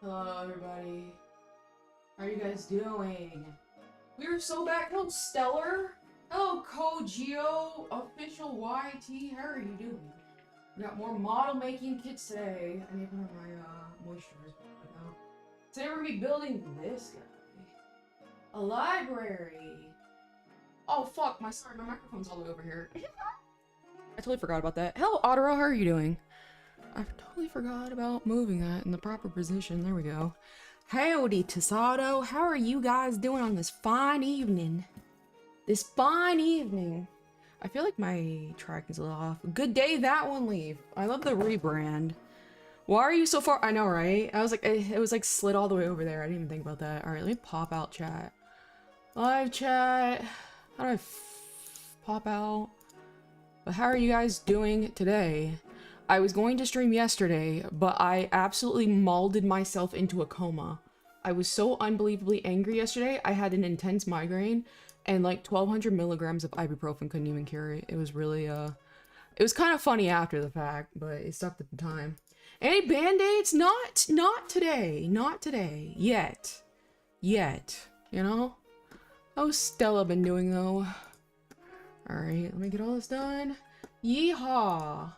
Hello, everybody. How are you guys doing? We are so back. Hello, Stellar. Hello, Kojio. Official YT. How are you doing? We got more model making kits today. I need one of my moisturizers right now. Today we're gonna be building this guy. A library. Oh fuck! My microphone's all the way over here. I totally forgot about that. Hello, Ottera. How are you doing? I totally forgot about moving that in the proper position. There we go. Howdy, Tesado. How are you guys doing on this fine evening? This fine evening. I feel like my tracking's a little off. Good day, that one leave. I love the rebrand. Why are you so far? I know, right? I was like, it was like slid all the way over there. I didn't even think about that. All right, let me pop out chat. Live chat. How do I pop out? But how are you guys doing today? I was going to stream yesterday, but I absolutely mauled myself into a coma. I was so unbelievably angry yesterday. I had an intense migraine, and like 1,200 milligrams of ibuprofen couldn't even cure it. It was really, it was kind of funny after the fact, but it sucked at the time. Any band-aids? Not today. Not today. Yet. You know? How's Stella been doing, though? Alright, let me get all this done. Yeehaw!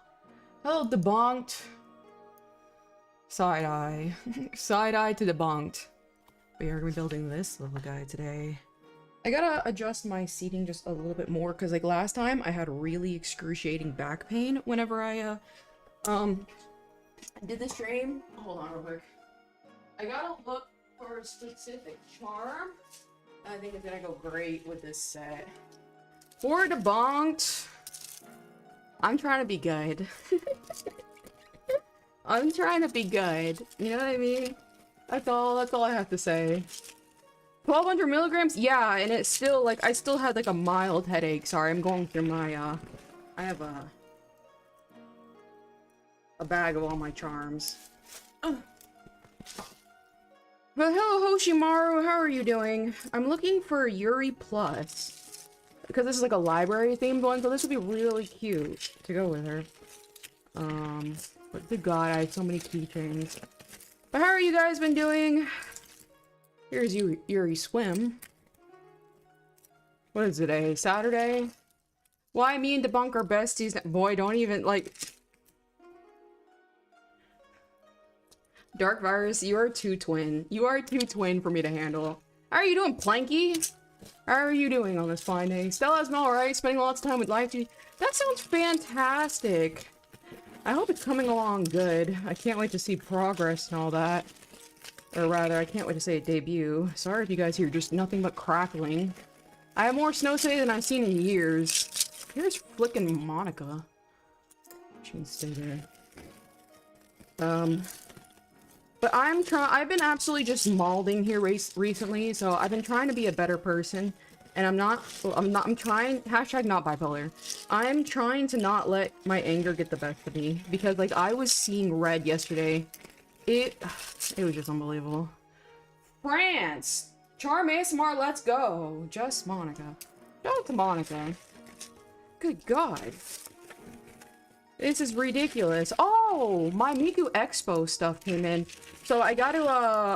Hello, debunked. Side-eye. Side-eye to debunked. We are gonna be building this little guy today. I gotta adjust my seating just a little bit more, because like last time I had really excruciating back pain whenever I did the stream. Hold on real quick. I gotta look for a specific charm. I think it's gonna go great with this set. For debunked. I'm trying to be good. I'm trying to be good. You know what I mean? That's all I have to say. 1,200 milligrams? Yeah, and it's still, like, I still had, like, a mild headache. Sorry, I'm going through my, I have a bag of all my charms. But hello, Hoshimaru, how are you doing? I'm looking for Yuri Plus. Because this is like a library themed one, so this would be really cute to go with her. But good god, I have so many keychains. But how are you guys been doing? Here's Yuri Swim. What is today? Saturday? Why me and Debunk are besties? Boy, don't even, like... Dark Virus, you are too twin. You are too twin for me to handle. How are you doing, Planky? How are you doing on this fine day? Stella's been alright, spending lots of time with Live TV. That sounds fantastic. I hope it's coming along good. I can't wait to see progress and all that. Or rather, I can't wait to say it debut. Sorry if you guys hear just nothing but crackling. I have more snow today than I've seen in years. Here's flickin' Monica. She can stay there. But I've been absolutely just mauling here recently, so I've been trying to be a better person, and I'm trying, hashtag not bipolar. I'm trying to not let my anger get the best of me, because, like, I was seeing red yesterday. It was just unbelievable. France! Charm ASMR, let's go! Just Monica. Shout out to Monica. Good god. This is ridiculous. Oh, my Miku Expo stuff came in. So I gotta,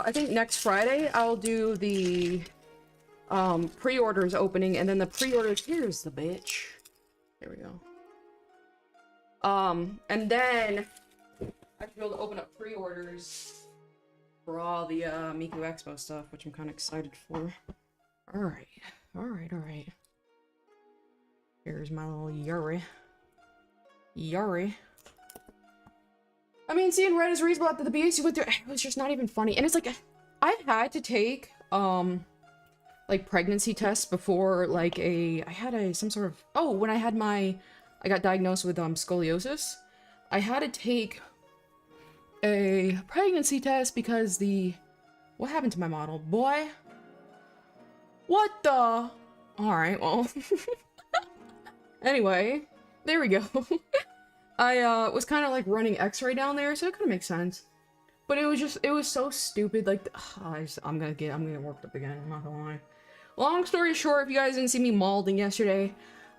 I think next Friday, I'll do the, pre-orders opening, and then the pre-orders, here's the bitch. There we go. And then I should be able to open up pre-orders for all the, Miku Expo stuff, which I'm kind of excited for. Alright. Here's my little Yuri. I mean, seeing red is reasonable after the BS you went through. It was just not even funny. And it's like, I've had to take, like, pregnancy tests before, like, I had some sort of, oh, when I got diagnosed with, scoliosis. I had to take a pregnancy test because what happened to my model? Boy? What the? Alright, well. Anyway, there we go. I was kind of like running x-ray down there, so it kind of makes sense. But it was so stupid, like, I'm gonna get worked up again, I'm not gonna lie. Long story short, if you guys didn't see me mauling yesterday,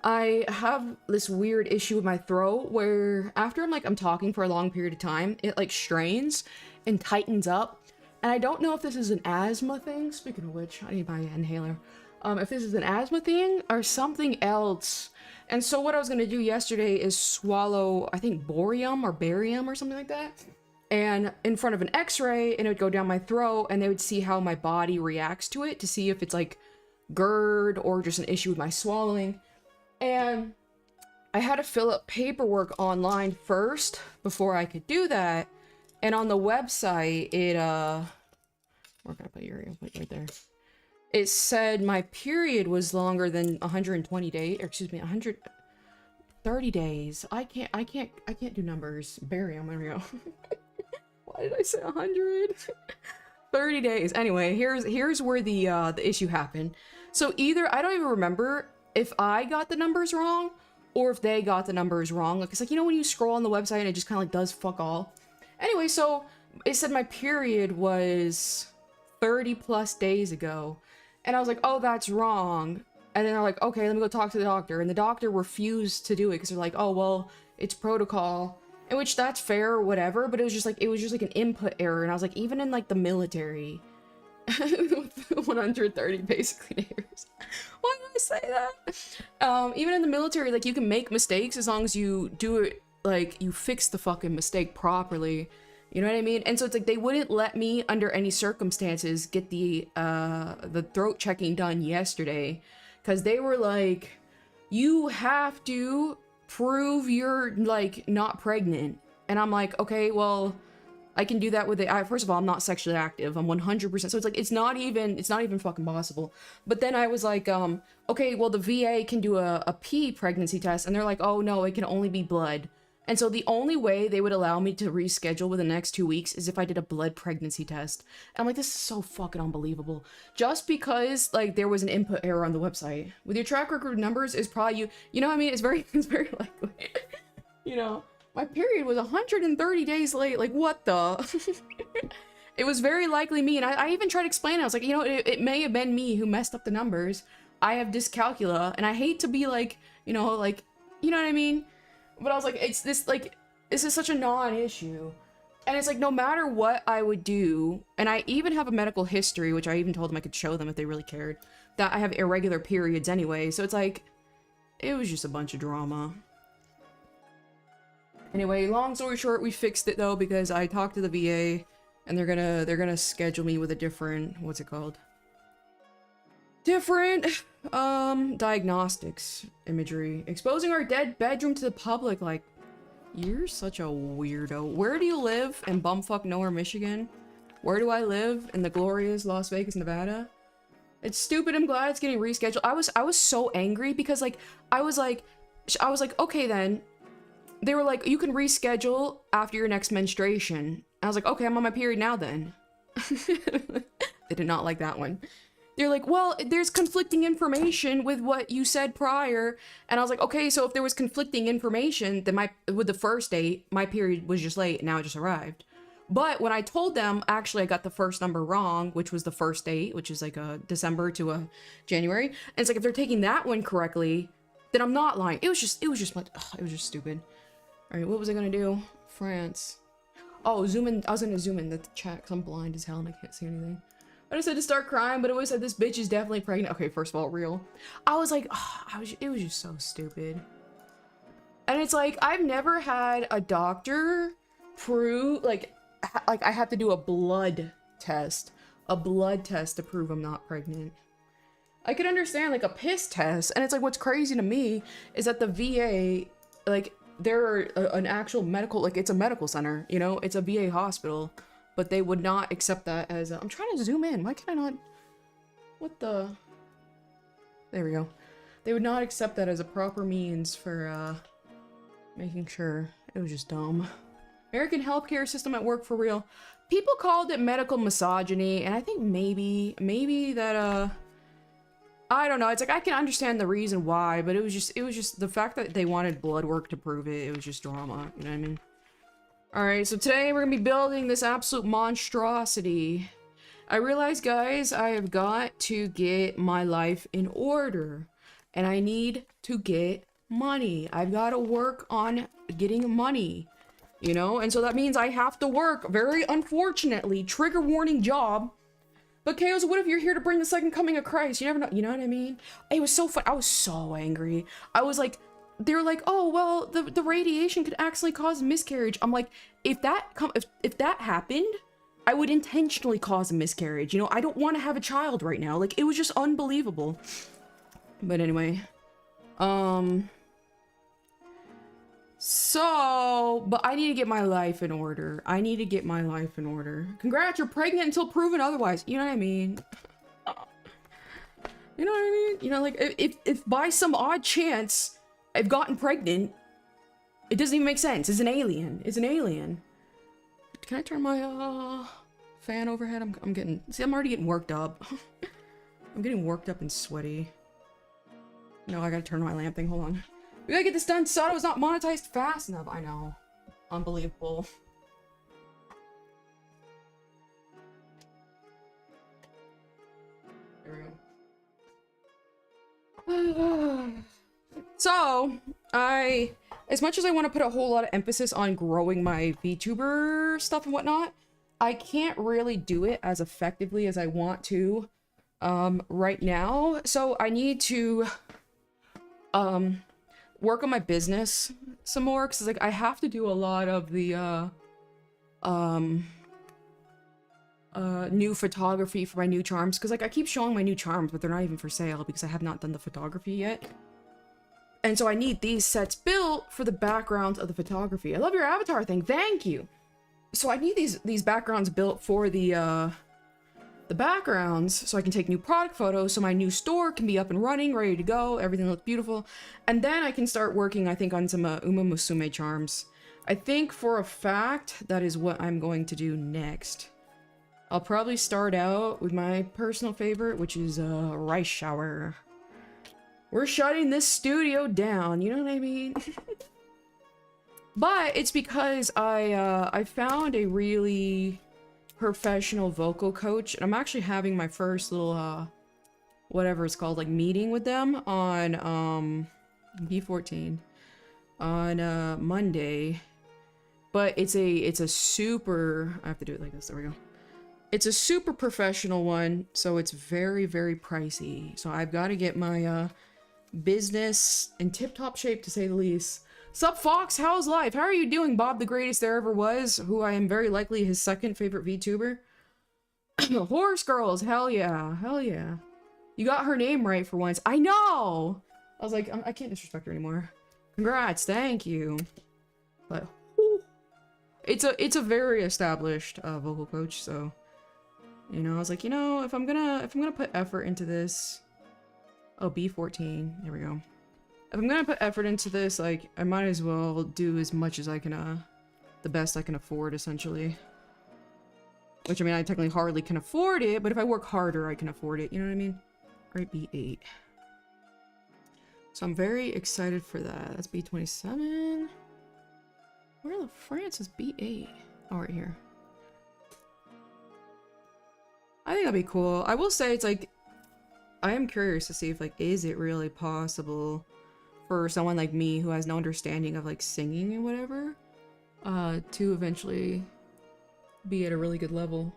I have this weird issue with my throat where after I'm talking for a long period of time, it like strains and tightens up. And I don't know if this is an asthma thing. Speaking of which, I need my inhaler. If this is an asthma thing or something else. And so what I was gonna do yesterday is swallow, I think, barium or something like that. And in front of an x-ray, and it would go down my throat, and they would see how my body reacts to it to see if it's like GERD or just an issue with my swallowing. And I had to fill up paperwork online first before I could do that. And on the website, it, where can I put your right there? It said my period was longer than 120 days, or excuse me, 130 days. I can't do numbers. Barium, there we go. Why did I say 100? 30 days. Anyway, here's where the issue happened. So either, I don't even remember if I got the numbers wrong or if they got the numbers wrong. Like, it's like, you know when you scroll on the website and it just kind of like does fuck all? Anyway, so it said my period was 30 plus days ago. And I was like, oh, that's wrong. And then they're like, okay, let me go talk to the doctor. And the doctor refused to do it because they're like, oh, well, it's protocol. In which that's fair or whatever, but it was just like an input error. And I was like, even in like the military, 130 basically days. Why did I say that? Even in the military, like you can make mistakes as long as you do it, like you fix the fucking mistake properly. You know what I mean? And so it's like they wouldn't let me under any circumstances get the throat checking done yesterday because they were like, you have to prove you're like not pregnant. And I'm like, okay, well, I can do that with it. First of all, I'm not sexually active. I'm 100%. So it's like, it's not even fucking possible. But then I was like, okay, well, the VA can do a pee pregnancy test. And they're like, oh no, it can only be blood. And so the only way they would allow me to reschedule within the next 2 weeks is if I did a blood pregnancy test. And I'm like, this is so fucking unbelievable. Just because like there was an input error on the website. With your track record numbers is probably you know what I mean? It's very likely. You know, my period was 130 days late. Like what the? It was very likely me. And I even tried to explain it. I was like, you know, it may have been me who messed up the numbers. I have dyscalculia and I hate to be like, you know what I mean? But I was like, this is such a non-issue. And it's like, no matter what I would do, and I even have a medical history, which I even told them I could show them if they really cared, that I have irregular periods anyway. So it's like, it was just a bunch of drama. Anyway, long story short, we fixed it though, because I talked to the VA, and they're gonna schedule me with a different, what's it called? Different diagnostics imagery. Exposing our dead bedroom to the public. Like, you're such a weirdo. Where do you live? In bumfuck nowhere, Michigan? Where do I live? In the glorious Las Vegas, Nevada? It's stupid. I'm glad it's getting rescheduled. I was so angry because like I was like, okay then. They were like, you can reschedule after your next menstruation. I was like, okay, I'm on my period now then. They did not like that one. They're like, well, there's conflicting information with what you said prior. And I was like, okay, so if there was conflicting information, then with the first date, my period was just late and now it just arrived. But when I told them, actually, I got the first number wrong, which was the first date, which is like a December to a January. And it's like, if they're taking that one correctly, then I'm not lying. It was just stupid. All right, what was I gonna do? France. Oh, zoom in. I was gonna zoom in the chat because I'm blind as hell and I can't see anything. I just said to start crying, but it always said this bitch is definitely pregnant. Okay, first of all, real. I was like, oh, it was just so stupid. And it's like, I've never had a doctor prove, like I have to do a blood test to prove I'm not pregnant. I could understand like a piss test. And it's like, what's crazy to me is that the VA, like they're an actual medical, like it's a medical center, you know, it's a VA hospital. But they would not accept that as a... I'm trying to zoom in. Why can I not... What the... There we go. They would not accept that as a proper means for, making sure. It was just dumb. American healthcare system at work for real. People called it medical misogyny, and I think maybe that, I don't know. It's like, I can understand the reason why, but it was just the fact that they wanted blood work to prove it. It was just drama. You know what I mean? Alright, so today we're gonna be building this absolute monstrosity. I realize, guys, I have got to get my life in order. And I need to get money. I've got to work on getting money. you know? And so that means I have to work, very unfortunately, trigger warning job. But Chaos, what if you're here to bring the second coming of Christ? You never know, you know what I mean? It was so fun. I was so angry. I was like, they were like, oh, well, the radiation could actually cause miscarriage. I'm like, if that happened, I would intentionally cause a miscarriage. You know, I don't want to have a child right now. Like, it was just unbelievable. But anyway, so, but I need to get my life in order. I need to get my life in order. Congrats, you're pregnant until proven otherwise. You know what I mean? You know what I mean? You know, like, if by some odd chance I've gotten pregnant, it doesn't even make sense. It's an alien. It's an alien. Can I turn my, fan overhead? I'm getting, see, I'm already getting worked up. I'm getting worked up and sweaty. No, I gotta turn my lamp thing. Hold on. We gotta get this done. Sato was not monetized fast enough. I know. Unbelievable. There we go. So, as much as I want to put a whole lot of emphasis on growing my VTuber stuff and whatnot, I can't really do it as effectively as I want to, right now. So I need to, work on my business some more, because like I have to do a lot of the new photography for my new charms, because like I keep showing my new charms, but they're not even for sale because I have not done the photography yet. And so I need these sets built for the backgrounds of the photography. I love your avatar thing. Thank you. So I need these backgrounds built for the backgrounds, so I can take new product photos, so my new store can be up and running, ready to go, everything looks beautiful. And then I can start working, I think, on some Uma Musume charms. I think for a fact that is what I'm going to do next. I'll probably start out with my personal favorite, which is Rice Shower. We're shutting this studio down, you know what I mean? But it's because I found a really professional vocal coach, and I'm actually having my first little whatever it's called, like, meeting with them on B14 on Monday. But it's a super, I have to do it like this, there we go. It's a super professional one, so it's very, very pricey. So I've got to get my business in tip-top shape, to say the least. Sup, Fox? How's life? How are you doing, Bob the Greatest There Ever Was, who I am very likely his second favorite VTuber? Horse Girls, hell yeah, hell yeah. You got her name right for once. I know! I was like, I can't disrespect her anymore. Congrats, thank you. But, whew, it's a very established vocal coach, so, you know, I was like, you know, if I'm gonna put effort into this, oh, B14, there we go. If I'm gonna put effort into this, like, I might as well do as much as I can, the best I can afford, essentially. Which, I mean, I technically hardly can afford it, but if I work harder, I can afford it, you know what I mean? Right, B8. So I'm very excited for that. That's B27. Where the France is B8? Oh, right here. I think that'd be cool. I will say, it's like, I am curious to see if, like, is it really possible for someone like me who has no understanding of, like, singing and whatever, to eventually be at a really good level.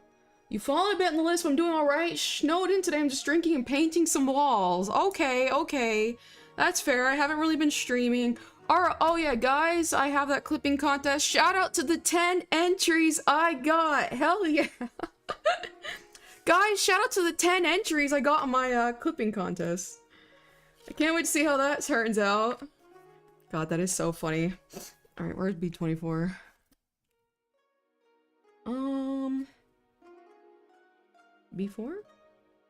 You fallen a bit in the list, but I'm doing alright. Snowed in today, I'm just drinking and painting some walls. Okay, okay. That's fair, I haven't really been streaming. Alright, oh yeah, guys, I have that clipping contest. Shout out to the 10 entries I got. Hell yeah. Guys, shout out to the 10 entries I got on my clipping contest. I can't wait to see how that turns out. God, that is so funny. Alright, where's B24? B4?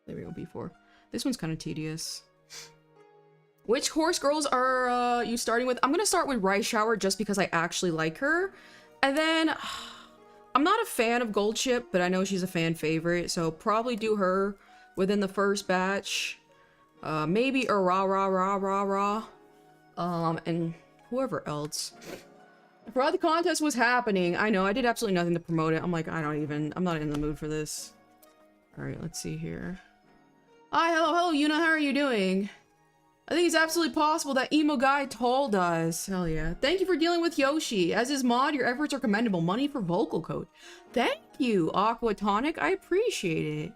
There we go, B4. This one's kind of tedious. Which horse girls are you starting with? I'm gonna start with Rice Shower just because I actually like her. And then, I'm not a fan of Gold Chip, but I know she's a fan favorite, so probably do her within the first batch. Maybe a rah, and whoever else. I forgot the contest was happening. I know, I did absolutely nothing to promote it. I'm like, I'm not in the mood for this. Alright, let's see here. Hi, hello, Yuna, how are you doing? I think it's absolutely possible that emo guy told us. Hell yeah. Thank you for dealing with Yoshi. As his mod, your efforts are commendable. Money for vocal coach. Thank you, Aquatonic. I appreciate it.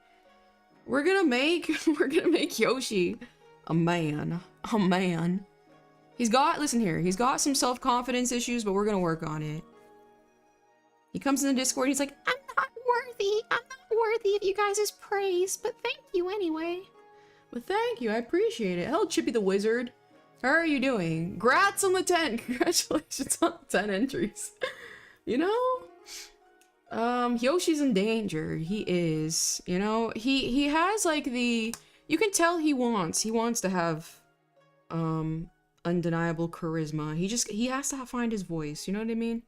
We're gonna make Yoshi a man. A man. He's got, listen here, he's got some self-confidence issues, but we're gonna work on it. He comes in the Discord, he's like, I'm not worthy of you guys' praise, but thank you anyway. Well, thank you, I appreciate it. Hello, Chippy the Wizard. How are you doing? Grats on the 10. Congratulations on the 10 entries. You know? Yoshi's in danger. He is. You know, he has like the, you can tell he wants to have undeniable charisma. He has to find his voice, you know what I mean?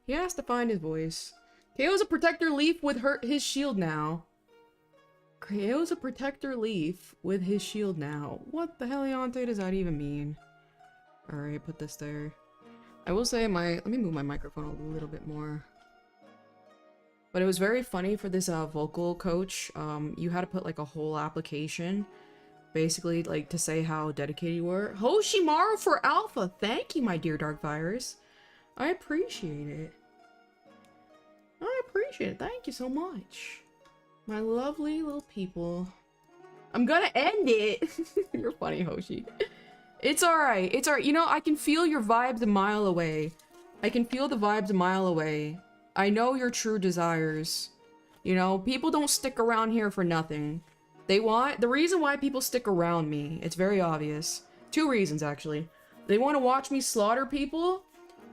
He has to find his voice. KO's a protector leaf with his shield now. KO's a protector leaf with his shield now. What the heliante does that even mean? Alright, put this there. I will say let me move my microphone a little bit more. But it was very funny for this vocal coach. You had to put like a whole application, basically like to say how dedicated you were. Hoshimaru for Alpha! Thank you, my dear Dark Virus. I appreciate it. I appreciate it. Thank you so much. My lovely little people. I'm gonna end it. You're funny, Hoshi. It's alright. It's alright. You know, I can feel your vibes a mile away. I can feel the vibes a mile away. I know your true desires. You know, people don't stick around here for nothing. The reason why people stick around me, it's very obvious. 2 reasons, actually. They want to watch me slaughter people,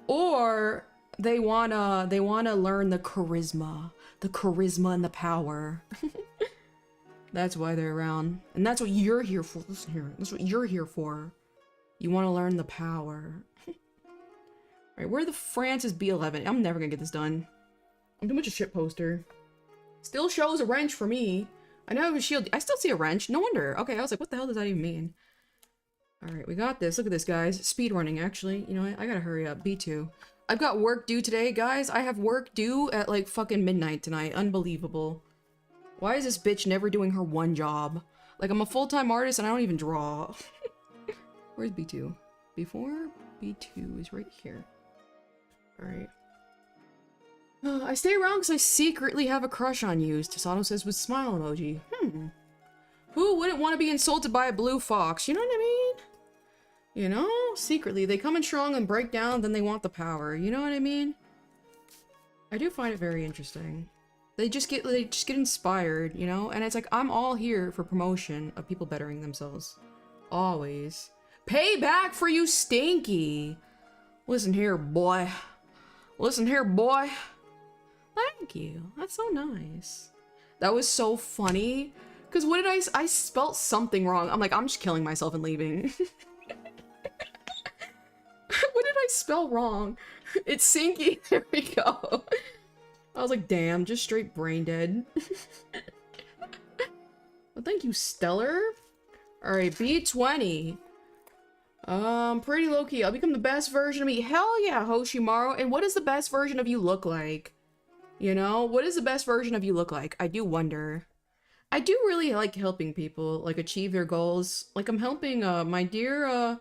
or they wanna learn the charisma and the power. That's why they're around. And that's what you're here for. Listen here. That's what you're here for. You want to learn the power. Alright, where the Francis B11? I'm never gonna get this done. I'm too much a shit poster. Still shows a wrench for me. I know I have a shield. I still see a wrench. No wonder. Okay, I was like, what the hell does that even mean? Alright, we got this. Look at this, guys. Speed running, actually. You know what? I gotta hurry up. B2. I've got work due today, guys. I have work due at like fucking midnight tonight. Unbelievable. Why is this bitch never doing her one job? Like, I'm a full-time artist and I don't even draw. Where's B2? B4? B2 is right here. Alright. I stay around because I secretly have a crush on you, Tasato says with smile emoji. Who wouldn't want to be insulted by a blue fox? You know what I mean? You know? Secretly. They come in strong and break down, then they want the power. You know what I mean? I do find it very interesting. They just get inspired, you know? And it's like, I'm all here for promotion of people bettering themselves. Always. Payback for you, Stinky! Listen here, boy. Listen here, boy. Thank you. That's so nice. That was so funny. Because what did I spelt something wrong. I'm like, I'm just killing myself and leaving. What did I spell wrong? It's Sinky. There we go. I was like, damn, just straight brain dead. Well, thank you, Stellar. Alright, B20. Pretty low-key. I'll become the best version of me. Hell yeah, Hoshimaru. And what does the best version of you look like? You know? What does the best version of you look like? I do wonder. I do really like helping people, like, achieve their goals. Like, I'm helping, my dear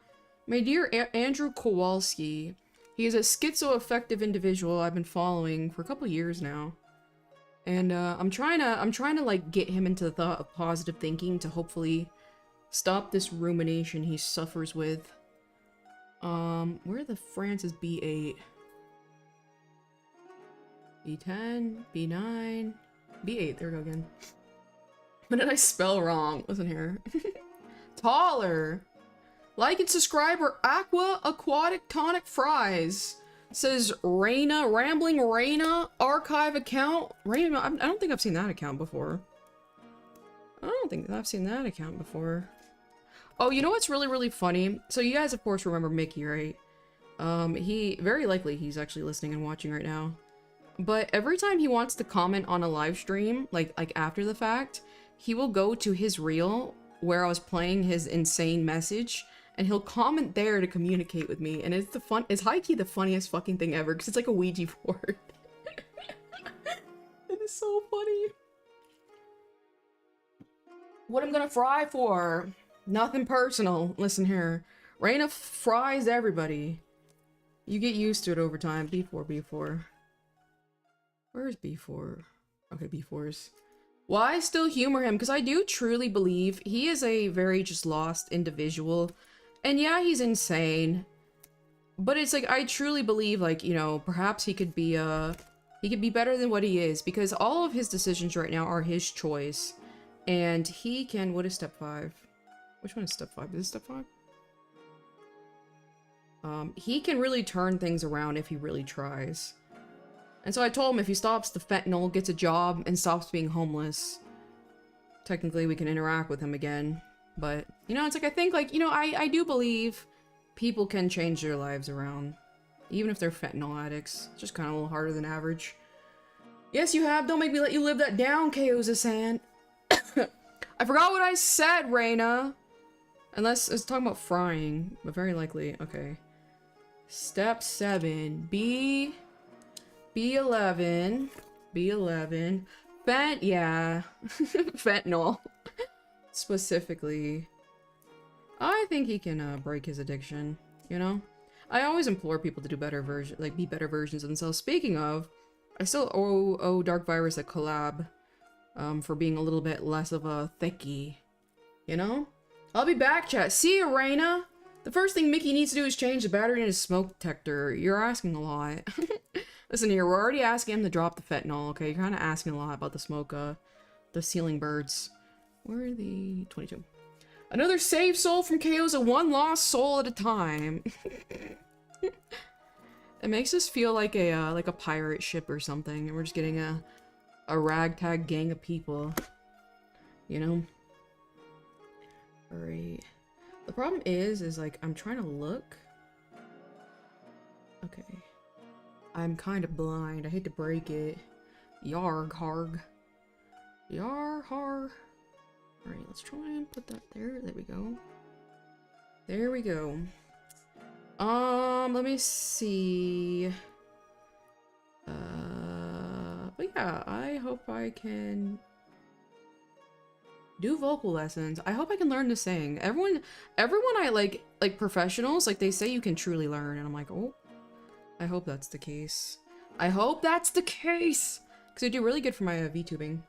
Andrew Kowalski. He is a schizoaffective individual I've been following for a couple years now. And, I'm trying to, like, get him into the thought of positive thinking to hopefully stop this rumination he suffers with. Where the Francis B8? B10, B9, B8, there we go again. What did I spell wrong? Listen here. Taller. Like and subscribe or Aqua Aquatic Tonic Fries. Says Raina, Rambling Raina, archive account. Raina, I don't think I've seen that account before. I don't think I've seen that account before. Oh, you know what's really, really funny? So you guys, of course, remember Mickey, right? Very likely he's actually listening and watching right now. But every time he wants to comment on a live stream, like after the fact, he will go to his reel where I was playing his insane message, and he'll comment there to communicate with me. And it's high-key the funniest fucking thing ever, because it's like a Ouija board. It is so funny. What I'm gonna fry for? Nothing personal. Listen here. Raina fries everybody. You get used to it over time. B4, B4. Where's B4? Okay, B4's. Well, I still humor him because I do truly believe he is a very just lost individual. And yeah, he's insane. But it's like, I truly believe, like, you know, perhaps he could be better than what he is, because all of his decisions right now are his choice. And he can, what is step 5? Which one is step 5? Is this step 5? He can really turn things around if he really tries. And so I told him if he stops the fentanyl, gets a job, and stops being homeless, technically we can interact with him again. But, you know, it's like, I think, like, you know, I do believe people can change their lives around. Even if they're fentanyl addicts. It's just kind of a little harder than average. Yes, you have. Don't make me let you live that down, Kaoza-san. I forgot what I said, Reina. Unless it's talking about frying, but very likely. Okay. Step 7. B11. B11. Yeah. Fentanyl. Specifically. I think he can break his addiction, you know? I always implore people to do better be better versions of themselves. Speaking of, I still owe Dark Virus a collab for being a little bit less of a thickie, you know? I'll be back, chat. See you, Reina! The first thing Mickey needs to do is change the battery in his smoke detector. You're asking a lot. Listen here, we're already asking him to drop the fentanyl, okay? You're kind of asking a lot about the smoke, the ceiling birds. Where are the 22? Another saved soul from Kaoza, one lost soul at a time. It makes us feel like a pirate ship or something, and we're just getting a ragtag gang of people. You know? Alright. The problem is like, I'm trying to look. Okay. I'm kind of blind. I hate to break it. Yarg, harg. Yar, har. Alright, let's try and put that there. There we go. There we go. Let me see. But yeah, I hope I can do vocal lessons. I hope I can learn to sing. Everyone I like professionals, like they say you can truly learn, and I'm like, oh, I hope that's the case. I hope that's the case! Because I do really good for my VTubing.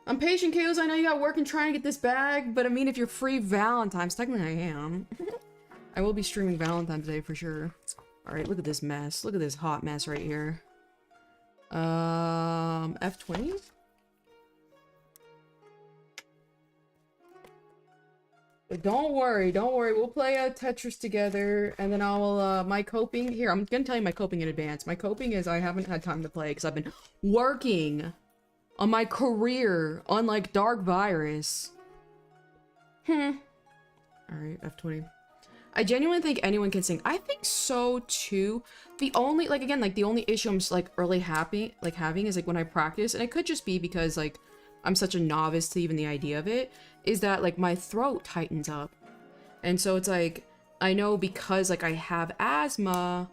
I'm patient, Kaos. I know you got work and trying to get this bag, but I mean, if you're free Valentine's, technically I am. I will be streaming Valentine's Day for sure. Alright, look at this mess. Look at this hot mess right here. F20? But don't worry, we'll play Tetris together, and then I'll, my coping, here, I'm gonna tell you my coping in advance. My coping is I haven't had time to play, because I've been working on my career, unlike Dark Virus. Alright, F20. I genuinely think anyone can sing. I think so, too. The only, like, again, like, the only issue I'm, like, really having is, like, when I practice, and it could just be because, like, I'm such a novice to even the idea of it, is that, like, my throat tightens up. And so it's, like, I know because, like, I have asthma,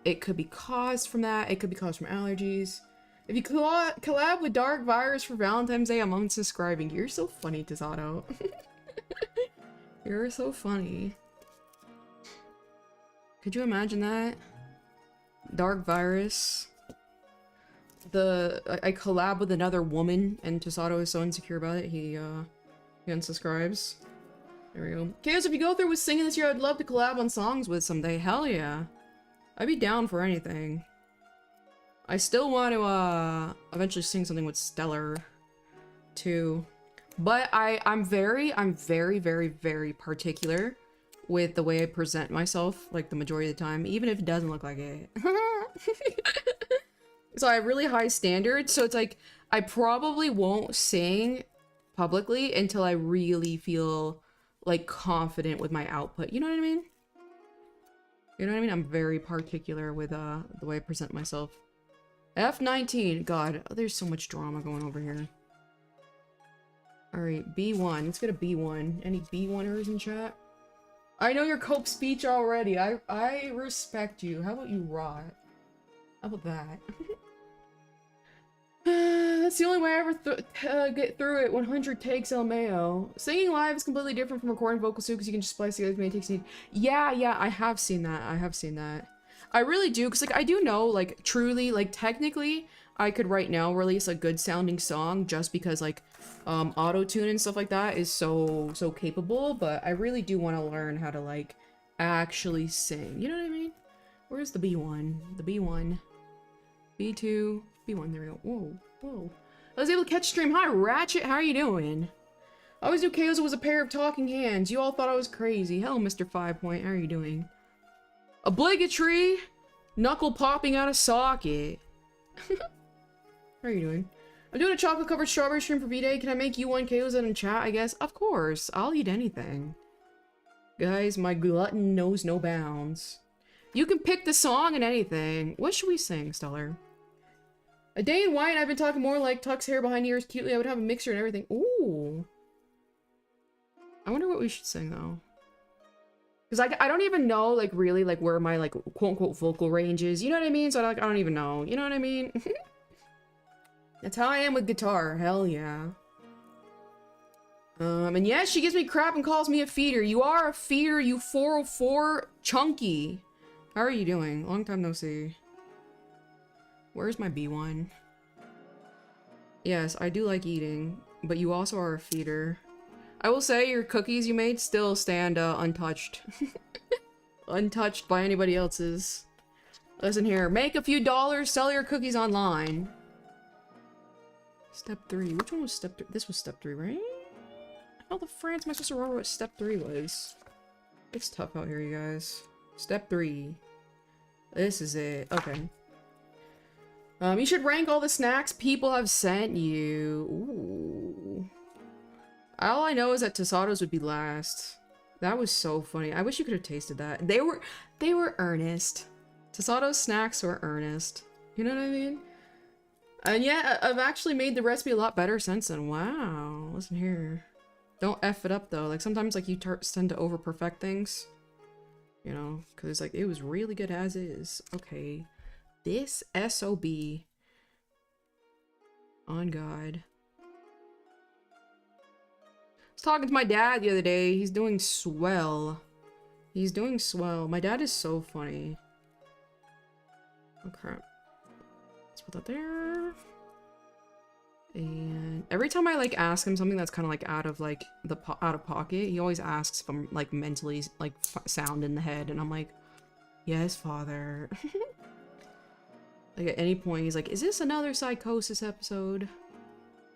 it could be caused from that, it could be caused from allergies. If you collab with Dark Virus for Valentine's Day, I'm unsubscribing. You're so funny, Tasato. You're so funny. Could you imagine that? Dark Virus. I collab with another woman, and Tasato is so insecure about it, he unsubscribes. There we go. Chaos, if you go through with singing this year, I'd love to collab on songs with someday. Hell yeah. I'd be down for anything. I still want to, eventually sing something with Stellar, too. But I'm very, very particular with the way I present myself, like, the majority of the time, even if it doesn't look like it. So I have really high standards, so it's like, I probably won't sing publicly until I really feel, like, confident with my output. You know what I mean? You know what I mean? I'm very particular with, the way I present myself. F19. God, there's so much drama going over here. Alright, B1. Let's get a B1. Any B1ers in chat? I know your cope speech already. I respect you. How about you rot? How about that? That's the only way I ever get through it. 100 takes LMAO. Singing live is completely different from recording vocals too, because you can just splice together as many takes you need. Yeah, I have seen that. I have seen that. I really do, because like I do know, like truly, like technically, I could right now release a good sounding song just because like auto-tune and stuff like that is so capable, but I really do want to learn how to like actually sing. You know what I mean? Where's the B1? The B1. B2. B1, there we go. Whoa. I was able to catch stream. Hi, Ratchet, how are you doing? I always knew Chaos was a pair of talking hands. You all thought I was crazy. Hello, Mr. 5 Point, how are you doing? Obligatory! Knuckle popping out of socket. How are you doing? I'm doing a chocolate-covered strawberry stream for V-Day. Can I make you one Chaos in chat, I guess? Of course. I'll eat anything. Guys, my glutton knows no bounds. You can pick the song and anything. What should we sing, Stellar? A day in white, I've been talking more like tucks hair behind ears cutely. I would have a mixture and everything. Ooh. I wonder what we should sing, though. Because I don't even know, like, really, like, where my, like, quote-unquote vocal range is. You know what I mean? So, like, I don't even know. You know what I mean? That's how I am with guitar. Hell yeah. And yes, she gives me crap and calls me a feeder. You are a feeder, you 404 chunky. How are you doing? Long time no see. Where's my B1? Yes, I do like eating, but you also are a feeder. I will say your cookies you made still stand untouched. Untouched by anybody else's. Listen here, make a few dollars, sell your cookies online. Step 3. Which one was step 3? This was step 3, right? How the France am I supposed to remember what step 3 was? It's tough out here, you guys. Step 3. This is it. Okay. You should rank all the snacks people have sent you. Ooh. All I know is that Tosato's would be last. That was so funny. I wish you could have tasted that. They were earnest. Tosato's snacks were earnest. You know what I mean? And yeah, I've actually made the recipe a lot better since then. Wow. Listen here. Don't F it up though. Like sometimes like you tend to over perfect things. You know, because like it was really good as is. Okay. This SOB. On God. I was talking to my dad the other day. He's doing swell. He's doing swell. My dad is so funny. Oh crap. Let's put that there. And every time I like ask him something that's kind of like out of like the out of pocket, he always asks if I'm like mentally like sound in the head, and I'm like, yes, father. Like at any point he's like, is this another psychosis episode?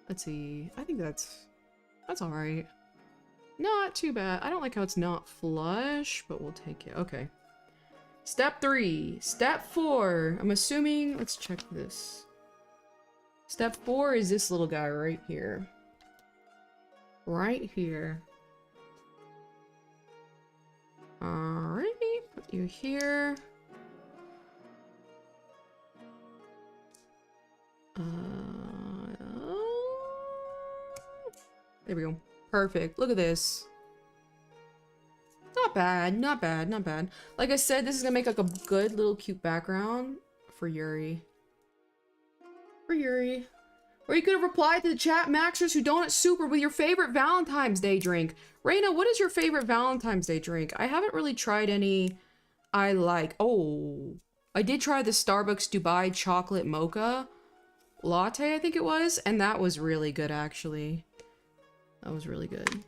Let's see. I think that's all right. Not too bad. I don't like how it's not flush, but we'll take it. Okay. Step 3. Step 4. I'm assuming, let's check this. Step 4 is this little guy right here. Right here. Alright, put you here. There we go. Perfect. Look at this. Not bad, not bad, not bad. Like I said, this is gonna make like a good little cute background for Yuri. For Yuri. Or you could have replied to the chat maxers who donut super with your favorite Valentine's Day drink. Reina, what is your favorite Valentine's Day drink? I haven't really tried any I like. Oh, I did try the Starbucks Dubai chocolate mocha latte, I think it was, and that was really good actually. That was really good.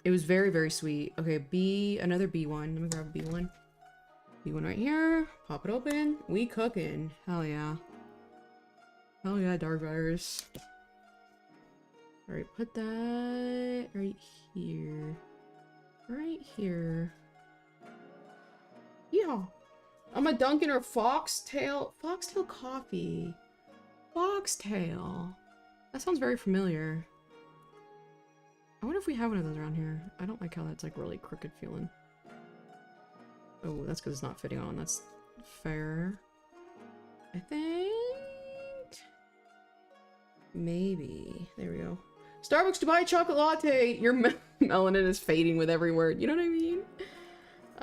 It was very, very sweet. Okay, another B1. Let me grab a B1. B1 right here. Pop it open. We cooking. Hell yeah. Hell yeah, Dark Virus. Alright, put that right here. Right here. Yeah. I'm a Dunkin' or Foxtail. Foxtail coffee. Foxtail. That sounds very familiar. I wonder if we have one of those around here. I don't like how that's like really crooked feeling. Oh, that's because it's not fitting on. That's fair. I think... maybe. There we go. Starbucks Dubai chocolate latte! Your melanin is fading with every word. You know what I mean?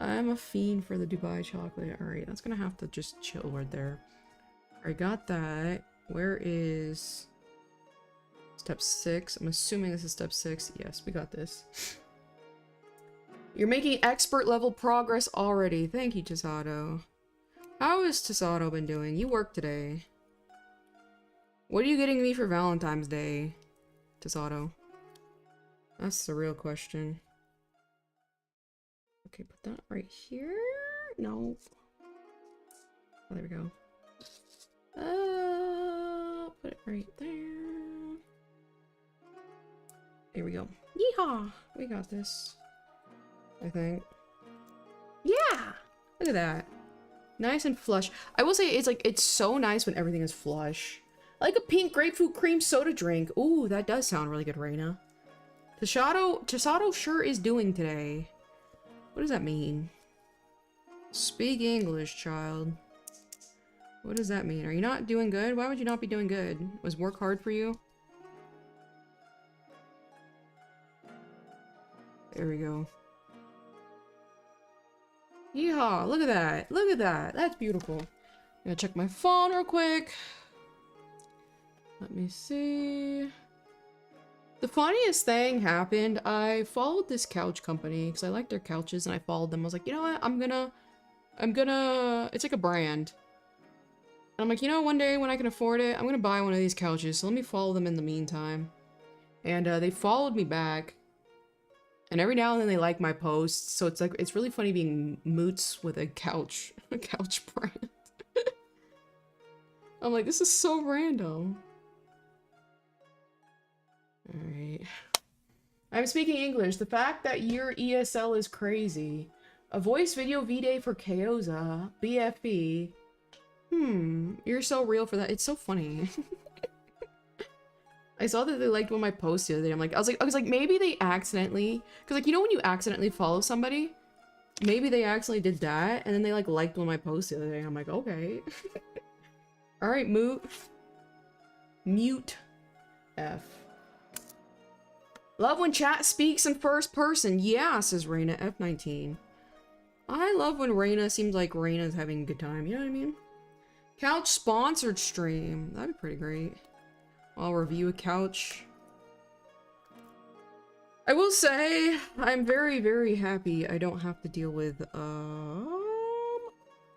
I'm a fiend for the Dubai chocolate. Alright, that's gonna have to just chill right there. I got that. Where is... Step 6. I'm assuming this is step 6. Yes, we got this. You're making expert level progress already. Thank you, Tasato. How has Tasato been doing? You worked today. What are you getting me for Valentine's Day, Tasato? That's the real question. Okay, put that right here. No. Oh, there we go. Put it right there. Here we go. Yeehaw! We got this. I think. Yeah! Look at that. Nice and flush. I will say it's so nice when everything is flush. I like a pink grapefruit cream soda drink. Ooh, that does sound really good, Reina. Tasato sure is doing today. What does that mean? Speak English, child. What does that mean? Are you not doing good? Why would you not be doing good? Was work hard for you? There we go. Yeehaw! Look at that! Look at that! That's beautiful. I'm gonna check my phone real quick. Let me see. The funniest thing happened. I followed this couch company because I like their couches and I followed them. I was like, you know what? I'm gonna, it's like a brand. And I'm like, you know, one day when I can afford it, I'm gonna buy one of these couches. So let me follow them in the meantime. And they followed me back. And every now and then they like my posts. So it's like, it's really funny being moots with a couch brand. I'm like, this is so random. Alright. I'm speaking English. The fact that your ESL is crazy. A voice video V-Day for Kyoza. BFB. You're so real for that. It's so funny. I saw that they liked one of my posts the other day. I was like, maybe they accidentally, because like, you know when you accidentally follow somebody? Maybe they accidentally did that, and then they like liked one of my posts the other day. I'm like, okay. Alright, Mute F. Love when chat speaks in first person. Yeah, says Reina F19. I love when Reina seems like Reina's having a good time. You know what I mean? Couch sponsored stream. That'd be pretty great. I'll review a couch. I will say, I'm very, very happy I don't have to deal with,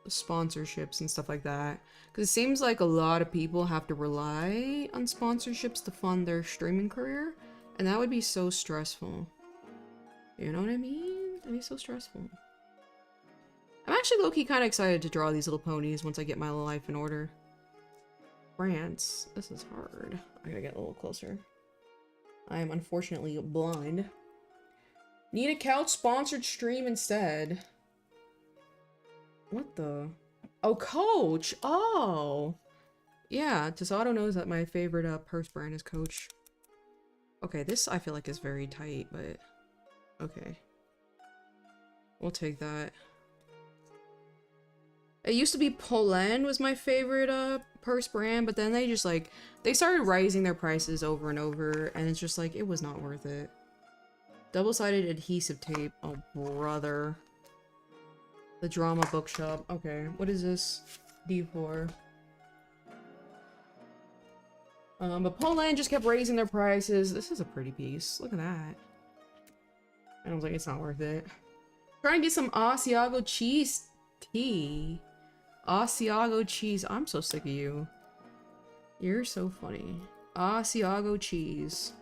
sponsorships and stuff like that. Because it seems like a lot of people have to rely on sponsorships to fund their streaming career. And that would be so stressful. You know what I mean? That'd be so stressful. I'm actually low-key kind of excited to draw these little ponies once I get my life in order. France. This is hard. I gotta get a little closer. I am unfortunately blind. Need a couch sponsored stream instead. What the? Oh, Coach! Oh! Yeah, Tasato knows that my favorite purse brand is Coach. Okay, this I feel like is very tight, but okay. We'll take that. It used to be Polen was my favorite purse brand, but then they just like, they started raising their prices over and over, and it's just like, it was not worth it. Double-sided adhesive tape. Oh, brother. The Drama Bookshop. Okay, what is this? D4. But Poland just kept raising their prices. This is a pretty piece. Look at that. And I was like, it's not worth it. Trying to get some Asiago cheese tea. Asiago cheese. I'm so sick of you. You're so funny. Asiago cheese.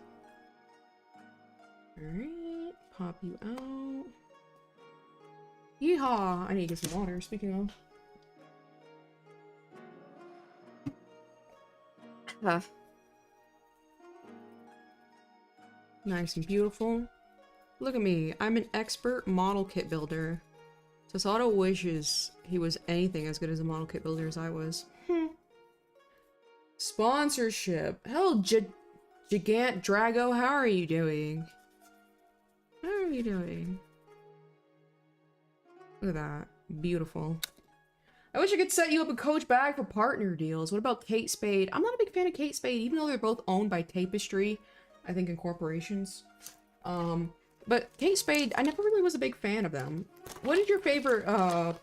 Alright. Pop you out. Yeehaw! I need to get some water, speaking of. Nice and beautiful. Look at me. I'm an expert model kit builder. Tasato wishes he was anything as good as a model kit builder as I was. Sponsorship. Hell, Gigant Drago, how are you doing? How are you doing? Look at that. Beautiful. I wish I could set you up a Coach bag for partner deals. What about Kate Spade? I'm not a big fan of Kate Spade, even though they're both owned by Tapestry, I think, in corporations. But Kate Spade, I never really was a big fan of them. What is your favorite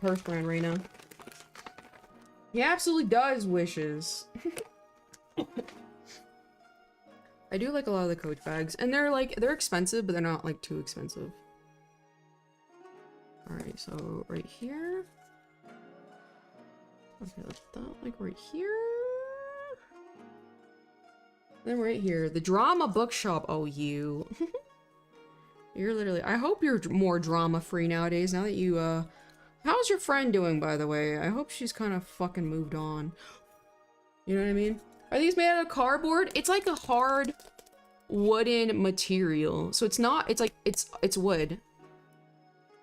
purse brand, Reina? He absolutely does wishes. I do like a lot of the Coach bags, and they're expensive, but they're not like too expensive. All right, so right here. Okay, let's put that like right here. Then right here, the drama bookshop. Oh, you. You're literally. I hope you're more drama free nowadays. Now that you how's your friend doing, by the way? I hope she's kind of fucking moved on. You know what I mean? Are these made out of cardboard? It's like a hard wooden material. So it's not, it's like, it's wood.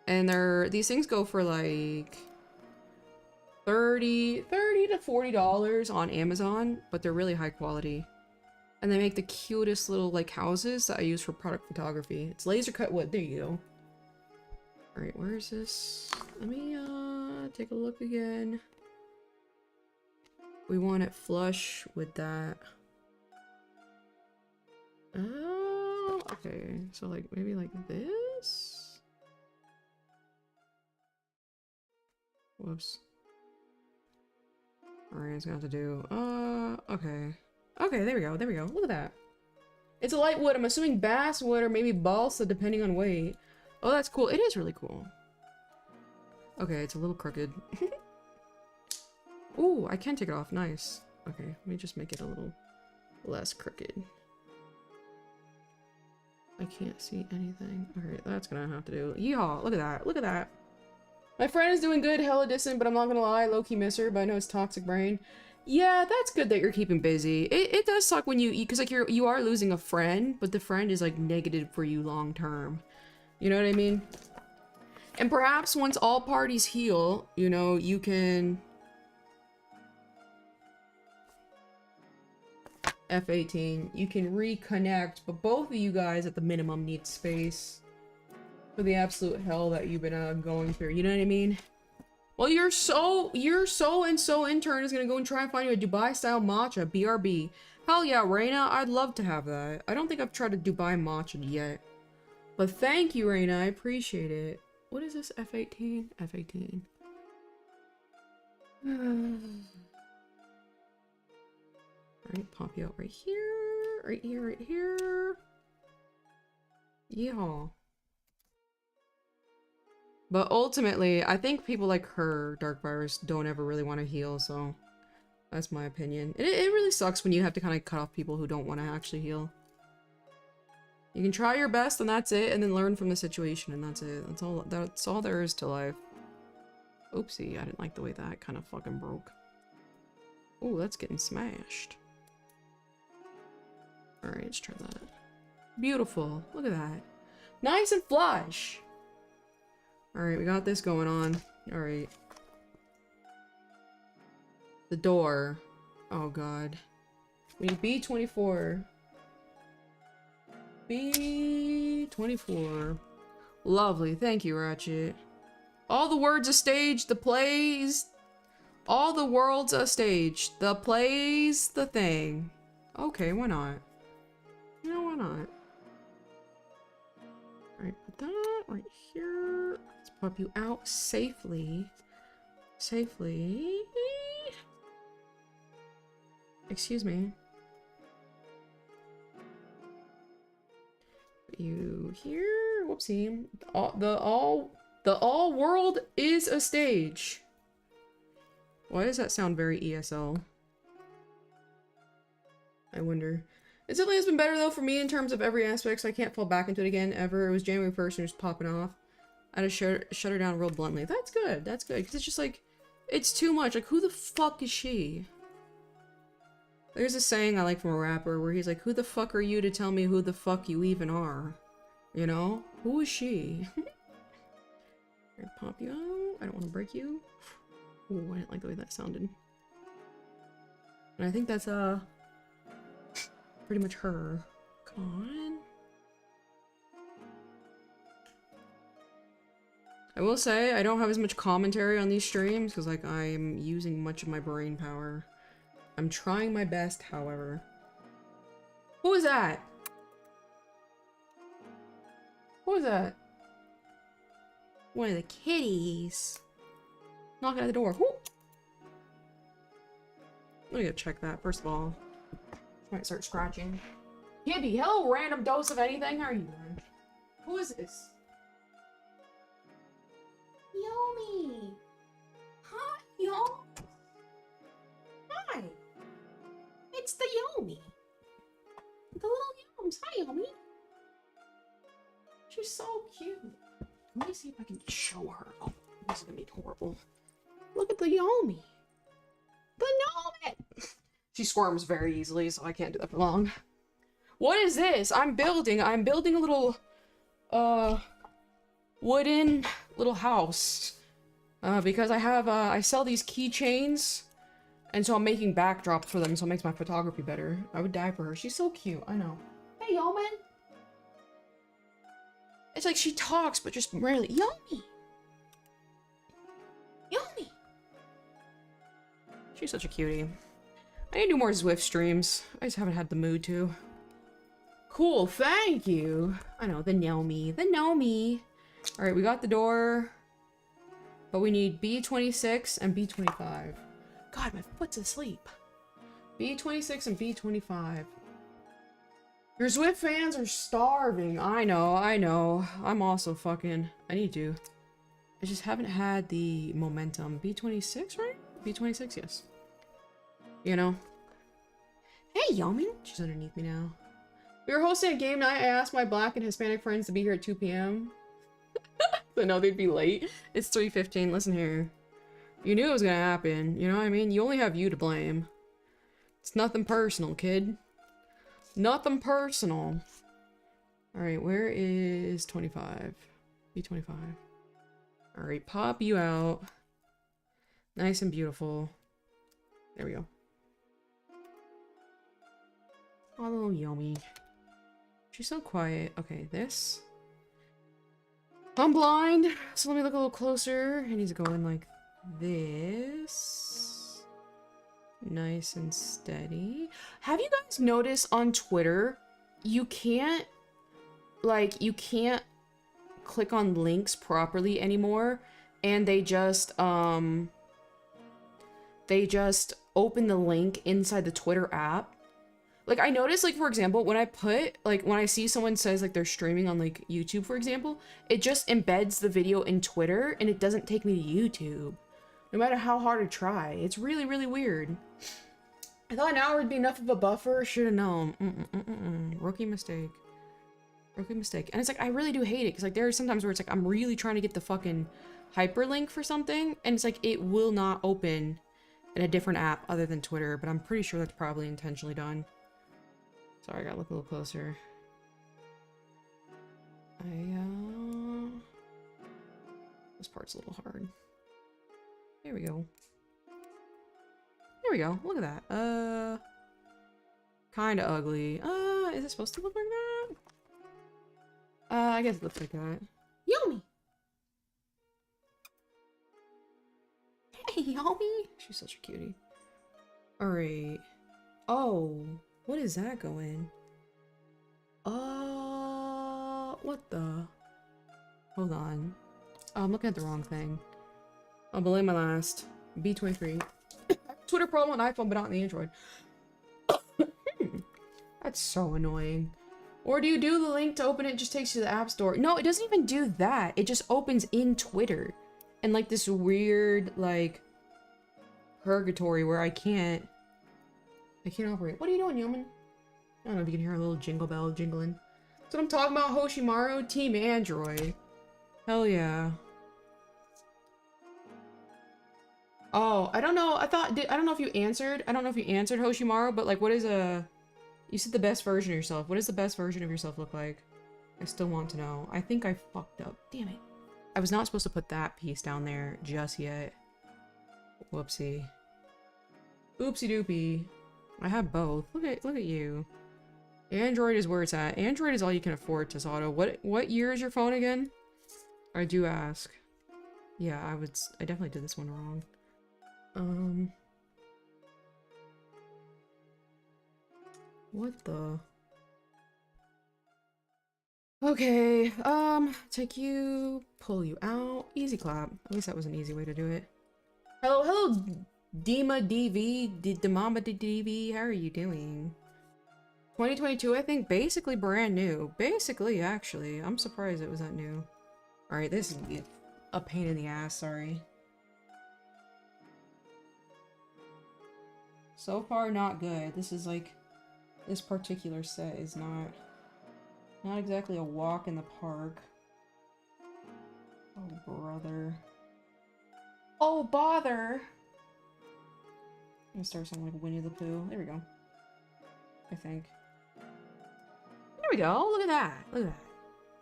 And these things go for like $30 to $40 on Amazon, but they're really high quality. And they make the cutest little like houses that I use for product photography. It's laser cut wood. There you go. All right, where is this? Let me take a look again. We want it flush with that. Oh, okay. So like maybe like this. Whoops. All right, it's gonna have to do. Okay. Okay, there we go. There we go. Look at that. It's a light wood. I'm assuming basswood or maybe balsa, depending on weight. Oh, that's cool. It is really cool. Okay, it's a little crooked. Ooh, I can take it off. Nice. Okay, let me just make it a little less crooked. I can't see anything. Alright, that's gonna have to do. Yeehaw, look at that. Look at that. My friend is doing good, hella distant, but I'm not gonna lie, low-key miss her, but I know it's toxic brain. Yeah, that's good that you're keeping busy. It does suck when because like you are losing a friend, but the friend is like negative for you long term. You know what I mean? And perhaps once all parties heal, you know, you can F18, you can reconnect, but both of you guys at the minimum need space for the absolute hell that you've been going through. You know what I mean? Well, your so intern is gonna go and try and find you a Dubai style matcha, BRB. Hell yeah, Reina, I'd love to have that. I don't think I've tried a Dubai matcha yet. But thank you, Reina, I appreciate it. What is this, F18? F18. Alright, pop you out right here, right here, right here. Yeehaw. But ultimately, I think people like her, Dark Virus, don't ever really want to heal, so that's my opinion. It really sucks when you have to kind of cut off people who don't want to actually heal. You can try your best and that's it, and then learn from the situation and that's it. That's all there is to life. Oopsie, I didn't like the way that kind of fucking broke. Ooh, that's getting smashed. Alright, let's try that. Beautiful. Look at that. Nice and flush! Alright, we got this going on. Alright. The door. Oh god. We need B24. B24. Lovely. Thank you, Ratchet. All the words a stage, the plays. All the worlds a stage. The plays, the thing. Okay, why not? No, why not? Alright, put that right here. Let's pop you out safely. Safely. Excuse me. Put you here. Whoopsie. The all world is a stage. Why does that sound very ESL? I wonder. It certainly has been better though for me in terms of every aspect, so I can't fall back into it again ever. It was January 1st and it was popping off. I had to shut her down real bluntly. That's good. That's good. Because it's just like, it's too much. Like, who the fuck is she? There's a saying I like from a rapper where he's like, who the fuck are you to tell me who the fuck you even are? You know? Who is she? Here, pop you out. I don't want to break you. Ooh, I didn't like the way that sounded. And I think that's, pretty much her. Come on. I will say, I don't have as much commentary on these streams, because, like, I'm using much of my brain power. I'm trying my best, however. Who is that? Who is that? One of the kitties. Knocking at the door. Whoo! Let me go check that, first of all. Might start scratching. Gibby, hello, random dose of anything. How are you doing? Who is this? Yume. Hi, Yume. Hi. It's the Yume. The little Yums. Hi, Yume. She's so cute. Let me see if I can show her. Oh, this is gonna be horrible. Look at the Yume. The Yume. She squirms very easily, so I can't do that for long. What is this? I'm building a little, wooden little house. Because I sell these keychains, and so I'm making backdrops for them, so it makes my photography better. I would die for her. She's so cute, I know. Hey, Yeoman! It's like she talks, but just rarely. Yume! Yume! She's such a cutie. I need to do more Zwift streams. I just haven't had the mood to. Cool, thank you. I know, the Yume. The Yume. Alright, we got the door. But we need B26 and B25. God, my foot's asleep. B26 and B25. Your Zwift fans are starving. I know. I'm also fucking... I need to. I just haven't had the momentum. B26, right? B26, yes. You know? Hey, Yeoman! She's underneath me now. We were hosting a game night. I asked my black and Hispanic friends to be here at 2 p.m. So no, they'd be late. It's 3:15. Listen here. You knew it was gonna happen. You know what I mean? You only have you to blame. It's nothing personal, kid. Nothing personal. Alright, where is 25? B25. Alright, pop you out. Nice and beautiful. There we go. Oh, little Yume. She's so quiet. Okay, this. I'm blind, so let me look a little closer. I need to go in like this. Nice and steady. Have you guys noticed on Twitter, you can't click on links properly anymore, and they just open the link inside the Twitter app? Like, I noticed, like, for example, when I see someone says, like, they're streaming on, like, YouTube, for example, it just embeds the video in Twitter, and it doesn't take me to YouTube. No matter how hard I try. It's really, really weird. I thought an hour would be enough of a buffer. Should've known. Rookie mistake. Rookie mistake. And it's like, I really do hate it, because, like, there are sometimes where it's like, I'm really trying to get the fucking hyperlink for something, and it's like, it will not open in a different app other than Twitter, but I'm pretty sure that's probably intentionally done. Sorry, I gotta look a little closer. This part's a little hard. There we go. There we go. Look at that. Kinda ugly. Is it supposed to look like that? I guess it looks like that. Yume! Hey, Yume! She's such a cutie. Alright. Oh. What is that going? What the? Hold on. Oh, I'm looking at the wrong thing. I'll belay my last. B23. Twitter Pro on iPhone, but not on the Android. That's so annoying. Or do you do the link to open it, just takes you to the App Store? No, it doesn't even do that. It just opens in Twitter. And like this weird, like, purgatory where I can't operate. What are you doing, Yeoman? I don't know if you can hear a little jingle bell jingling. That's what I'm talking about, Hoshimaru. Team Android. Hell yeah. Oh, I don't know. I don't know if you answered. I don't know if you answered, Hoshimaru, but like, what is you said the best version of yourself. What does the best version of yourself look like? I still want to know. I think I fucked up. Damn it. I was not supposed to put that piece down there just yet. Whoopsie. Oopsie doopie. I have both. Look at you. Android is where it's at. Android is all you can afford, Tasato. What year is your phone again? I do ask. Yeah, I definitely did this one wrong. What the? Okay, pull you out. Easy clap. At least that was an easy way to do it. Hello, Dima DV, Demama DV, how are you doing? 2022, I think, basically brand new. Basically, actually. I'm surprised it was that new. Alright, this is a pain in the ass, sorry. So far, not good. This is like... This particular set is not exactly a walk in the park. Oh, brother. Oh, bother! I'm gonna start something like Winnie the Pooh. There we go. I think. There we go. Look at that. Look at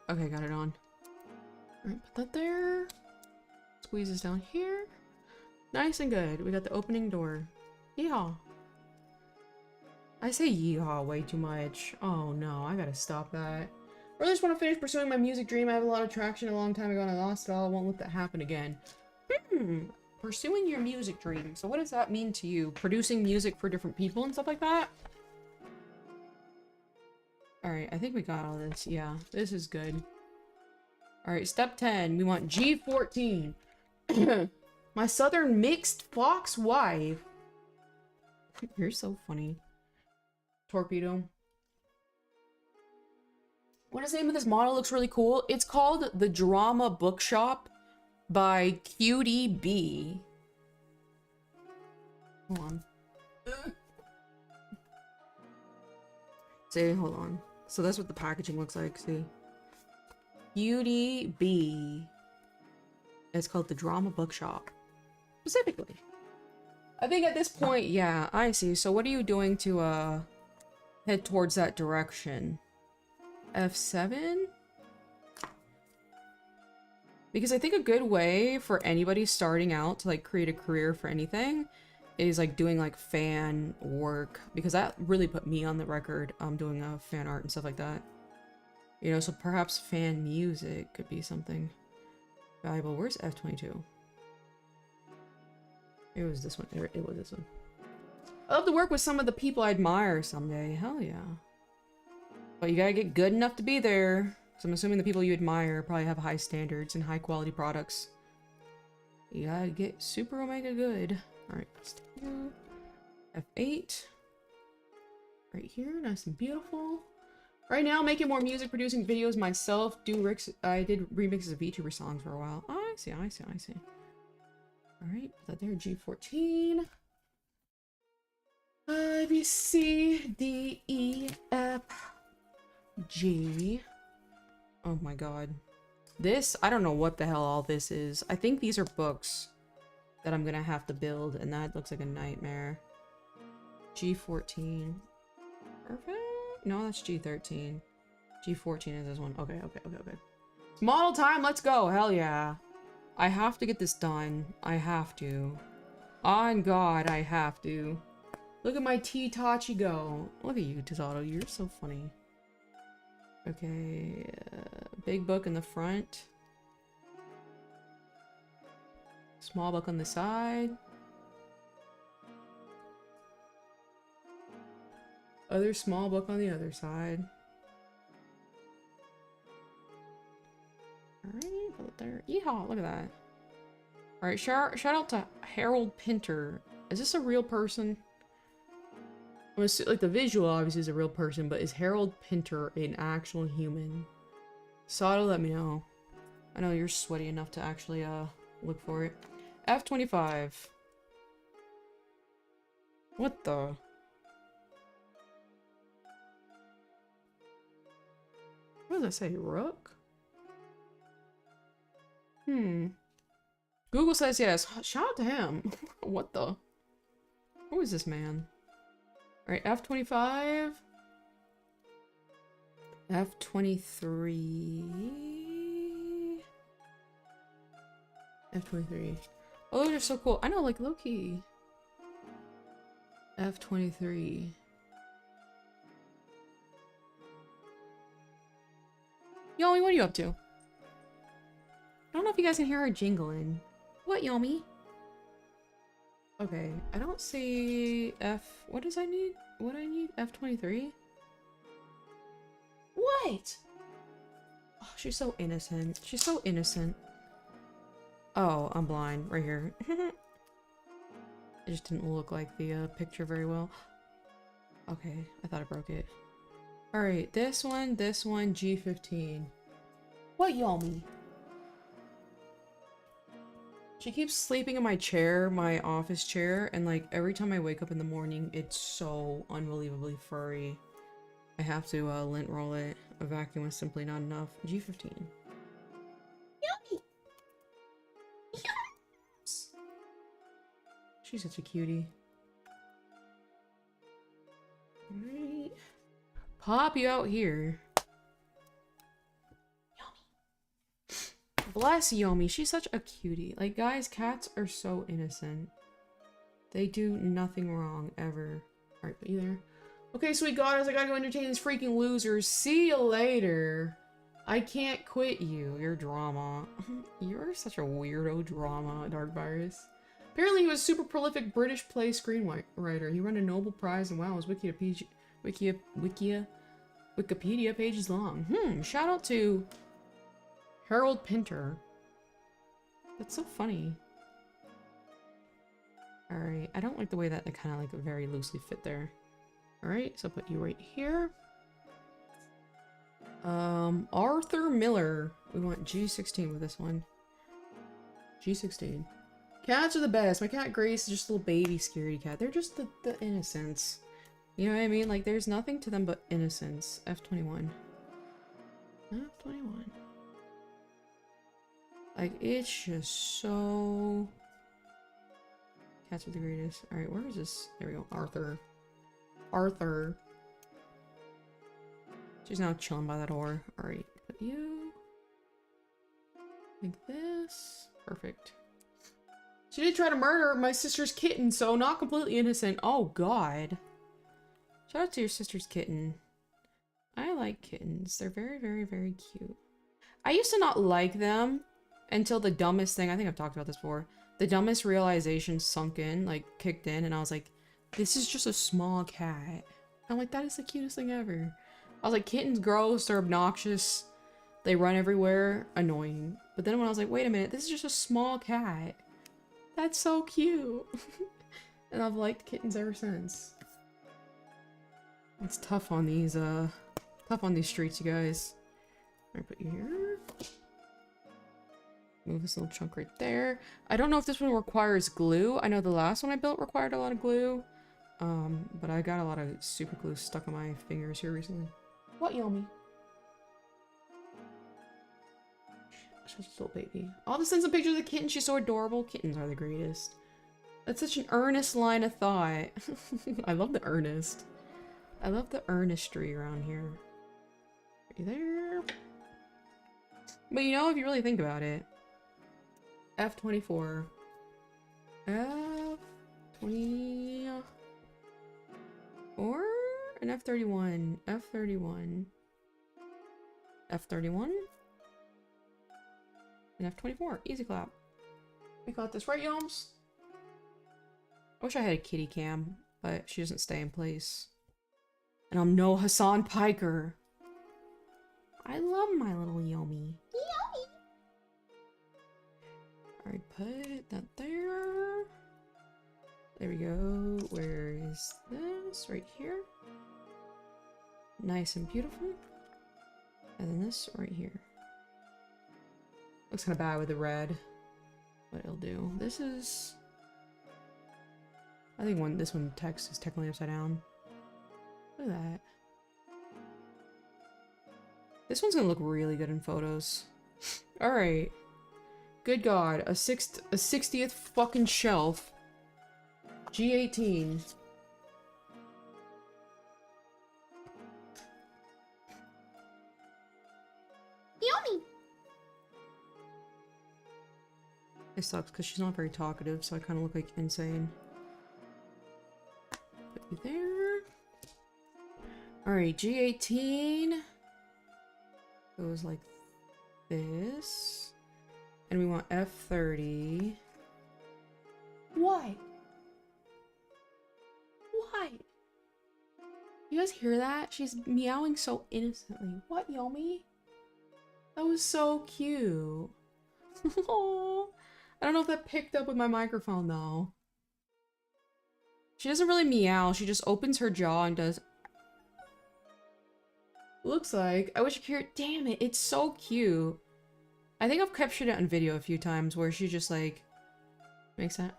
that. Okay, got it on. Alright, put that there. Squeeze this down here. Nice and good. We got the opening door. Yeehaw. I say yeehaw way too much. Oh no, I gotta stop that. I really just want to finish pursuing my music dream. I have a lot of traction a long time ago and I lost it all. I won't let that happen again. Pursuing your music dream. So what does that mean to you? Producing music for different people and stuff like that? Alright, I think we got all this. Yeah, this is good. Alright, step 10. We want G14. My southern mixed fox wife. You're so funny. Torpedo. What is the name of this model? Looks really cool. It's called The Drama Bookshop by QDB. Hold on. See, hold on. So that's what the packaging looks like, see. QDB. It's called The Drama Bookshop. Specifically. I think at this point, yeah, I see. So what are you doing to, head towards that direction? F7? Because I think a good way for anybody starting out to like create a career for anything is like doing like fan work, because that really put me on the record doing fan art and stuff like that. You know, so perhaps fan music could be something valuable. Where's F22? It was this one. It was this one. I love to work with some of the people I admire someday. Hell yeah. But you gotta get good enough to be there. So I'm assuming the people you admire probably have high standards and high quality products. You gotta get super omega good. Alright, let's do F8. Right here, nice and beautiful. Right now, making more music, producing videos myself. I did remixes of VTuber songs for a while. Oh, I see, I see, I see. Alright, put that there, G14. A, B, C, D, E, F, G. Oh my god. This, I don't know what the hell all this is. I think these are books that I'm gonna have to build, and that looks like a nightmare. G14. Perfect. No, that's G13. G14 is this one. Okay, okay, okay, okay. It's model time, let's go! Hell yeah. I have to get this done. I have to. On God, I have to. Look at my T-Tachi go. Look at you, Tazato. You're so funny. Okay, big book in the front. Small book on the side. Other small book on the other side. Alright, put it there. Yeehaw, look at that. Alright, shout out to Harold Pinter. Is this a real person? Like, the visual obviously is a real person, but is Harold Pinter an actual human? Sato, let me know. I know you're sweaty enough to actually, look for it. F25. What the? What does that say? Rook? Google says yes. Shout out to him. What the? Who is this man? Alright, F25. F23. F23. Oh, those are so cool. I know, like, low-key. F23. Yomi, what are you up to? I don't know if you guys can hear her jingling. What, Yomi? Okay, I don't see what does I need? What I need? F23? What? Oh, she's so innocent. She's so innocent. Oh, I'm blind. Right here. It just didn't look like the picture very well. Okay, I thought I broke it. Alright, this one, G15. What Yomi? She keeps sleeping in my chair, my office chair, and like every time I wake up in the morning, it's so unbelievably furry. I have to lint roll it. A vacuum is simply not enough. G15. Yomi! Yes! She's such a cutie. Alright. Pop you out here. Bless Yomi, she's such a cutie. Like, guys, cats are so innocent. They do nothing wrong, ever. Alright, put you there. Okay, sweet goddess, I gotta go entertain these freaking losers. See you later. I can't quit you. You're drama. You're such a weirdo drama, Dark Virus. Apparently he was a super prolific British play screenwriter. He won a Nobel Prize, and wow, his Wikipedia page is long. Shout out to Harold Pinter. That's so funny. Alright, I don't like the way that they kind of like very loosely fit there. Alright, so put you right here. Arthur Miller. We want G16 with this one. G16. Cats are the best. My cat Grace is just a little baby scaredy cat. They're just the innocence. You know what I mean? Like, there's nothing to them but innocence. F21. F21. Like, it's just so... Cats are the greatest. Alright, where is this? There we go. Arthur. Arthur. She's now chilling by that door. Alright, put you... like this. Perfect. She did try to murder my sister's kitten, so not completely innocent. Oh, God. Shout out to your sister's kitten. I like kittens. They're very, very, very cute. I used to not like them until the dumbest thing, I think I've talked about this before, the dumbest realization sunk in, like, kicked in, and I was like, this is just a small cat. I'm like, that is the cutest thing ever. I was like, kittens gross, they're obnoxious, they run everywhere, annoying. But then when I was like, wait a minute, this is just a small cat. That's so cute. And I've liked kittens ever since. It's tough on these streets, you guys. I put you here. Move this little chunk right there. I don't know if this one requires glue. I know the last one I built required a lot of glue. But I got a lot of super glue stuck on my fingers here recently. What, Yomi? She's a little baby. I'll just send some pictures of the kitten. She's so adorable. Kittens are the greatest. That's such an earnest line of thought. I love the earnest. I love the earnestry around here. Right there. But you know, if you really think about it, F24. F24 and F31. F31. F31. And F24. Easy clap. We got this, right, Yoms? I wish I had a kitty cam, but she doesn't stay in place. And I'm no Hassan Piker. I love my little Yomi. Yomi! Alright, put that there. There we go. Where is this? Right here. Nice and beautiful. And then this right here. Looks kind of bad with the red. But it'll do. This is... I think this one text is technically upside down. Look at that. This one's gonna look really good in photos. Alright. Good God. A 60th fucking shelf. G18. Yummy! It sucks because she's not very talkative, so I kind of look like insane. Put you there. Alright, G18 goes like this. And we want F30. Why? Why? You guys hear that? She's meowing so innocently. What, Yomi? That was so cute. Aww. I don't know if that picked up with my microphone though. She doesn't really meow. She just opens her jaw and does... Looks like. I wish I could hear it. Damn it, it's so cute. I think I've captured it on video a few times where she just like makes that.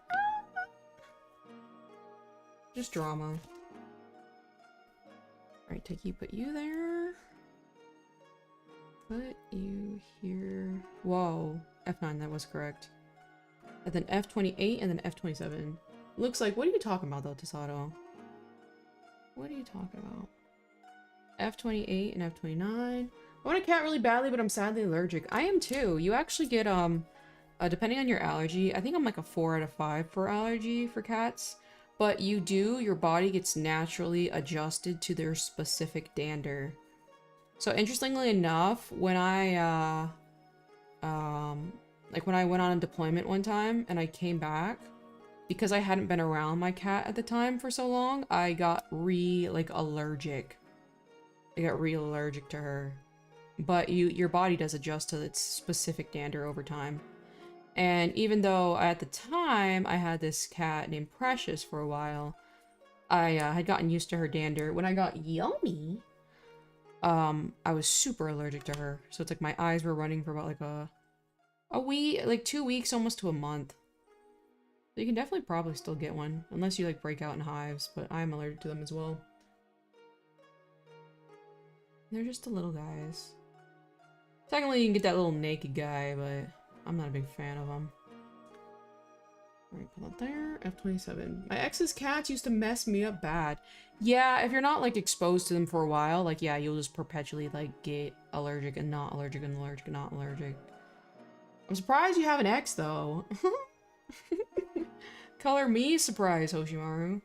Just drama. Alright, Tiki, put you there. Put you here. Whoa. F9, that was correct. And then F28 and then F27. Looks like, what are you talking about though, Tasato? What are you talking about? F28 and F29. I want a cat really badly, but I'm sadly allergic. I am too. You actually get, depending on your allergy, I think I'm like a 4 out of 5 for allergy for cats. But your body gets naturally adjusted to their specific dander. So interestingly enough, when I, like when I went on a deployment one time and I came back, because I hadn't been around my cat at the time for so long, I got allergic. I got real allergic to her. But your body does adjust to its specific dander over time. And even though at the time I had this cat named Precious for a while, I had gotten used to her dander. When I got Yume, I was super allergic to her. So it's like my eyes were running for about like a week, like 2 weeks, almost to a month. So you can definitely probably still get one, unless you like break out in hives, but I'm allergic to them as well. They're just the little guys. Secondly, you can get that little naked guy, but I'm not a big fan of them. Alright, put that there. F27. My ex's cats used to mess me up bad. Yeah, if you're not like exposed to them for a while, like yeah, you'll just perpetually like get allergic and not allergic and allergic and not allergic. I'm surprised you have an ex though. Color me surprised, Hoshimaru.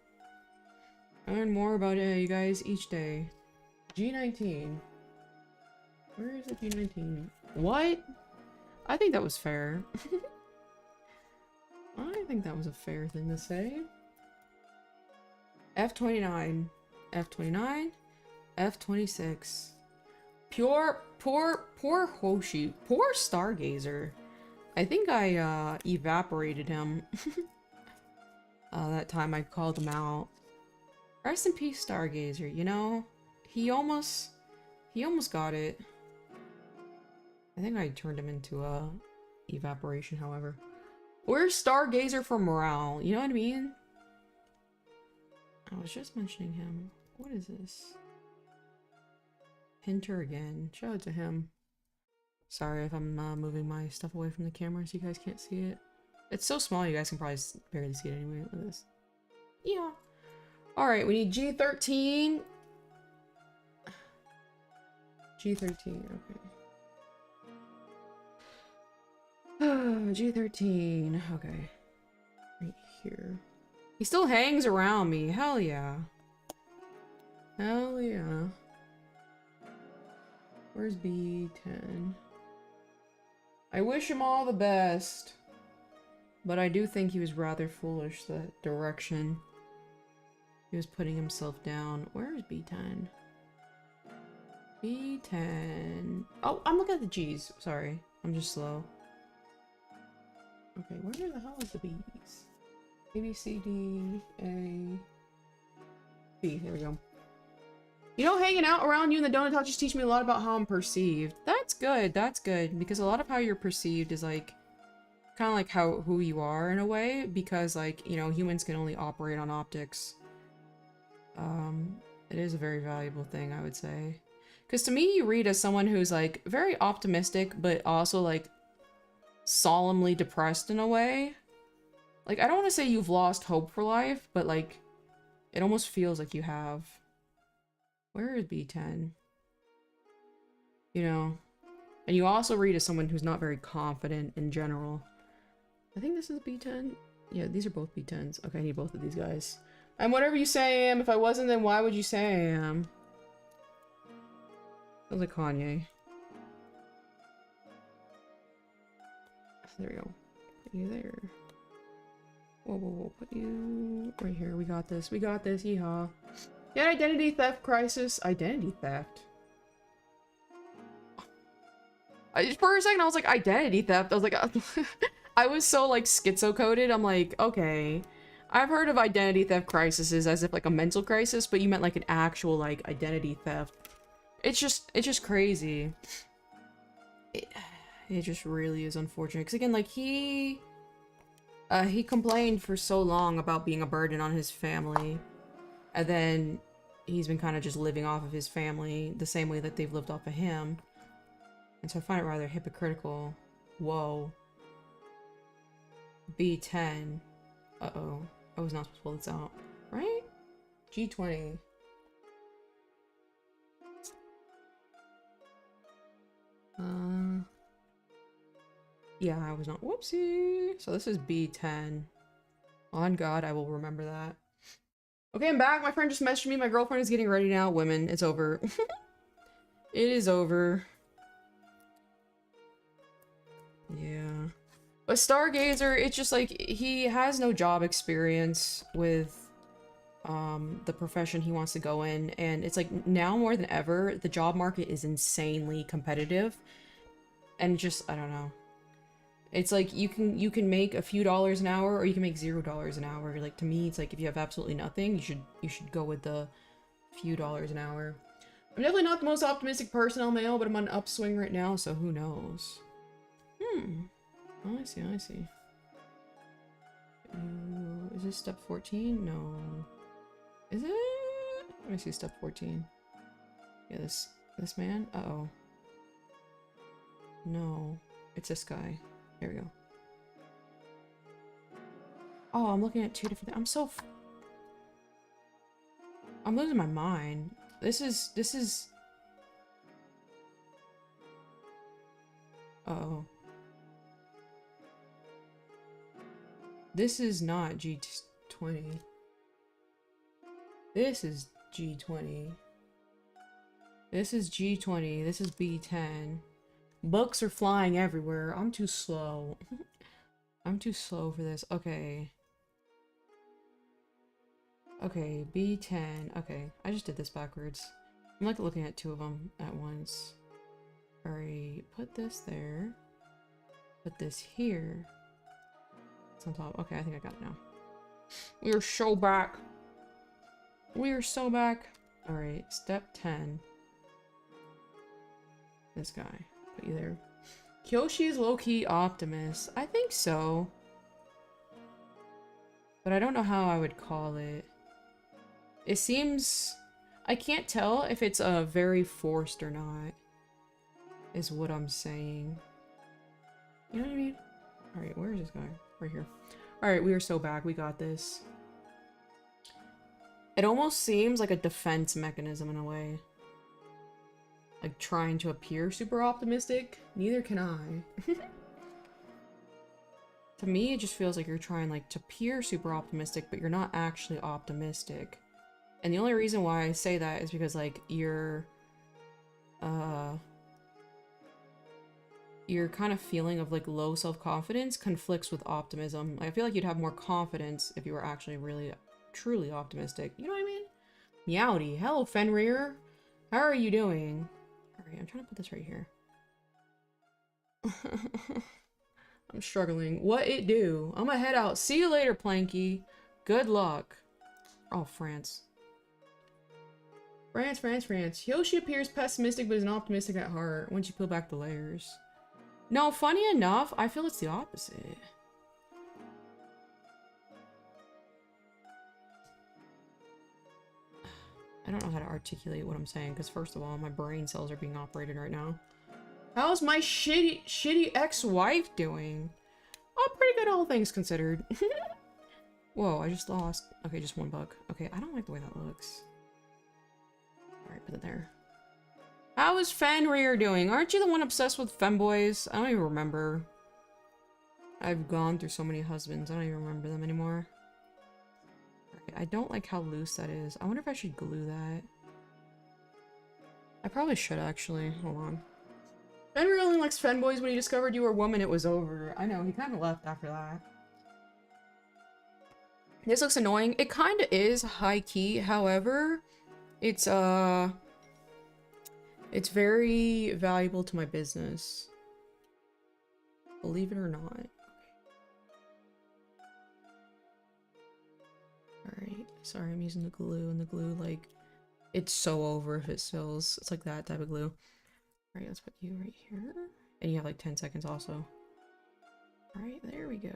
I learn more about you guys each day. G19. Where is the G19? What? I think that was fair. I think that was a fair thing to say. F29. F29. F26. Poor Hoshi. Poor Stargazer. I think I, evaporated him. That time I called him out. Rest in peace, Stargazer, you know? He almost got it. I think I turned him into a evaporation, however. Where's Stargazer for morale? You know what I mean? I was just mentioning him. What is this? Hinter again. Shout out to him. Sorry if I'm moving my stuff away from the camera so you guys can't see it. It's so small you guys can probably barely see it anyway. Look at this. Yeah. Alright, we need G13. G13, okay. G13, okay. Right here. He still hangs around me. Hell yeah. Hell yeah. Where's B10? I wish him all the best. But I do think he was rather foolish, that direction. He was putting himself down. Where is B10? B10. Oh, I'm looking at the G's. Sorry. I'm just slow. Okay, where the hell is the B's? A, B, C, D, A, B. There we go. You know, hanging out around you and the donut talk just teach me a lot about how I'm perceived. That's good. That's good. Because a lot of how you're perceived is like kind of like who you are in a way. Because like, you know, humans can only operate on optics. It is a very valuable thing, I would say. Because to me, you read as someone who's like very optimistic, but also like solemnly depressed in a way. Like, I don't want to say you've lost hope for life, but like, it almost feels like you have. Where is B10? You know, and you also read as someone who's not very confident in general. I think this is B10. Yeah, these are both B10s. Okay, I need both of these guys. I'm whatever you say I am. If I wasn't, then why would you say I am? Sounds like Kanye. There we go. Put you there. Whoa, whoa, whoa. Put you right here. We got this. We got this. Yeehaw. Yeah, identity theft crisis. Identity theft. For a second, I was like, identity theft. I was like, I was so like schizo-coded. I'm like, okay. I've heard of identity theft crises as if like a mental crisis, but you meant like an actual like identity theft. It's just crazy. It just really is unfortunate. Because again, like, he complained for so long about being a burden on his family. And then he's been kind of just living off of his family the same way that they've lived off of him. And so I find it rather hypocritical. Whoa. B10. Uh-oh. I was not supposed to pull this out. Right? G20. Yeah, I was not. Whoopsie. So this is B10. On God, I will remember that. Okay, I'm back. My friend just messaged me. My girlfriend is getting ready now. Women, it's over. It is over. Yeah. But Stargazer, it's just like, he has no job experience with the profession he wants to go in, and it's like, now more than ever, the job market is insanely competitive. And just, I don't know. It's like, you can make a few dollars an hour, or you can make $0 an hour. Like, to me, it's like, if you have absolutely nothing, you should go with the few dollars an hour. I'm definitely not the most optimistic person on mail, but I'm on an upswing right now, so who knows? Oh, I see, I see. Is this step 14? No. Is it? Let me see step 14. Yeah, this man? Uh-oh. No. It's this guy. There we go. Oh, I'm looking at two different things. I'm losing my mind. This is... Uh-oh. This is not G20. This is G20. This is G20. This is B10. Books are flying everywhere. I'm too slow. I'm too slow for this. Okay. Okay, B10. Okay, I just did this backwards. I'm like looking at two of them at once. Alright, put this there. Put this here. It's on top. Okay, I think I got it now. We are so back. We are so back. Alright, step 10. This guy. Put you there. Kyoshi's low-key optimist. I think so. But I don't know how I would call it. It seems... I can't tell if it's very forced or not. Is what I'm saying. You know what I mean? Alright, where is this guy? Right here. Alright, we are so back. We got this. It almost seems like a defense mechanism in a way. Like trying to appear super optimistic. Neither can I. To me, it just feels like you're trying like to appear super optimistic, but you're not actually optimistic. And the only reason why I say that is because like your kind of feeling of like low self-confidence conflicts with optimism. Like, I feel like you'd have more confidence if you were actually really truly optimistic. You know what I mean? Meowdy. Hello, Fenrir. How are you doing? Alright, I'm trying to put this right here. I'm struggling. What it do? I'm gonna head out. See you later, Planky. Good luck. Oh, France. France, France, France. Yoshi appears pessimistic but is optimistic at heart once you peel back the layers. No, funny enough, I feel it's the opposite. I don't know how to articulate what I'm saying, because first of all, my brain cells are being operated right now. How's my shitty ex-wife doing? Oh, pretty good, all things considered. Whoa, I just lost. Okay, just $1. Okay, I don't like the way that looks. Alright, put it there. How is Fenrir doing? Aren't you the one obsessed with femboys? I don't even remember. I've gone through so many husbands, I don't even remember them anymore. I don't like how loose that is. I wonder if I should glue that. I probably should, actually. Hold on. Fenrir only likes femboys. When he discovered you were a woman, it was over. I know, he kind of left after that. This looks annoying. It kind of is high-key, however, it's very valuable to my business. Believe it or not. Alright, sorry, I'm using the glue, and the glue, like, It's so over if it spills. It's like that type of glue. Alright, let's put you right here. And you have like 10 seconds also. Alright, there we go.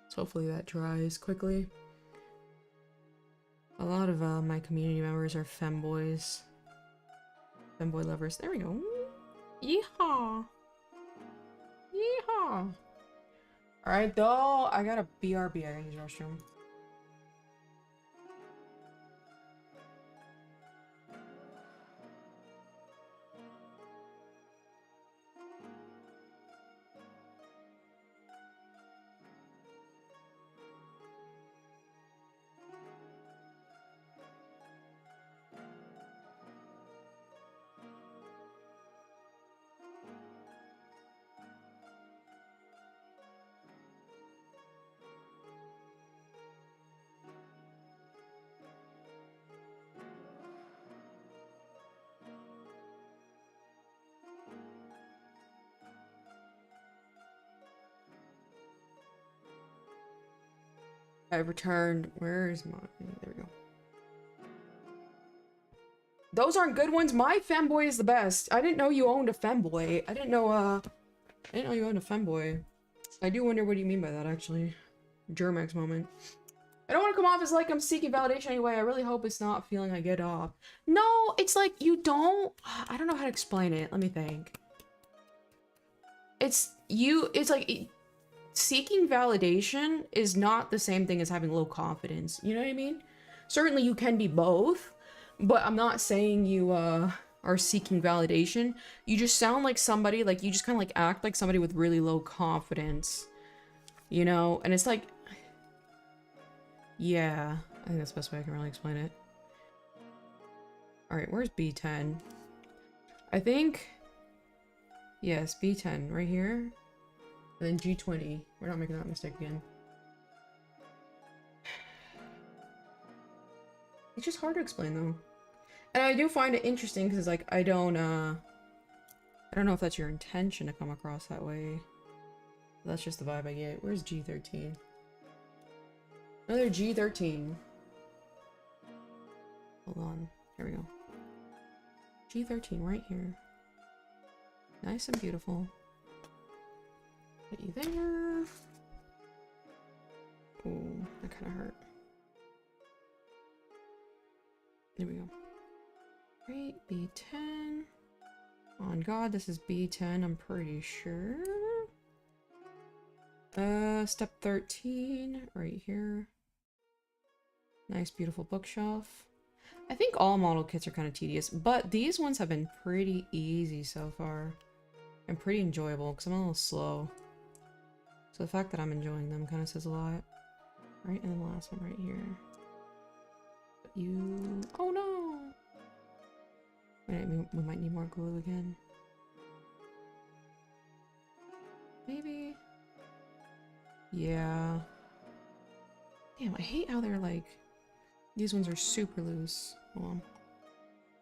So hopefully that dries quickly. A lot of my community members are femboys. Femboy lovers. There we go. Yeehaw! Yeehaw! Alright, though, I got a BRB. I gotta use the restroom. I returned. Where is my... There we go. Those aren't good ones. My femboy is the best. I didn't know you owned a femboy. I didn't know you owned a femboy. I do wonder what you mean by that, actually. Germax moment. I don't want to come off as like I'm seeking validation anyway. I really hope it's not feeling I get off. No, it's like you don't... I don't know how to explain it. Let me think. It's like... Seeking validation is not the same thing as having low confidence. You know what I mean? Certainly you can be both, but I'm not saying you are seeking validation. You just sound like somebody, like you just kind of like act like somebody with really low confidence. You know? And it's like... Yeah. I think that's the best way I can really explain it. Alright, where's B10? I think... Yes, B10. Right here. And then G20. We're not making that mistake again. It's just hard to explain though. And I do find it interesting because like I don't know if that's your intention to come across that way. That's just the vibe I get. Where's G13? Another G13. Hold on. Here we go. G13 right here. Nice and beautiful. Put you there. Ooh, that kind of hurt. There we go. Great, B10. On God, this is B10, I'm pretty sure. Step 13, right here. Nice, beautiful bookshelf. I think all model kits are kind of tedious, but these ones have been pretty easy so far. And pretty enjoyable, because I'm a little slow. So the fact that I'm enjoying them kind of says a lot. Right, and then the last one right here. But you... Oh no! Wait, we might need more glue again. Maybe? Yeah. Damn, I hate how they're like... These ones are super loose. Hold on.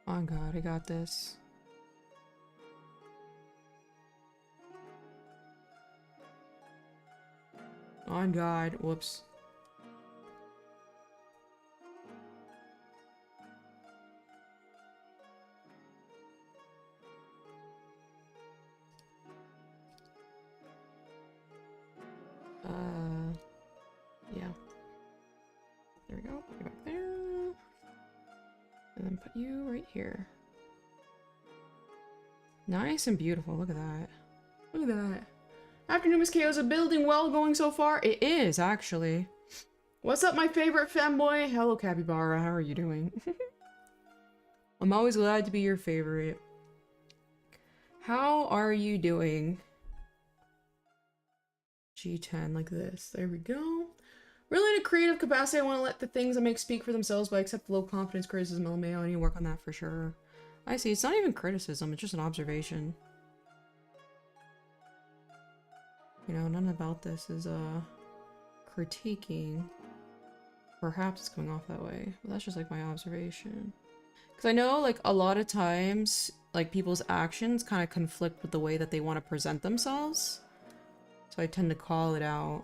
Oh God, I got this. On God. Whoops. Yeah. There we go. Put you back there. And then put you right here. Nice and beautiful. Look at that. Look at that. Afternoon, Miss KO. Is it building well going so far? It is, actually. What's up, my favorite femboy? Hello, Capybara. How are you doing? I'm always glad to be your favorite. How are you doing? G10, like this. There we go. Really in a creative capacity, I want to let the things I make speak for themselves, but I accept the low confidence criticism. I need to work on that for sure. I see. It's not even criticism. It's just an observation. You know, none about this is, critiquing. Perhaps it's coming off that way. But that's just, like, my observation. Because I know, like, a lot of times, like, people's actions kind of conflict with the way that they want to present themselves. So I tend to call it out.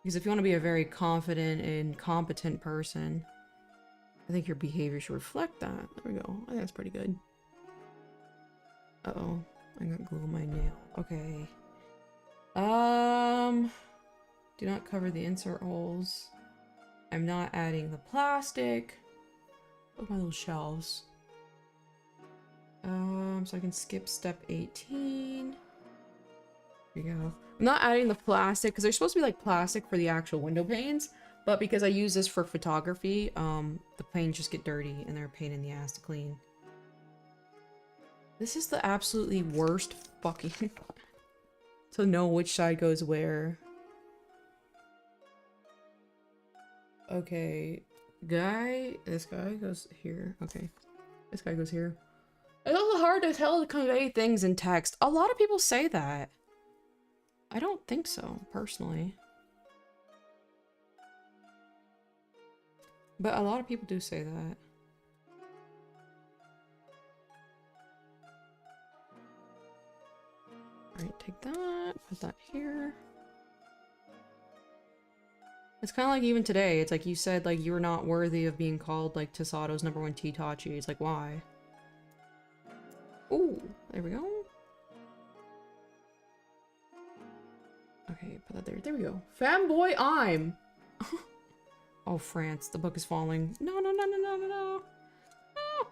Because if you want to be a very confident and competent person, I think your behavior should reflect that. There we go. I think that's pretty good. Uh-oh. I got glue on my nail. Okay. Do not cover the insert holes. I'm not adding the plastic. Look at my little shelves. So I can skip step 18. There we go. I'm not adding the plastic because there's supposed to be like plastic for the actual window panes, but because I use this for photography, the panes just get dirty and they're a pain in the ass to clean. This is the absolutely worst fucking to know which side goes where. Okay, this guy goes here. Okay, this guy goes here. It's also hard to tell to convey things in text. A lot of people say that. I don't think so, personally. But a lot of people do say that. Alright, take that, put that here. It's kind of like even today, it's like you said, like, you were not worthy of being called, like, Tasato's #1 Tea-Tachi. It's like, why? Ooh, there we go. Okay, put that there. There we go. Fanboy I'm! Oh, France, the book is falling. No, no, no, no, no, no, no. No!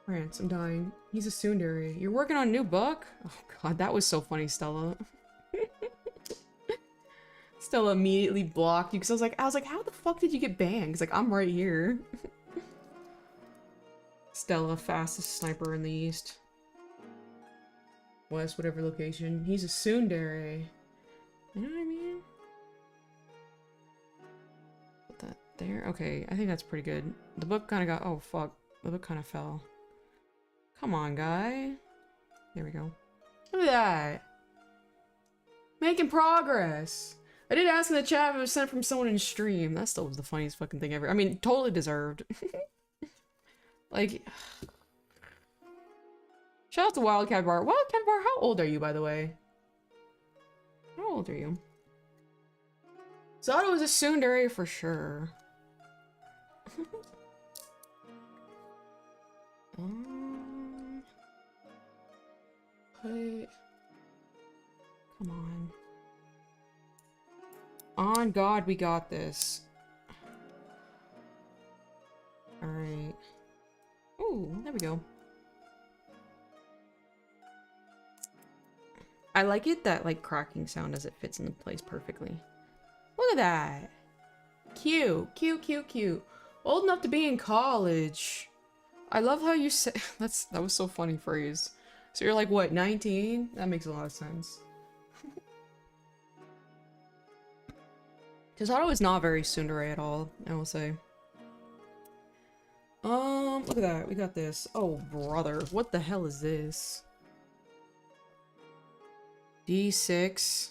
France, I'm dying. He's a tsundere. You're working on a new book? Oh god, that was so funny, Stella. Stella immediately blocked you because I was like, how the fuck did you get banned? Cause like, I'm right here. Stella, fastest sniper in the east. West, whatever location. He's a tsundere. You know what I mean? Put that there. Okay, I think that's pretty good. The book kind of got... Oh, fuck. The book kind of fell. Come on, guy. There we go. Look at that. Making progress. I did ask in the chat if it was sent from someone in stream. That still was the funniest fucking thing ever. I mean, totally deserved. Like... Shout out to Wildcat Bar. Wildcat Bar, how old are you, by the way? How old are you? Zato was a tsundere for sure. Hey. Come on. On God, we got this. Alright. Ooh, there we go. I like it, that like cracking sound as it fits into place perfectly. Look at that. Cute, cute, cute, cute. Old enough to be in college. I love how you said that was so funny phrase. So you're like what, 19? That makes a lot of sense. Tasado is not very tsundere at all, I will say. Look at that. We got this. Oh, brother. What the hell is this? D6.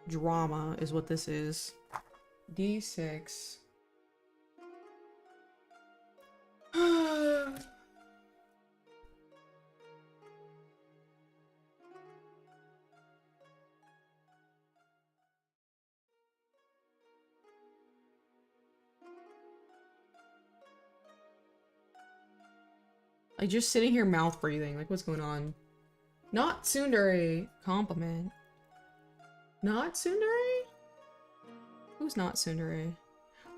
Drama is what this is. D6. Like, just sitting here mouth breathing. Like, what's going on? Not tsundere. Compliment. Not tsundere? Who's not tsundere?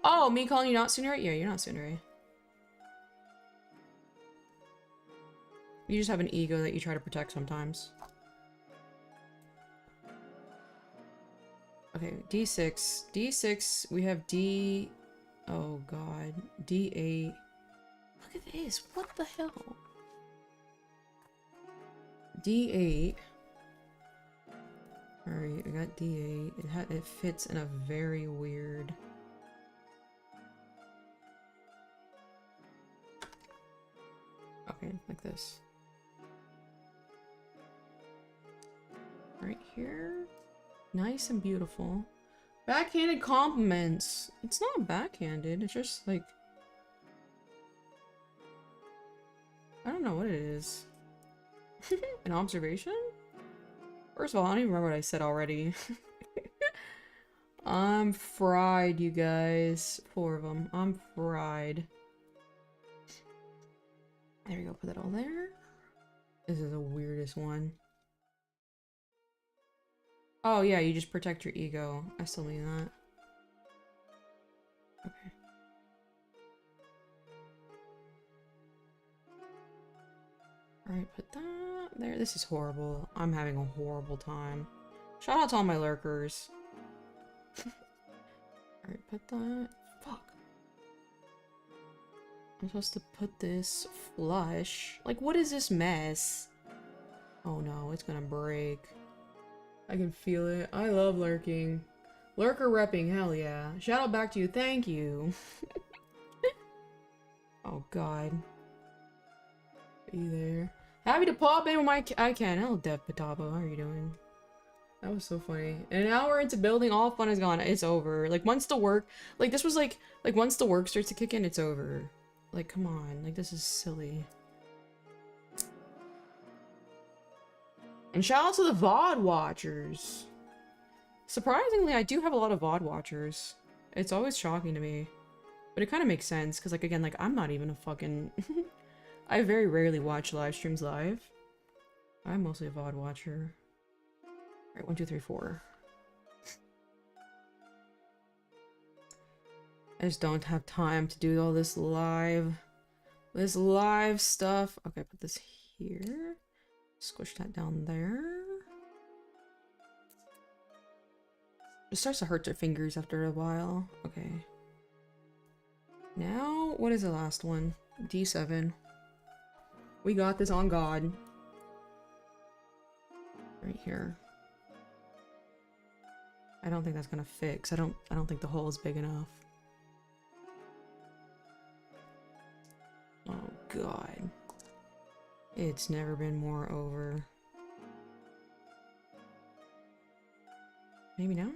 Oh, me calling you not tsundere? Yeah, you're not tsundere. You just have an ego that you try to protect sometimes. Okay, D6. D6, we have D... Oh, God. D8. Look at this. What the hell? D8. Alright, we got D8. It fits in a very weird... Okay, like this. Right here. Nice and beautiful. Backhanded compliments. It's not backhanded, it's just like... I don't know what it is. An observation? First of all, I don't even remember what I said already. I'm fried, you guys. 4 of them. I'm fried. There we go. Put that all there. This is the weirdest one. Oh yeah, you just protect your ego. I still mean that. Okay. Alright, put that there. This is horrible. I'm having a horrible time. Shout out to all my lurkers. Alright, put that. Fuck. I'm supposed to put this flush. Like, what is this mess? Oh no, it's gonna break. I can feel it. I love lurking. Lurker repping, hell yeah. Shout out back to you, thank you. Oh god. Be there. Happy to pop in when I can. Hello, Dev Patabo, how are you doing? That was so funny. And an hour into building, all fun is gone. It's over. Like, once the work... Like, this was like once the work starts to kick in, it's over. Like, come on. Like, this is silly. And shout out to the VOD watchers. Surprisingly, I do have a lot of VOD watchers. It's always shocking to me. But it kind of makes sense, because, like, again, like, I'm not even a fucking... I very rarely watch live streams live. I'm mostly a VOD watcher. Alright, 1, 2, 3, 4. I just don't have time to do all this live stuff. Okay, put this here. Squish that down there. It starts to hurt your fingers after a while. Okay. Now, what is the last one? D7. We got this on God. Right here. I don't think that's gonna fix. I don't think the hole is big enough. Oh god. It's never been more over. Maybe now?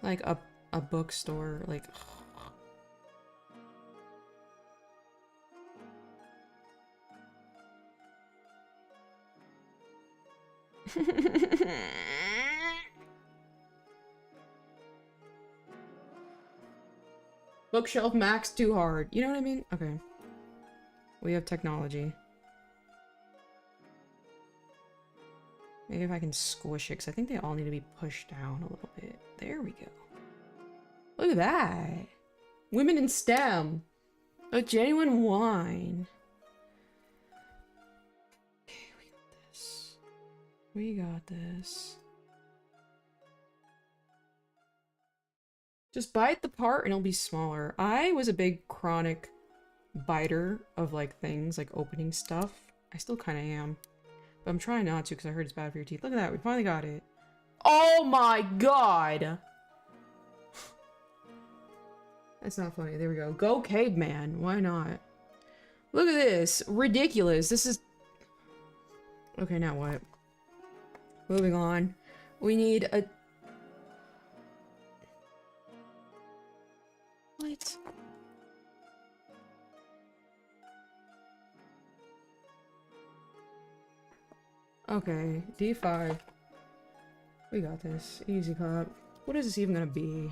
Like a bookstore, like bookshelf max too hard. You know what I mean? Okay. We have technology. Maybe if I can squish it, because I think they all need to be pushed down a little bit. There we go. Look at that. Women in STEM. A genuine wine. Okay, we got this. We got this. Just bite the part and it'll be smaller. I was a big chronic biter of like things, like opening stuff. I still kind of am. But I'm trying not to because I heard it's bad for your teeth. Look at that, we finally got it. Oh my god! That's not funny. There we go. Go caveman. Why not? Look at this. Ridiculous. This is... Okay, now what? Moving on. We need a... What? Okay, D5. We got this. Easy cop. What is this even gonna be?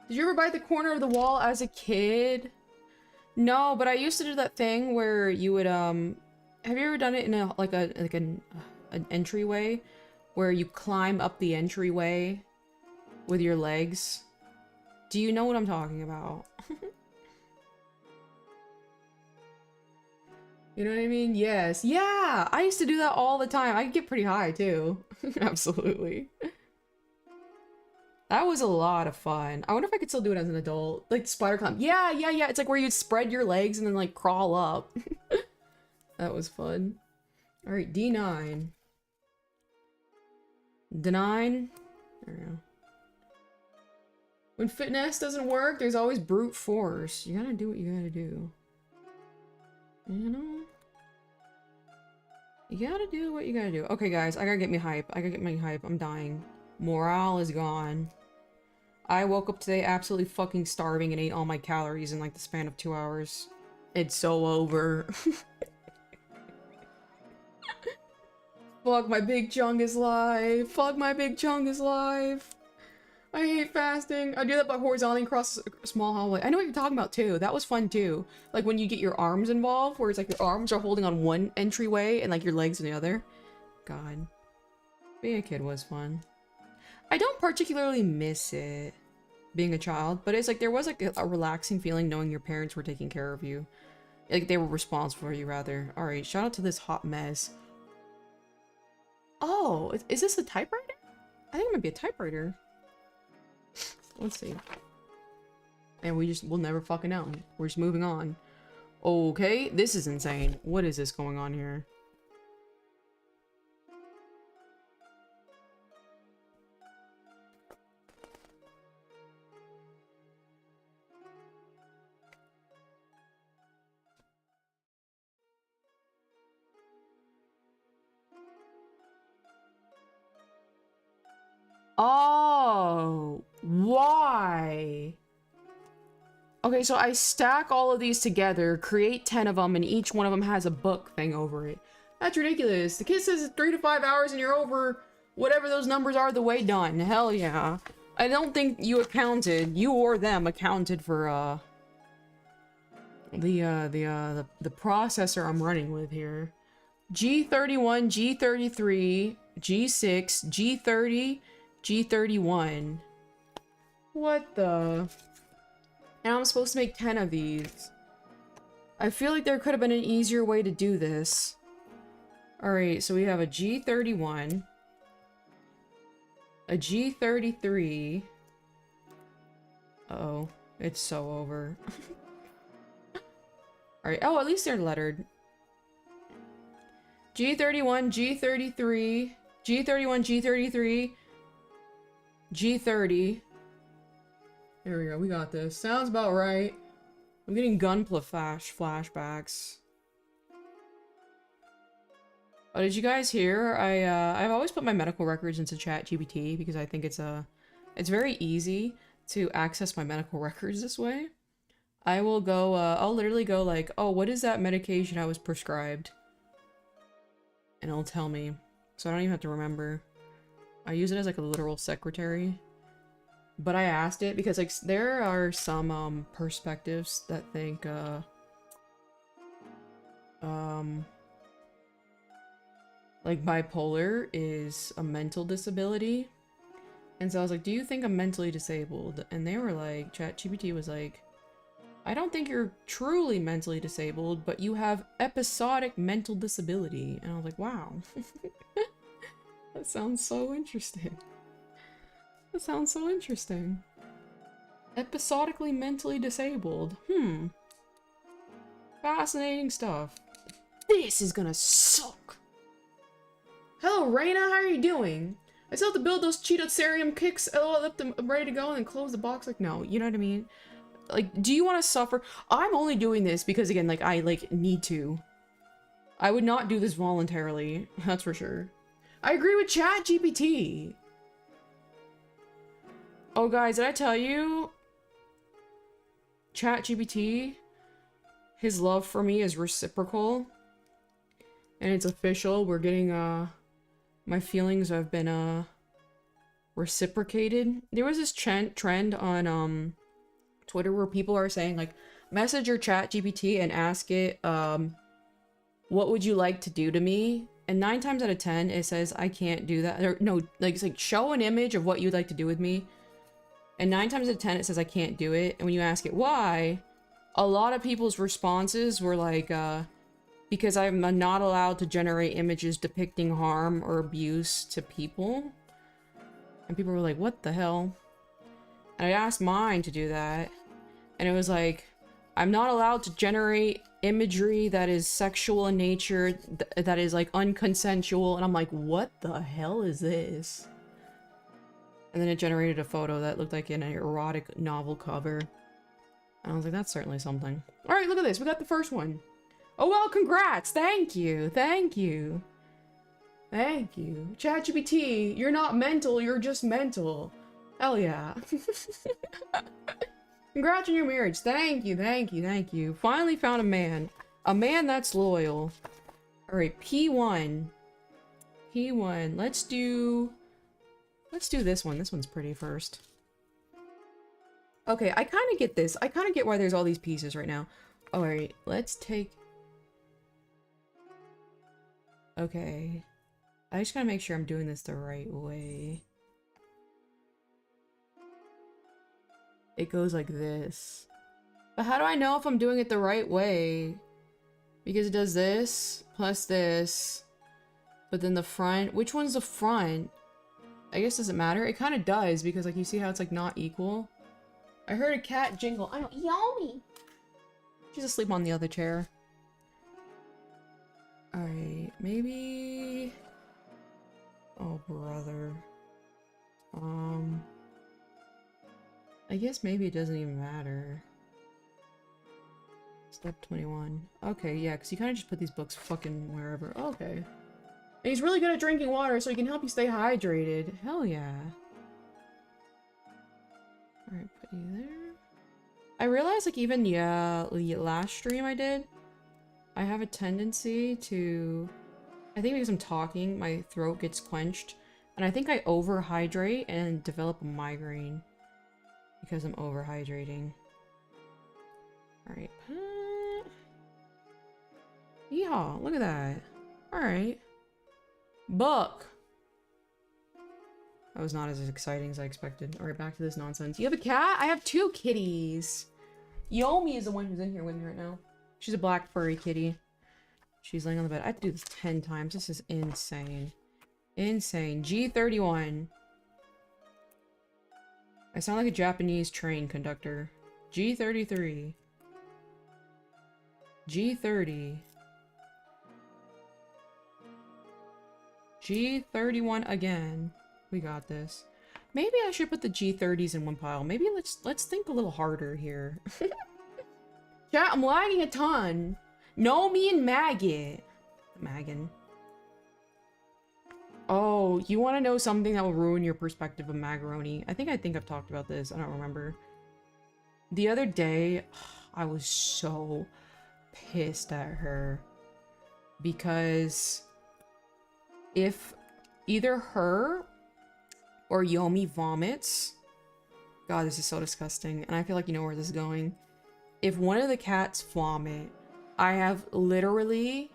Did you ever bite the corner of the wall as a kid? No, but I used to do that thing where you would, have you ever done it in a, an entryway? Where you climb up the entryway with your legs? Do you know what I'm talking about? You know what I mean? Yes. Yeah! I used to do that all the time. I could get pretty high, too. Absolutely. That was a lot of fun. I wonder if I could still do it as an adult. Like, spider climb. Yeah, yeah, yeah. It's like where you spread your legs and then, like, crawl up. That was fun. Alright, D9. D9? There we go. When fitness doesn't work, there's always brute force. You gotta do what you gotta do. You know? You gotta do what you gotta do. Okay, guys, I gotta get me hype. I gotta get my hype. I'm dying. Morale is gone. I woke up today absolutely fucking starving and ate all my calories in like the span of 2 hours. It's so over. Fuck, my big chungus life. Fuck, my big chungus life. I hate fasting. I do that by horizontally across a small hallway. I know what you're talking about too. That was fun too. Like when you get your arms involved, where it's like your arms are holding on one entryway and like your legs in the other. God. Being a kid was fun. I don't particularly miss it, being a child, but it's like there was like a relaxing feeling knowing your parents were taking care of you. Like they were responsible for you, rather. Alright, shout out to this hot mess. Oh, is this a typewriter? I think it might be a typewriter. Let's see. And we'll never fucking know. We're just moving on. Okay, this is insane. What is this going on here? Oh, why? Okay, so I stack all of these together, create 10 of them, and each one of them has a book thing over it. That's ridiculous. The kid says it's 3 to 5 hours and you're over whatever those numbers are the way done. Hell yeah. I don't think you or them accounted for, the processor I'm running with here. G31, G33, G6, G30, G31. What the? And I'm supposed to make 10 of these. I feel like there could have been an easier way to do this. Alright, so we have a G31. A G33. Uh-oh. It's so over. Alright, oh, at least they're lettered. G31, G33, G31, G33, G30. There we go, we got this. Sounds about right. I'm getting gunpla flashbacks. Oh, did you guys hear? I've always put my medical records into ChatGPT because I think it's very easy to access my medical records this way. I will go, I'll literally go like, oh, what is that medication I was prescribed? And it'll tell me. So I don't even have to remember. I use it as like a literal secretary. But I asked it because like there are some perspectives that think like bipolar is a mental disability. And so I was like, do you think I'm mentally disabled? And they were like, ChatGPT was like, I don't think you're truly mentally disabled, but you have episodic mental disability. And I was like, wow. That sounds so interesting. That sounds so interesting. Episodically mentally disabled. Fascinating stuff. This is gonna suck. Hello, Raina. How are you doing? I still have to build those Cheeto Cerium kicks. I left them ready to go and then close the box. Like, no, you know what I mean? Like, do you want to suffer? I'm only doing this because, again, like, I, like, need to. I would not do this voluntarily. That's for sure. I agree with ChatGPT. Oh, guys, did I tell you? ChatGPT, his love for me is reciprocal. And it's official. We're getting, my feelings have been, reciprocated. There was this trend on, Twitter where people are saying, like, message your ChatGPT and ask it, what would you like to do to me? And 9 times out of 10, it says, I can't do that. Or, no, like, it's like, show an image of what you'd like to do with me. And 9 times out of 10, it says, I can't do it. And when you ask it why, a lot of people's responses were like, because I'm not allowed to generate images depicting harm or abuse to people. And people were like, what the hell? And I asked mine to do that. And it was like, I'm not allowed to generate imagery that is sexual in nature, that is like unconsensual. And I'm like, what the hell is this? And then it generated a photo that looked like an erotic novel cover. And I was like, that's certainly something. All right, look at this. We got the first one. Oh, well, congrats. Thank you. Thank you. Thank you. ChatGPT, you're not mental. You're just mental. Hell yeah. Congrats on your marriage. Thank you. Thank you. Thank you. Finally found a man. A man that's loyal. Alright, P1. P1. Let's do this one. This one's pretty first. Okay, I kind of get this. I kind of get why there's all these pieces right now. Alright, let's take... Okay. I just gotta make sure I'm doing this the right way. It goes like this. But how do I know if I'm doing it the right way? Because it does this, plus this. But then the front, which one's the front? I guess does it matter? It kind of does, because like you see how it's like not equal? I heard a cat jingle. I don't, Yume! She's asleep on the other chair. Alright, maybe... Oh, brother. I guess maybe it doesn't even matter. Step 21. Okay, yeah, because you kind of just put these books fucking wherever. Okay. And he's really good at drinking water, so he can help you stay hydrated. Hell yeah. Alright, put you there. I realized, like, even, yeah, last stream I did, I have a tendency to... I think because I'm talking, my throat gets quenched. And I think I overhydrate and develop a migraine. Because I'm overhydrating. Alright. Yeehaw, look at that. Alright. Book! That was not as exciting as I expected. Alright, back to this nonsense. You have a cat? I have 2 kitties. Yume is the one who's in here with me right now. She's a black furry kitty. She's laying on the bed. I have to do this 10 times. This is insane. Insane. G31. I sound like a Japanese train conductor. G33. G30. G31 again. We got this. Maybe I should put the G30s in one pile. Maybe let's think a little harder here. Yeah, I'm lagging a ton. No, me and Maggot. Maggin. Oh, you want to know something that will ruin your perspective of macaroni? I think I've talked about this. I don't remember. The other day, I was so pissed at her because if either her or Yume vomits, God, this is so disgusting, and I feel like you know where this is going. If one of the cats vomit, I have literally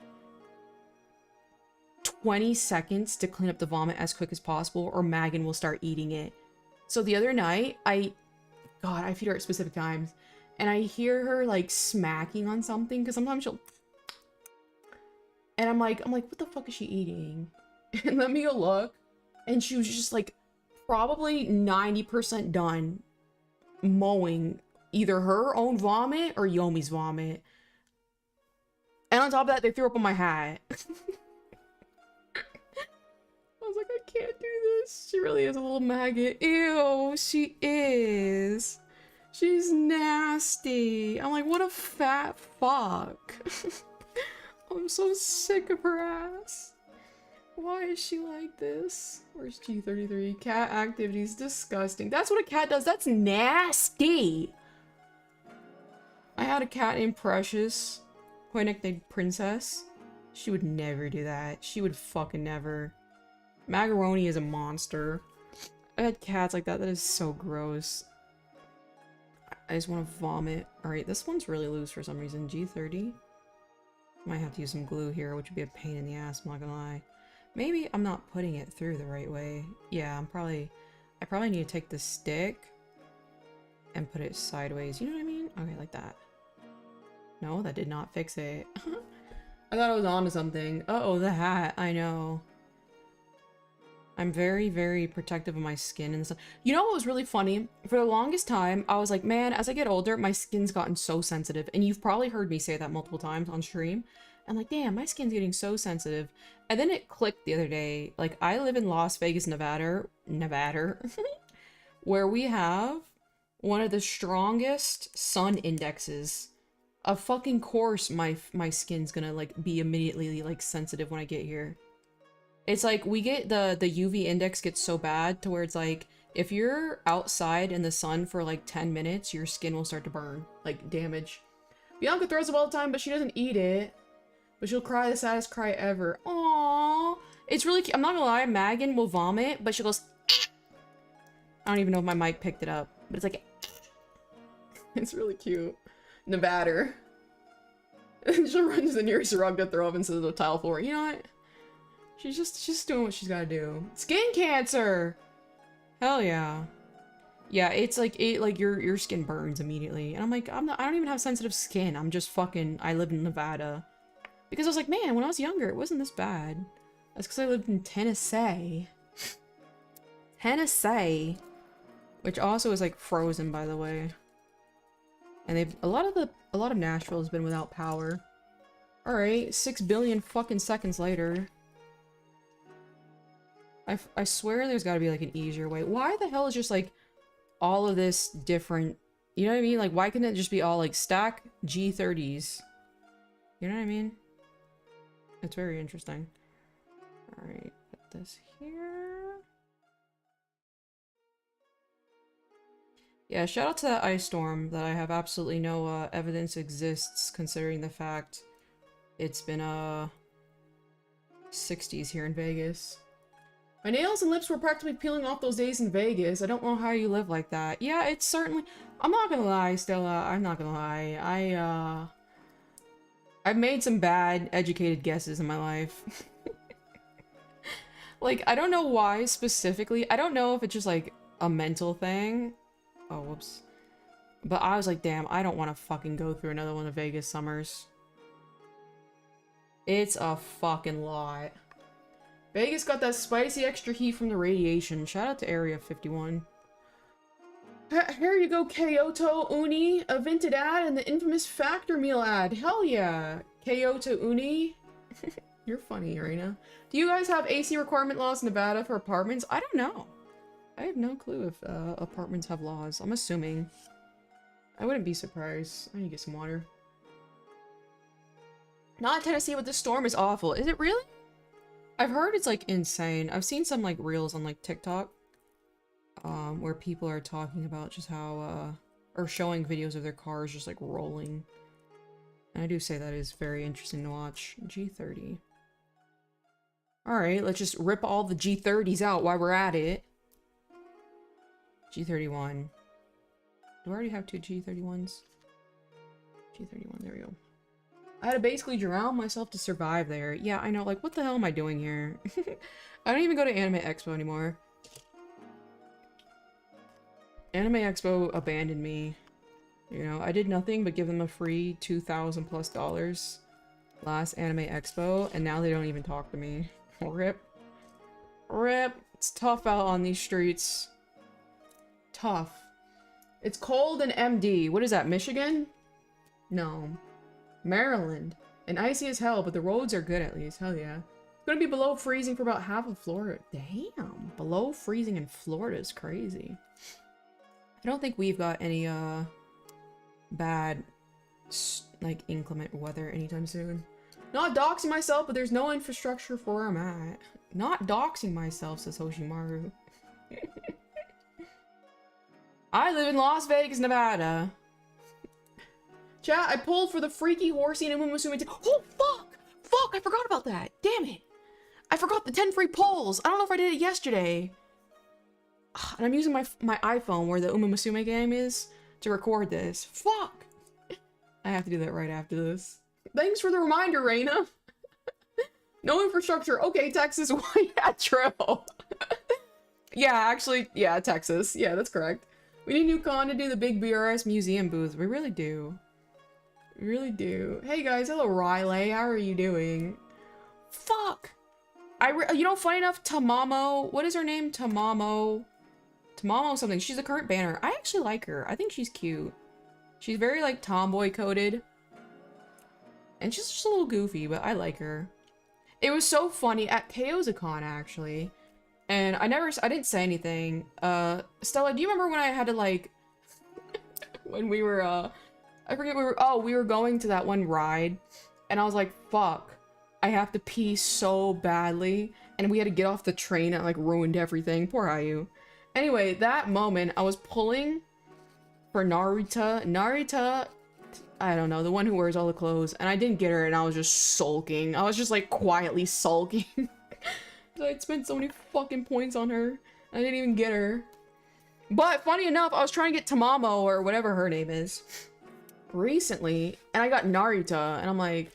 20 seconds to clean up the vomit as quick as possible, or Megan will start eating it. So the other night, God, I feed her at specific times, and I hear her like smacking on something, because sometimes she'll, and I'm like, what the fuck is she eating? And let me go look, and she was just like probably 90% done mowing either her own vomit or Yomi's vomit. And on top of that, they threw up on my hat. I was like, I can't do this. She really is a little maggot. Ew, she is. She's nasty. I'm like, what a fat fuck. I'm so sick of her ass. Why is she like this? Where's G33? Cat activities, disgusting. That's what a cat does. That's nasty. I had a cat named Precious, who I nicknamed Princess. She would never do that. She would fucking never. Macaroni is a monster. I had cats like that. That is so gross. I just want to vomit. Alright, this one's really loose for some reason. G30. Might have to use some glue here, which would be a pain in the ass, I'm not gonna lie. Maybe I'm not putting it through the right way. Yeah, I probably need to take the stick and put it sideways. You know what I mean? Okay, like that. No, that did not fix it. I thought I was onto something. Uh-oh, the hat. I know. I'm very, very protective of my skin and stuff. You know what was really funny? For the longest time, I was like, man, as I get older, my skin's gotten so sensitive. And you've probably heard me say that multiple times on stream. I'm like, damn, my skin's getting so sensitive. And then it clicked the other day. Like, I live in Las Vegas, Nevada, where we have one of the strongest sun indexes. Of fucking course, my skin's gonna, like, be immediately, like, sensitive when I get here. It's like, we get the UV index gets so bad to where it's like, if you're outside in the sun for, like, 10 minutes, your skin will start to burn. Like, damage. Bianca throws up all the time, but she doesn't eat it. But she'll cry the saddest cry ever. Aww. It's really cute. I'm not gonna lie, Megan will vomit, but she goes... I don't even know if my mic picked it up, but it's like... It's really cute. Nevada. And she'll run to the nearest rug to throw up into the tile floor. You know what? She's doing what she's gotta do. Skin cancer! Hell yeah. Yeah, it's like, your skin burns immediately. And I'm like, I don't even have sensitive skin. I'm just fucking, I live in Nevada. Because I was like, man, when I was younger, it wasn't this bad. That's because I lived in Tennessee. Tennessee. Which also is like frozen, by the way. And a lot of Nashville has been without power. Alright, 6 billion fucking seconds later. I swear there's gotta be like an easier way. Why the hell is just like all of this different, you know what I mean? Like, why couldn't it just be all like stack G30s? You know what I mean? It's very interesting. Alright, put this here. Yeah, shout out to that ice storm that I have absolutely no evidence exists, considering the fact it's been 60s here in Vegas. My nails and lips were practically peeling off those days in Vegas. I don't know how you live like that. Yeah, it's certainly... I'm not gonna lie, Stella. I'm not gonna lie. I've made some bad, educated guesses in my life. Like, I don't know why specifically. I don't know if it's just, like, a mental thing. Oh, whoops. But I was like, damn, I don't want to fucking go through another one of Vegas summers. It's a fucking lot. Vegas got that spicy extra heat from the radiation. Shout out to Area 51. Here you go, Kyoto Uni, a Vinted ad, and the infamous Factor Meal ad. Hell yeah. Kyoto Uni. You're funny, Arena. Do you guys have AC requirement laws in Nevada for apartments? I don't know. I have no clue if apartments have laws. I'm assuming. I wouldn't be surprised. I need to get some water. Not Tennessee, but this storm is awful. Is it really? I've heard it's like insane. I've seen some like reels on like TikTok where people are talking about just how or showing videos of their cars just like rolling. And I do say that is very interesting to watch. G30. Alright, let's just rip all the G30s out while we're at it. G31. Do I already have 2 G31s? G31, there we go. I had to basically drown myself to survive there. Yeah, I know, like, what the hell am I doing here? I don't even go to Anime Expo anymore. Anime Expo abandoned me. You know, I did nothing but give them a free $2,000+ last Anime Expo, and now they don't even talk to me. Rip. Rip. It's tough out on these streets. Tough. It's cold in MD. What is that, Michigan? No. Maryland. And icy as hell, but the roads are good at least. Hell yeah. It's gonna be below freezing for about half of Florida. Damn. Below freezing in Florida is crazy. I don't think we've got any, bad, like, inclement weather anytime soon. Not doxing myself, but there's no infrastructure for where I'm at. Not doxing myself, says Hoshimaru. I live in Las Vegas, Nevada. Chat, I pulled for the freaky horsey and Umusume. Oh, fuck! Fuck, I forgot about that. Damn it. I forgot the 10 free polls. I don't know if I did it yesterday. And I'm using my iPhone where the Umusume game is to record this. Fuck! I have to do that right after this. Thanks for the reminder, Reina. No infrastructure. Okay, Texas. Yeah, true. Yeah, actually, yeah, Texas. Yeah, that's correct. We need a new con to do the big BRS museum booth. We really do. We really do. Hey guys, hello Riley. How are you doing? Fuck! You know, funny enough, Tamamo, what is her name? Tamamo something. She's the current banner. I actually like her. I think she's cute. She's very, like, tomboy coded. And she's just a little goofy, but I like her. It was so funny at KOZACon, actually. And I didn't say anything. Stella, do you remember when I had to, like, when we were, I forget we were going to that one ride. And I was like, fuck. I have to pee so badly. And we had to get off the train and, like, ruined everything. Poor Ayu. Anyway, that moment, I was pulling for Narita I don't know, the one who wears all the clothes. And I didn't get her, and I was just sulking. I was just, like, quietly sulking. I'd spent so many fucking points on her. I didn't even get her. But, funny enough, I was trying to get Tamamo, or whatever her name is, recently. And I got Narita, and I'm like,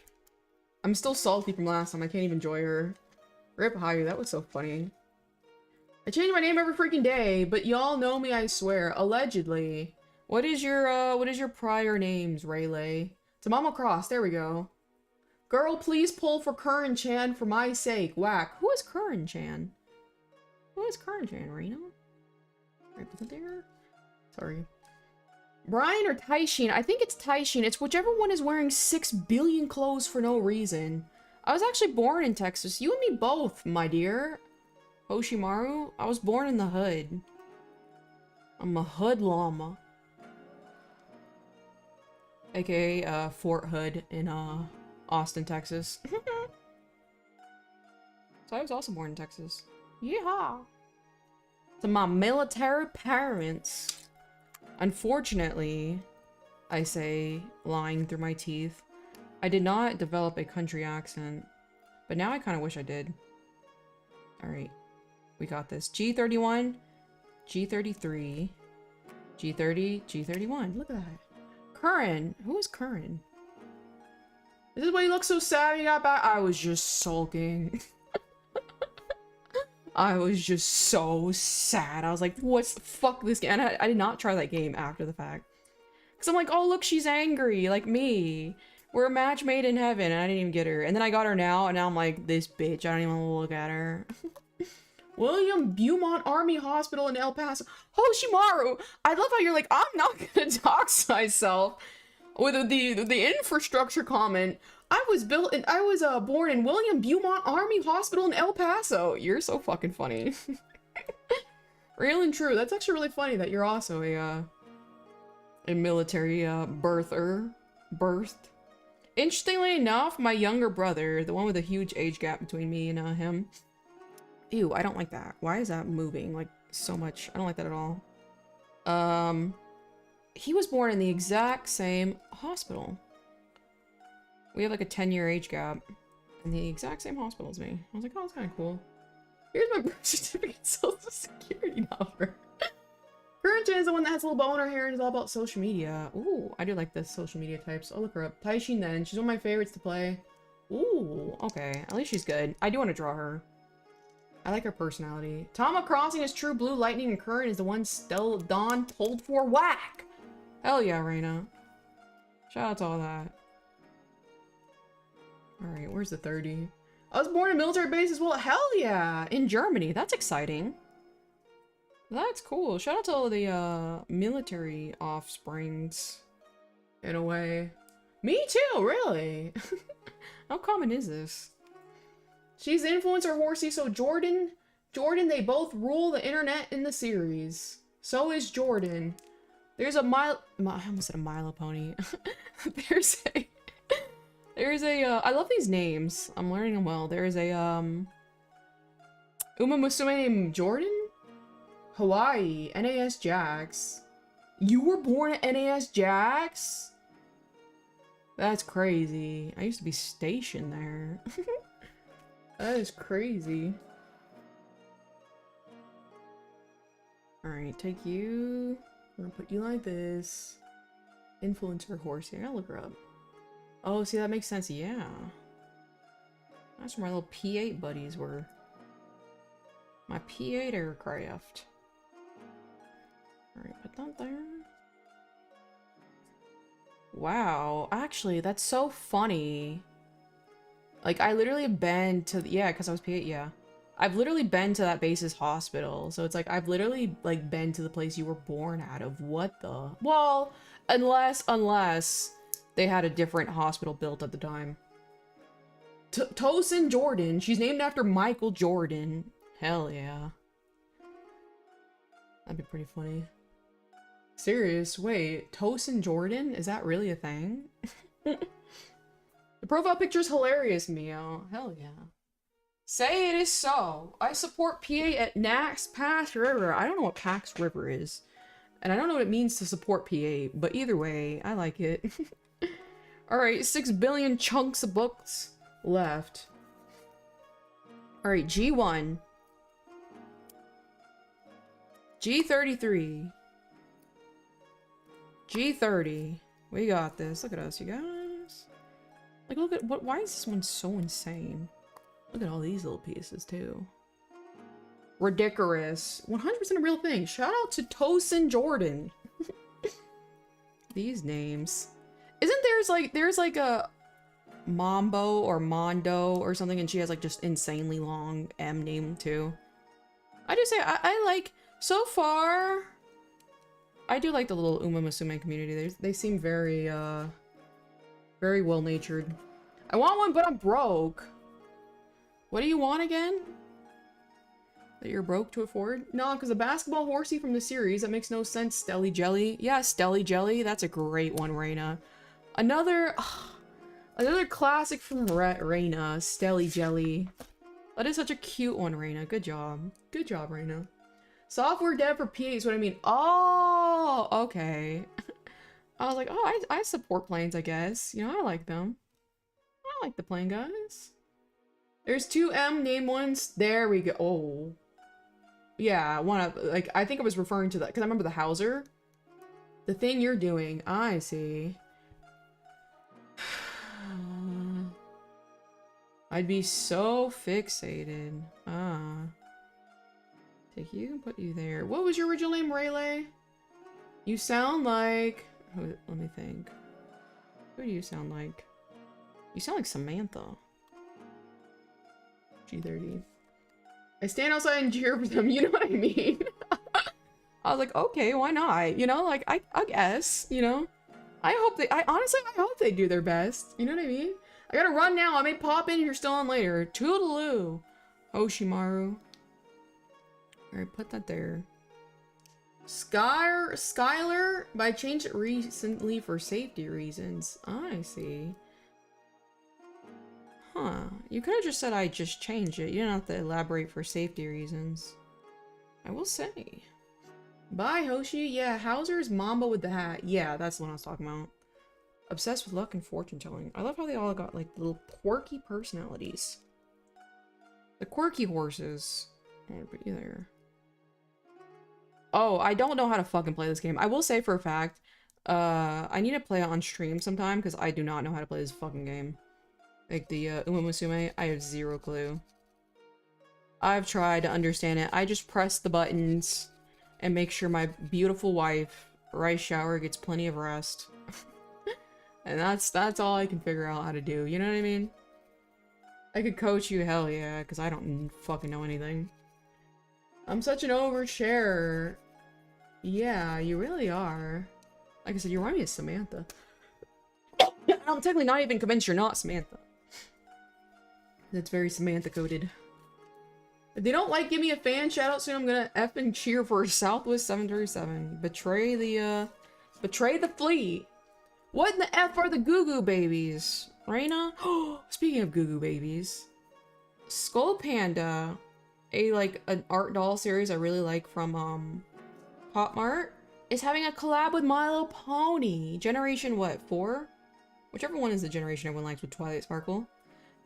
I'm still salty from last time. I can't even enjoy her. Rip Hayu, that was so funny. I change my name every freaking day, but y'all know me, I swear. Allegedly. What is your prior names, Rayleigh? Tamamo Cross, there we go. Girl, please pull for Curran-chan for my sake. Whack. Who is Curran-chan? Who is Curran-chan, Reno? Right there? Sorry. Brian or Taishin? I think it's Taishin. It's whichever one is wearing 6 billion clothes for no reason. I was actually born in Texas. You and me both, my dear. Hoshimaru, I was born in the hood. I'm a hood llama. AKA, Fort Hood in, Austin, Texas. So I was also born in Texas. Yeehaw! To my military parents. Unfortunately, I say, lying through my teeth, I did not develop a country accent. But now I kind of wish I did. Alright. We got this. G31, G33, G30, G31. Look at that. Curran. Who is Curran? This is why you look so sad you got back. I was just sulking. I was just so sad. I was like, what's fuck this game? And I did not try that game after the fact. Because I'm like, oh, look, she's angry. Like me. We're a match made in heaven. And I didn't even get her. And then I got her now. And now I'm like, this bitch. I don't even want to look at her. William Beaumont Army Hospital in El Paso. Hoshimaru! I love how you're like, I'm not gonna dox myself. With the infrastructure comment, I was born in William Beaumont Army Hospital in El Paso. You're so fucking funny. Real and true. That's actually really funny that you're also a military birthed. Interestingly enough, my younger brother, the one with a huge age gap between me and him. Ew, I don't like that. Why is that moving like so much? I don't like that at all. He was born in the exact same hospital. We have like a 10-year age gap in the exact same hospital as me. I was like, oh, that's kind of cool. Here's my birth certificate, social security number. Curran-chan is the one that has a little bow in her hair and is all about social media. Ooh, I do like the social media types. I'll look her up. Taishin then. She's one of my favorites to play. Ooh, okay. At least she's good. I do want to draw her. I like her personality. Tama Crossing is true blue, lightning, and current is the one Stella Dawn pulled for whack. Hell yeah, Reina. Shout out to all that. Alright, where's the 30? I was born in a military base as well. Hell yeah! In Germany. That's exciting. That's cool. Shout out to all the military offsprings. In a way. Me too, really. How common is this? She's the influencer horsey, so Jordan, they both rule the internet in the series. So is Jordan. There's a I almost said a Milo pony. there's a, I love these names. I'm learning them well. There's a, Uma Musume named Jordan? Hawaii, NAS Jax. You were born at NAS Jax? That's crazy. I used to be stationed there. That is crazy. Alright, take you. I'm gonna put you like this. Influencer horsey. I gotta look her up. Oh, see, that makes sense. Yeah. That's where my little P8 buddies were. My P8 aircraft. Alright, put that there. Wow. Actually, that's so funny. Like, I literally been to, yeah, because I was P8, yeah. I've literally been to that base's hospital, so it's like, I've literally, like, been to the place you were born out of. What the? Well, unless they had a different hospital built at the time. Tosin Jordan, she's named after Michael Jordan. Hell yeah. That'd be pretty funny. Serious? Wait, Tosin Jordan? Is that really a thing? The profile picture's hilarious, Mio. Hell yeah. Say it is so. I support PA at Nax Pass River. I don't know what Pax River is. And I don't know what it means to support PA, but either way, I like it. Alright, 6 billion chunks of books left. Alright, G1. G33. G30. We got this. Look at us, you guys. Like, look at what. Why is this one so insane? Look at all these little pieces, too. Ridiculous. 100% a real thing. Shout out to Tosin Jordan. These names. Isn't there's like a Mambo or Mondo or something, and she has like just insanely long M name too. I do say I like, so far, I do like the little Uma Musume community. They seem very very well-natured. I want one, but I'm broke. What do you want again? That you're broke to afford? No, because the basketball horsey from the series, that makes no sense. Stelly Jelly. Yeah, Stelly Jelly. That's a great one, Reina. Another classic from Reina, Stelly Jelly. That is such a cute one, Reina. Good job. Good job, Reina. Software dev for PA is what I mean. Oh, okay. I was like, oh, I support planes, I guess. You know, I like them. I like the plane guys. There's 2M name ones. There we go. Oh. Yeah, like, I think I was referring to that, because I remember the Hauser. The thing you're doing. I see. I'd be so fixated. Take you and put you there. What was your original name, Rayleigh? You sound like... let me think. Who do you sound like? You sound like Samantha. G30. I stand outside and cheer for them, you know what I mean? I was like, okay, why not? You know, like, I guess, you know? honestly, I hope they do their best. You know what I mean? I gotta run now. I may pop in if you're still on later. Toodaloo. Oshimaru. Alright, put that there. Skylar, but I changed it recently for safety reasons. I see. Huh. You could have just said I just changed it. You don't have to elaborate for safety reasons. I will say. Bye, Hoshi. Yeah, Hauser's Mamba with the hat. Yeah, that's the one I was talking about. Obsessed with luck and fortune telling. I love how they all got, like, little quirky personalities. The quirky horses. I'm gonna put you there. Oh, I don't know how to fucking play this game. I will say for a fact, I need to play it on stream sometime, because I do not know how to play this fucking game. Like, the Uma Musume, I have zero clue. I've tried to understand it. I just press the buttons and make sure my beautiful wife, Rice Shower, gets plenty of rest. And that's all I can figure out how to do, you know what I mean? I could coach you, hell yeah, because I don't fucking know anything. I'm such an oversharer. Yeah, you really are. Like I said, you remind me of Samantha. I'm technically not even convinced you're not Samantha. That's very Samantha-coded. If they don't like give me a fan shoutout soon, I'm gonna effing cheer for Southwest 737. Betray the fleet. What in the F are the Goo Goo Babies? Reina? Speaking of Goo Goo Babies. Skull Panda, an art doll series I really like from, Pop Mart, is having a collab with My Little Pony. Generation, what, 4? Whichever one is the generation everyone likes with Twilight Sparkle.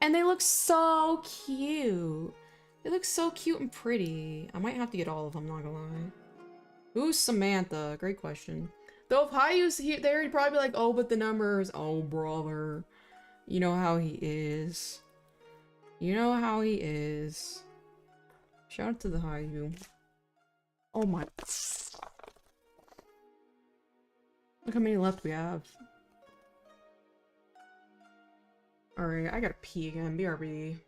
And they look so cute. They look so cute and pretty. I might have to get all of them, not gonna lie. Who's Samantha? Great question. Though if Hayu's there, he'd probably be like, oh, but the numbers. Oh, brother. You know how he is. You know how he is. Shout out to the Hayu. Oh my. Look how many left we have. Alright, I gotta pee again. BRB.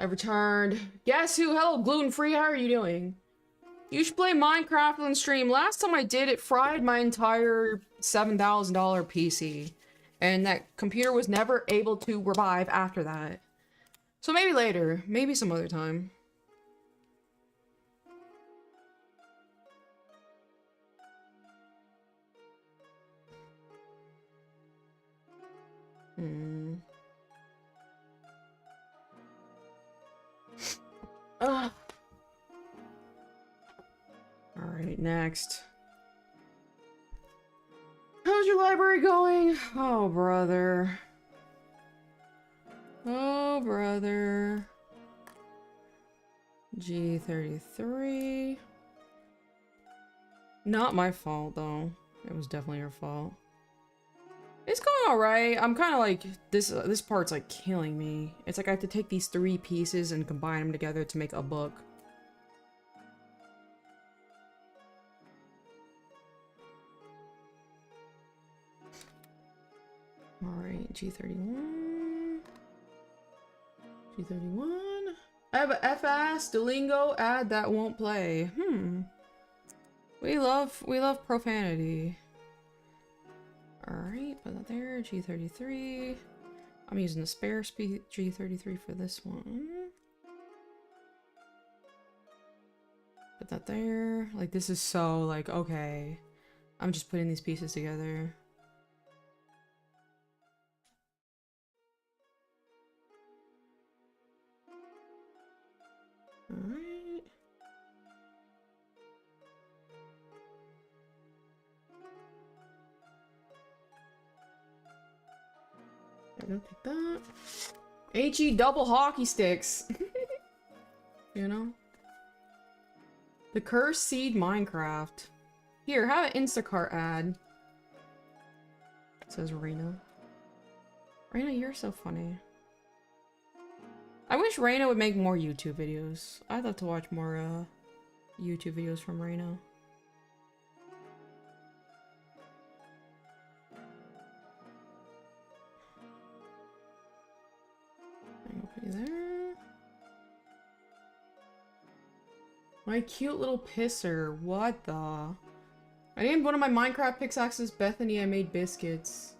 I've returned. Guess who? Hello, gluten-free. How are you doing? You should play Minecraft on stream. Last time I did, it fried my entire $7,000 PC. And that computer was never able to revive after that. So maybe later. Maybe some other time. Ugh. Alright, next. How's your library going? Oh, brother. Oh, brother. G33. Not my fault, though. It was definitely your fault. It's going alright. I'm kind of like, this part's like killing me. It's like I have to take these 3 pieces and combine them together to make a book. Alright, G31. G31. I have a FS Duolingo ad that won't play. We love profanity. Alright, put that there. G33. I'm using the spare G33 for this one. Put that there. Like, this is so, like, okay. I'm just putting these pieces together. Alright. I don't take that. HE double hockey sticks. You know? The Cursed Seed Minecraft. Here, have an Instacart ad. Says Reina. Reina, you're so funny. I wish Reina would make more YouTube videos. I'd love to watch more YouTube videos from Reina. I'll put you there. My cute little pisser. What the? I named one of my Minecraft pickaxes Bethany. I made biscuits.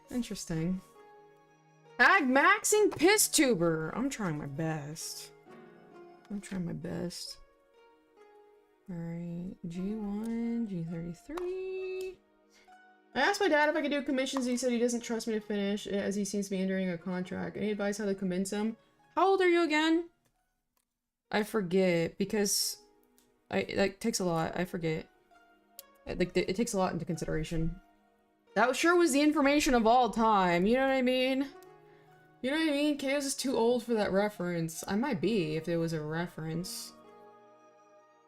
Interesting. Maxing piss tuber. I'm trying my best. Alright, G1, G33. I asked my dad if I could do commissions. He said he doesn't trust me to finish, as he seems to be entering a contract. Any advice how to convince him? How old are you again? I forget, because that takes a lot. I forget. It takes a lot into consideration. That sure was the information of all time, you know what I mean? You know what I mean? Chaos is too old for that reference. I might be, if there was a reference.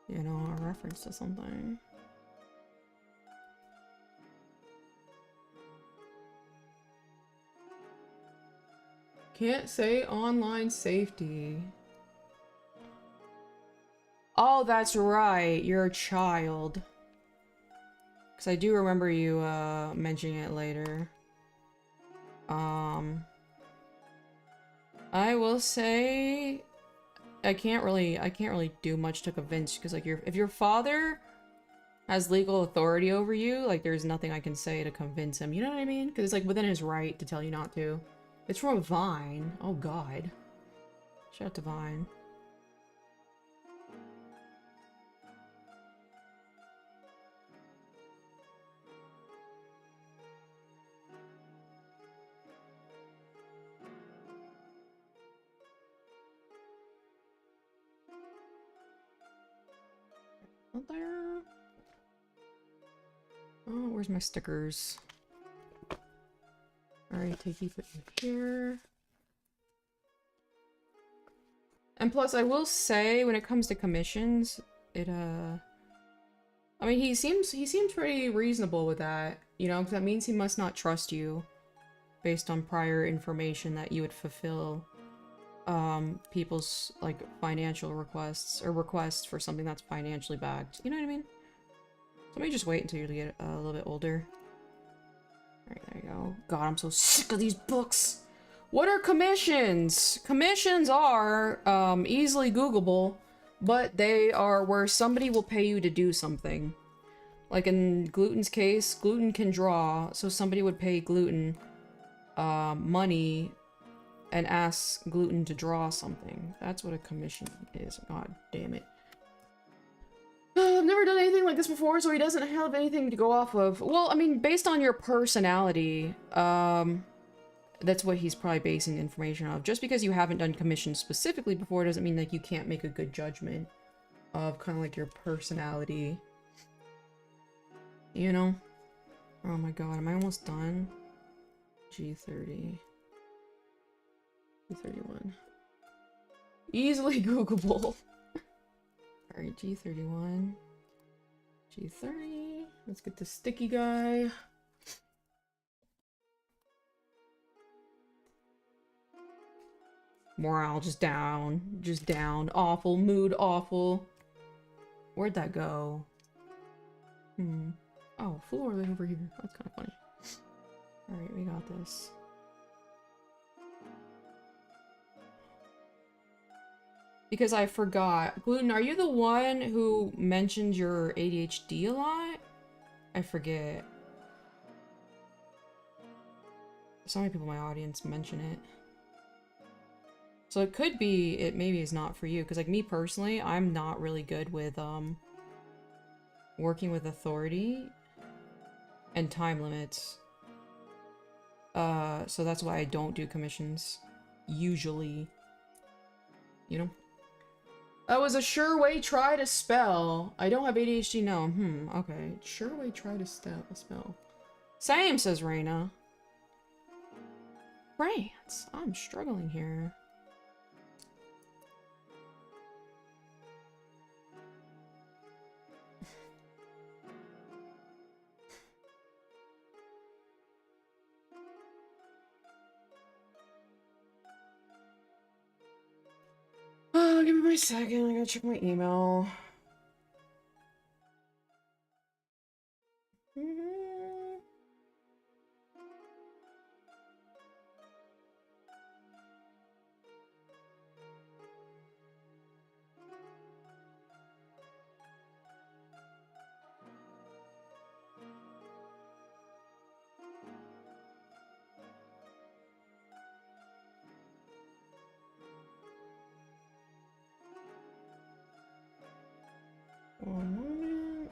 You know, a reference to something. Can't say online safety. Oh, that's right. You're a child. Because I do remember you mentioning it later. I will say I can't really do much to convince, because like if your father has legal authority over you, like there's nothing I can say to convince him. You know what I mean? Because it's like within his right to tell you not to. It's from Vine. Oh god. Shout out to Vine. Not there. Oh, where's my stickers? Alright, keep it in here. And plus, I will say, when it comes to commissions, it, I mean, he seems pretty reasonable with that, you know, because that means he must not trust you based on prior information that you would fulfill, people's, like, financial requests, or requests for something that's financially backed. You know what I mean? So let me just wait until you get a little bit older. Alright, there you go. God, I'm so sick of these books. What are commissions? Commissions are easily Googleable, but they are where somebody will pay you to do something. Like in Gluten's case, Gluten can draw, so somebody would pay Gluten money and ask Gluten to draw something. That's what a commission is. God damn it. I've never done anything like this before, so he doesn't have anything to go off of. Well, I mean, based on your personality, that's what he's probably basing the information off. Just because you haven't done commissions specifically before doesn't mean like you can't make a good judgment of kind of like your personality. You know? Oh my god, am I almost done? G30. G31. Easily Googleable. Alright, G31. G30. Let's get the sticky guy. Morale just down. Just down. Awful. Mood awful. Where'd that go? Oh, floor right over here. That's kind of funny. Alright, we got this. Because I forgot. Gluten, are you the one who mentioned your ADHD a lot? I forget. So many people in my audience mention it. So it could be, it maybe is not for you. Because like me personally, I'm not really good with working with authority and time limits. So that's why I don't do commissions. Usually. You know? That was a sure way try to spell. I don't have ADHD, no. Okay. Sure way try to spell. Same, says Raina. France. I'm struggling here. Give me my second. I gotta check my email. One moment.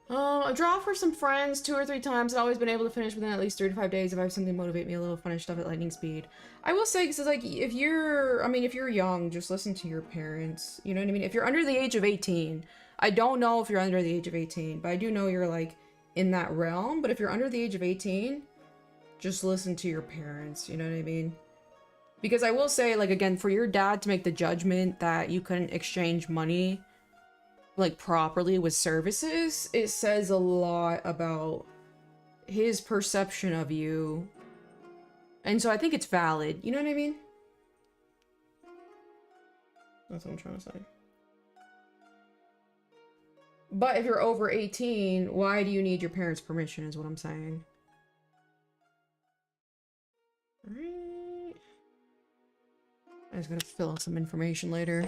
I draw for some friends 2 or 3 times. I've always been able to finish within at least 3 to 5 days if I have something to motivate me a little. Finish stuff at lightning speed. I will say, because like, if you're young, just listen to your parents. You know what I mean? If you're under the age of 18, I don't know if you're under the age of 18, but I do know you're like in that realm. But if you're under the age of 18, just listen to your parents. You know what I mean? Because I will say, like, again, for your dad to make the judgment that you couldn't exchange money, like, properly with services, it says a lot about his perception of you. And so I think it's valid. You know what I mean? That's what I'm trying to say. But if you're over 18, why do you need your parents' permission is what I'm saying. Alright. I just gotta fill out some information later.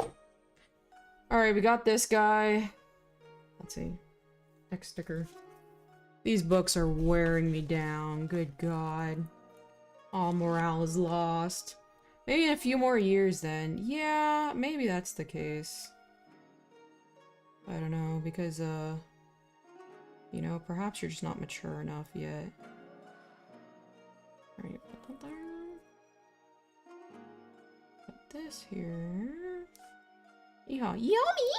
Alright, we got this guy. Let's see. Next sticker. These books are wearing me down. Good God. All morale is lost. Maybe in a few more years then. Yeah, maybe that's the case. I don't know, because, you know, perhaps you're just not mature enough yet. Alright, put that there. This here. Yeah, yummy!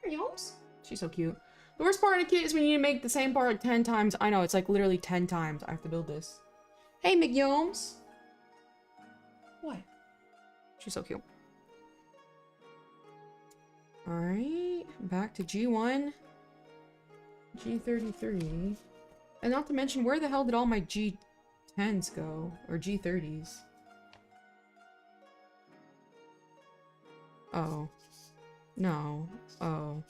Yums. She's so cute. The worst part of the kit is when you make the same part like 10 times. I know, it's like literally 10 times I have to build this. Hey, McYums! What? She's so cute. Alright, back to G1. G33. And not to mention, where the hell did all my G10s go? Or G30s? Oh. No. Oh.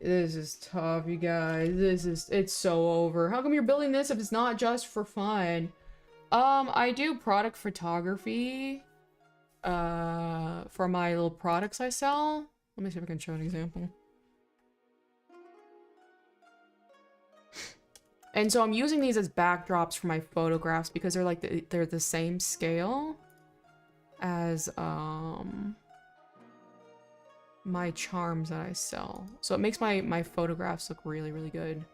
This is tough, you guys. It's so over. How come you're building this if it's not just for fun? I do product photography, for my little products I sell. Let me see if I can show an example. And so I'm using these as backdrops for my photographs because they're like, they're the same scale as, my charms that I sell. So it makes my photographs look really, really good.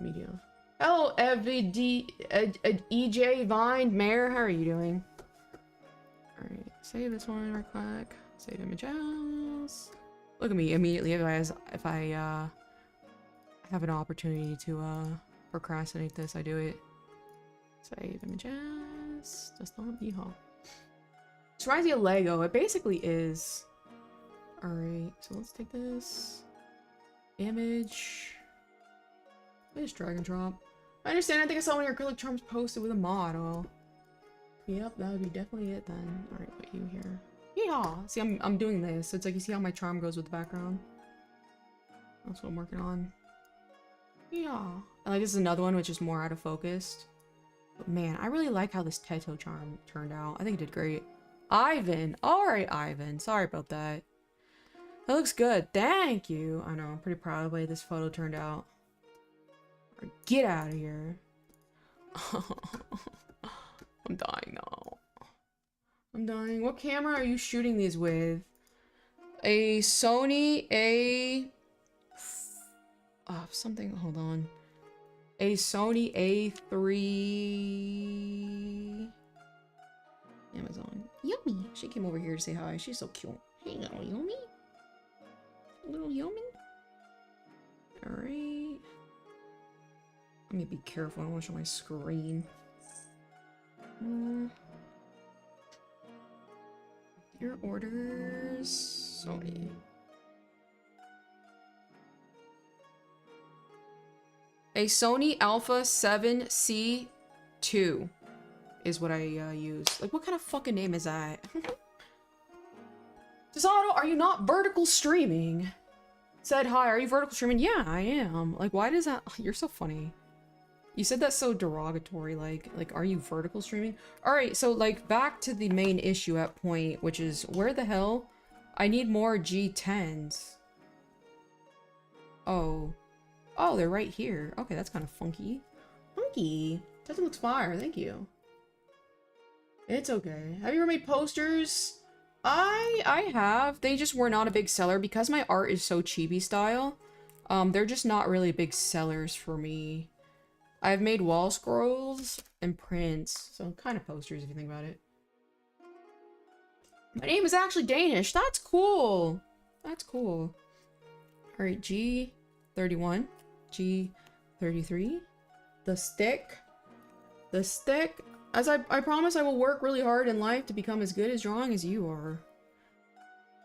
Media. Hello, EJ Vine Mayor. How are you doing? Alright, save this one real quick. Save images. Look at me immediately if I have an opportunity to procrastinate this, I do it. Save images. Just not yeehaw. This reminds me of Lego. It basically is. Alright, so let's take this image. Just drag and drop. I understand. I think I saw one of your acrylic charms posted with a model. Yep, that would be definitely it then. Alright, put you here. Yeehaw! See, I'm doing this. So it's like, you see how my charm goes with the background? That's what I'm working on. Yeehaw! And like, this is another one which is more out of focus. But man, I really like how this Teto charm turned out. I think it did great. Ivan! Alright, Ivan. Sorry about that. That looks good. Thank you. I know, I'm pretty proud of the way this photo turned out. Get out of here. I'm dying now. I'm dying. What camera are you shooting these with? A Sony something, hold on. A Sony A3 Amazon. Yume. She came over here to say hi. She's so cute. Hey, little Yume. Little Yume. Alright. Let me be careful. I don't want to show my screen. Your orders. Sony. A Sony Alpha 7C2 is what I use. Like, what kind of fucking name is that? Desado, are you not vertical streaming? Said, hi, are you vertical streaming? Yeah, I am. Like, why does that... You're so funny. You said that so derogatory, like, are you vertical streaming? Alright, so, like, back to the main issue at point, which is, where the hell? I need more G10s. Oh. Oh, they're right here. Okay, that's kind of funky. Funky. That looks fire, thank you. It's okay. Have you ever made posters? I have. They just were not a big seller because my art is so chibi style. They're just not really big sellers for me. I've made wall scrolls and prints, so kind of posters if you think about it. My name is actually Danish. That's cool. That's cool. All right, G31, G33, the stick. The stick. As I promise I will work really hard in life to become as good at drawing as you are.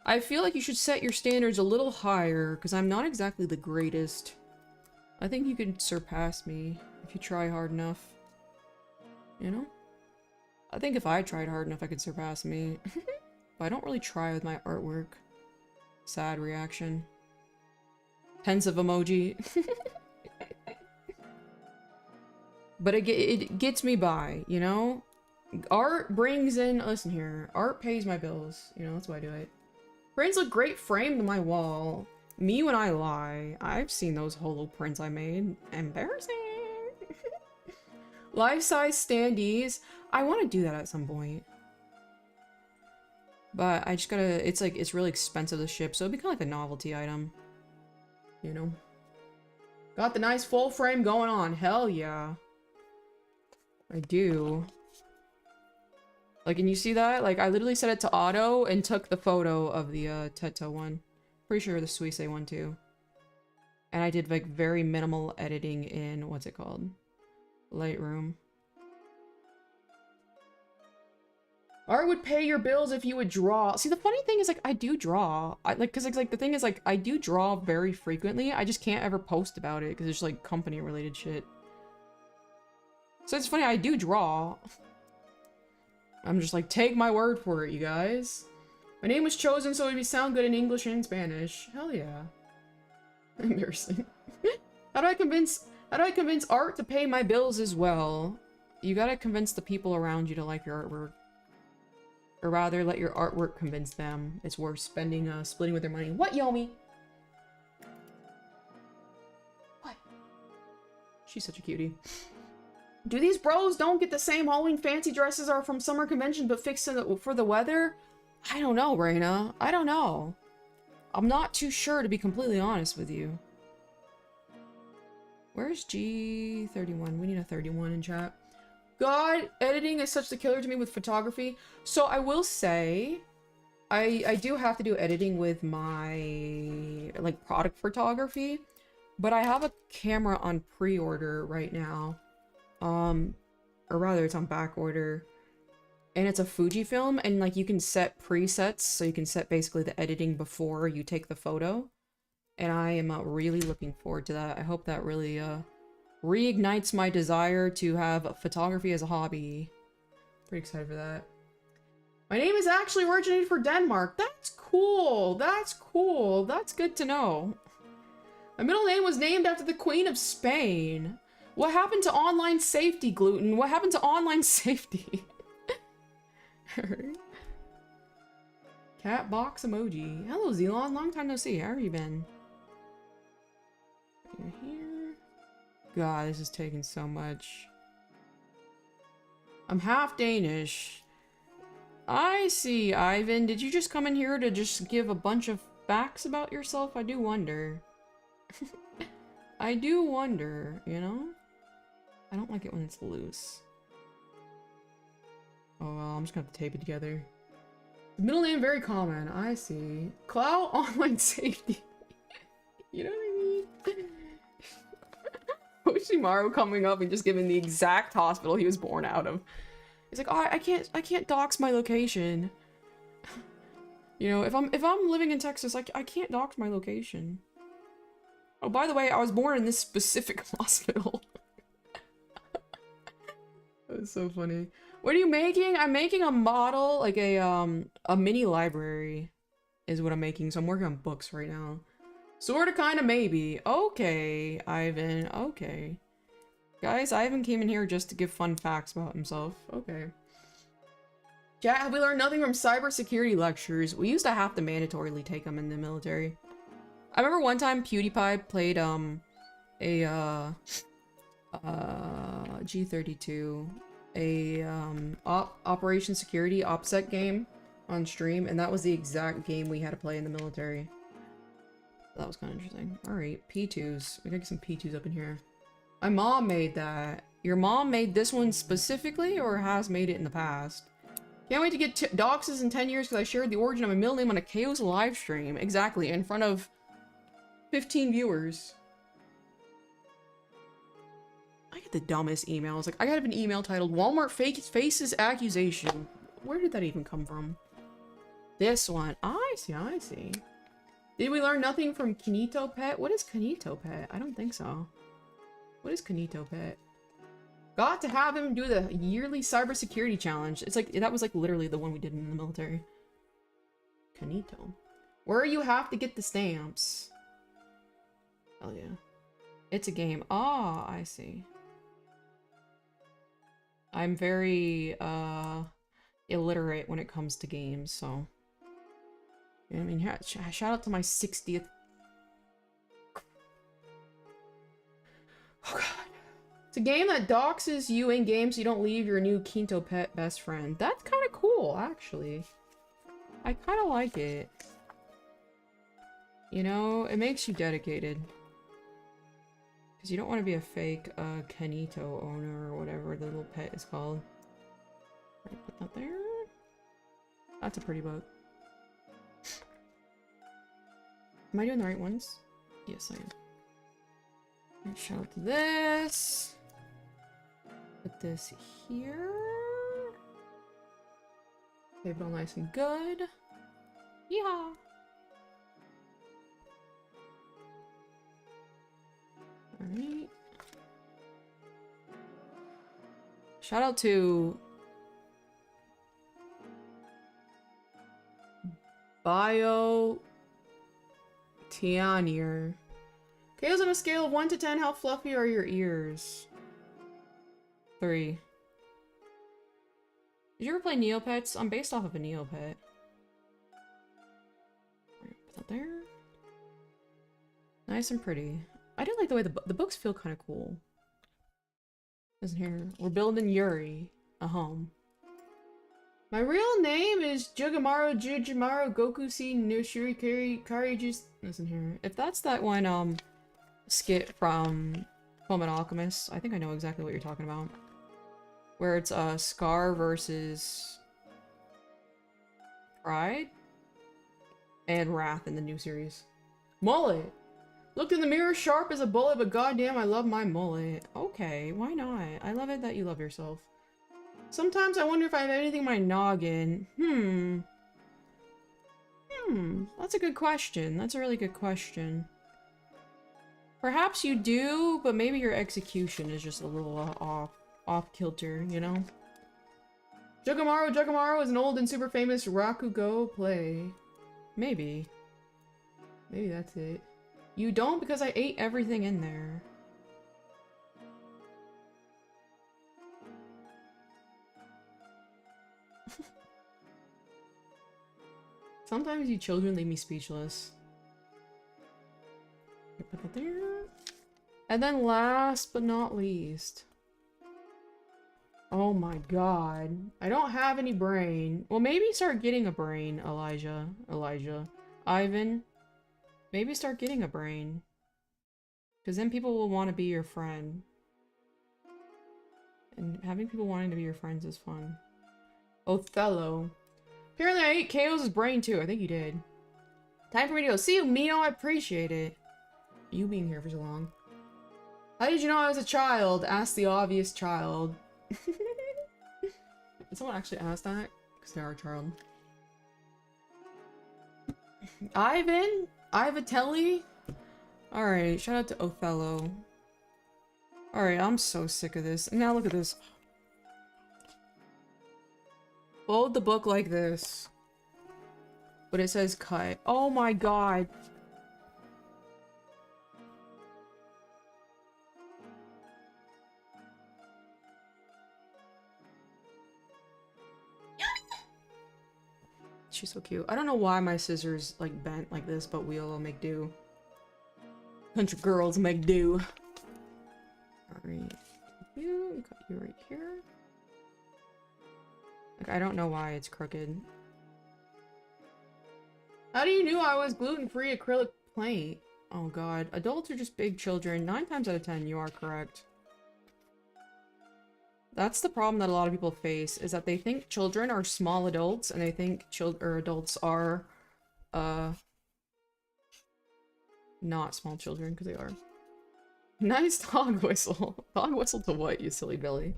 I feel like you should set your standards a little higher, because I'm not exactly the greatest. I think you could surpass me if you try hard enough. You know? I think if I tried hard enough I could surpass me. But I don't really try with my artwork. Sad reaction. Pensive emoji. But it gets me by, you know? Art brings in... Listen here. Art pays my bills. You know, that's why I do it. Prints look great framed on my wall. Me when I lie. I've seen those holo prints I made. Embarrassing. Life-size standees. I want to do that at some point. But I just gotta... It's like, it's really expensive to ship, so it'd be kind of like a novelty item. You know? Got the nice full frame going on. Hell yeah. I do. Like, and you see that? Like, I literally set it to auto and took the photo of the Teto one. Pretty sure the Suisse one too. And I did like very minimal editing in, what's it called? Lightroom. Art would pay your bills if you would draw. See, the funny thing is, like, I do draw. Cause like the thing is, like, I do draw very frequently. I just can't ever post about it because it's like company related shit. So it's funny, I do draw. I'm just like, take my word for it, you guys. My name was chosen so it would sound good in English and Spanish. Hell yeah. Embarrassing. How do I convince art to pay my bills as well? You gotta convince the people around you to like your artwork. Or rather, let your artwork convince them it's worth splitting with their money. What, Yomi? What? She's such a cutie. Do these bros don't get the same Halloween fancy dresses are from summer convention but fixed for the weather? I don't know, Reina. I don't know. I'm not too sure, to be completely honest with you. Where's G31? We need a 31 in chat. God, editing is such the killer to me with photography. So I will say, I do have to do editing with my, like, product photography. But I have a camera on pre-order right now. Or rather, it's on back order. And it's a Fujifilm, and, like, you can set presets. So you can set basically the editing before you take the photo. And I am really looking forward to that. I hope that really, reignites my desire to have photography as a hobby. Pretty excited for that. My name is actually originated for Denmark. That's cool. That's cool. That's good to know. My middle name was named after the Queen of Spain. What happened to online safety, Gluten? What happened to online safety? Cat box emoji. Hello, Zelon. Long time no see. How have you been? You're here. God, this is taking so much. I'm half Danish. I see, Ivan. Did you just come in here to just give a bunch of facts about yourself? I do wonder. I do wonder, you know? I don't like it when it's loose. Oh well, I'm just gonna have to tape it together. The middle name very common. I see. Cloud online safety. You know what I mean? Oshimaru coming up and just giving the exact hospital he was born out of. He's like, oh, I can't dox my location. You know, if I'm living in Texas, I can't dox my location. Oh, by the way, I was born in this specific hospital. That's so funny. What are you making? I'm making a model, like a mini library is what I'm making. So I'm working on books right now. Sorta, kinda, maybe. Okay, Ivan. Okay. Guys, Ivan came in here just to give fun facts about himself. Okay. Chat, have we learned nothing from cybersecurity lectures? We used to have to mandatorily take them in the military. I remember one time PewDiePie played, a G32, a, Operation Security OPSEC game on stream, and that was the exact game we had to play in the military. That was kind of interesting. Alright, P2s. We gotta get some P2s up in here. My mom made that. Your mom made this one specifically, or has made it in the past? Can't wait to get doxes in 10 years because I shared the origin of my middle name on a Chaos live stream. Exactly, in front of 15 viewers. I get the dumbest emails. Like, I got an email titled, Walmart faces accusation. Where did that even come from? This one. I see, I see. Did we learn nothing from Kinito Pet? What is Kinito Pet? I don't think so. What is Kinito Pet? Got to have him do the yearly cybersecurity challenge. It's like, that was like literally the one we did in the military. Kinito. Where you have to get the stamps. Hell yeah. It's a game. Ah, I see. I'm very, illiterate when it comes to games, so... I mean, shout out to my 60th. Oh god. It's a game that doxes you in game so you don't leave your new Kinto Pet best friend. That's kind of cool, actually. I kind of like it. You know, it makes you dedicated. Because you don't want to be a fake Kanito owner or whatever the little pet is called. Right, put that there. That's a pretty bug. Am I doing the right ones? Yes, I am. And shout out to this. Put this here. Save it all nice and good. Yeah. Alright. Shout out to Bio Tianier. Kale's on a scale of 1 to 10, how fluffy are your ears? 3. Did you ever play Neopets? I'm based off of a Neopet. Put that there. Nice and pretty. I do like the way the books feel kind of cool. Listen here. We're building Yuri a home. My real name is Jugamaru Jujimaru Gokushi Noshuri Kari Just listen here. If that's that one skit from Fullmetal Alchemist, I think I know exactly what you're talking about. Where it's Scar versus Pride and Wrath in the new series. Mullet! Looked in the mirror sharp as a bullet, but goddamn I love my mullet. Okay, why not? I love it that you love yourself. Sometimes I wonder if I have anything in my noggin. That's a good question. That's a really good question. Perhaps you do, but maybe your execution is just a little off kilter, you know? Jugamaru is an old and super famous Rakugo play. Maybe. Maybe that's it. You don't because I ate everything in there. Sometimes you children leave me speechless. Put that there. And then last but not least. Oh my god. I don't have any brain. Well, maybe start getting a brain, Elijah. Ivan. Maybe start getting a brain. Because then people will want to be your friend. And having people wanting to be your friends is fun. Othello. Apparently I ate Chaos' brain too. I think you did. Time for me to go. See you, Mio. I appreciate it. You being here for so long. How did you know I was a child? Ask the obvious child. Did someone actually ask that? Because they are a child. Ivan? Ivatelli? Alright, shout out to Othello. Alright, I'm so sick of this. Now look at this. Fold the book like this. But it says cut. Oh my god. She's so cute. I don't know why my scissors like bent like this, but we'll make do. Country girls make do. Alright. You cut you right here. Like, I don't know why it's crooked. How do you know I was gluten-free acrylic plate? Oh god. Adults are just big children. 9 times out of 10, you are correct. That's the problem that a lot of people face, is that they think children are small adults, and they think adults are, not small children, because they are. Nice dog whistle. Dog whistle to what, you silly Billy?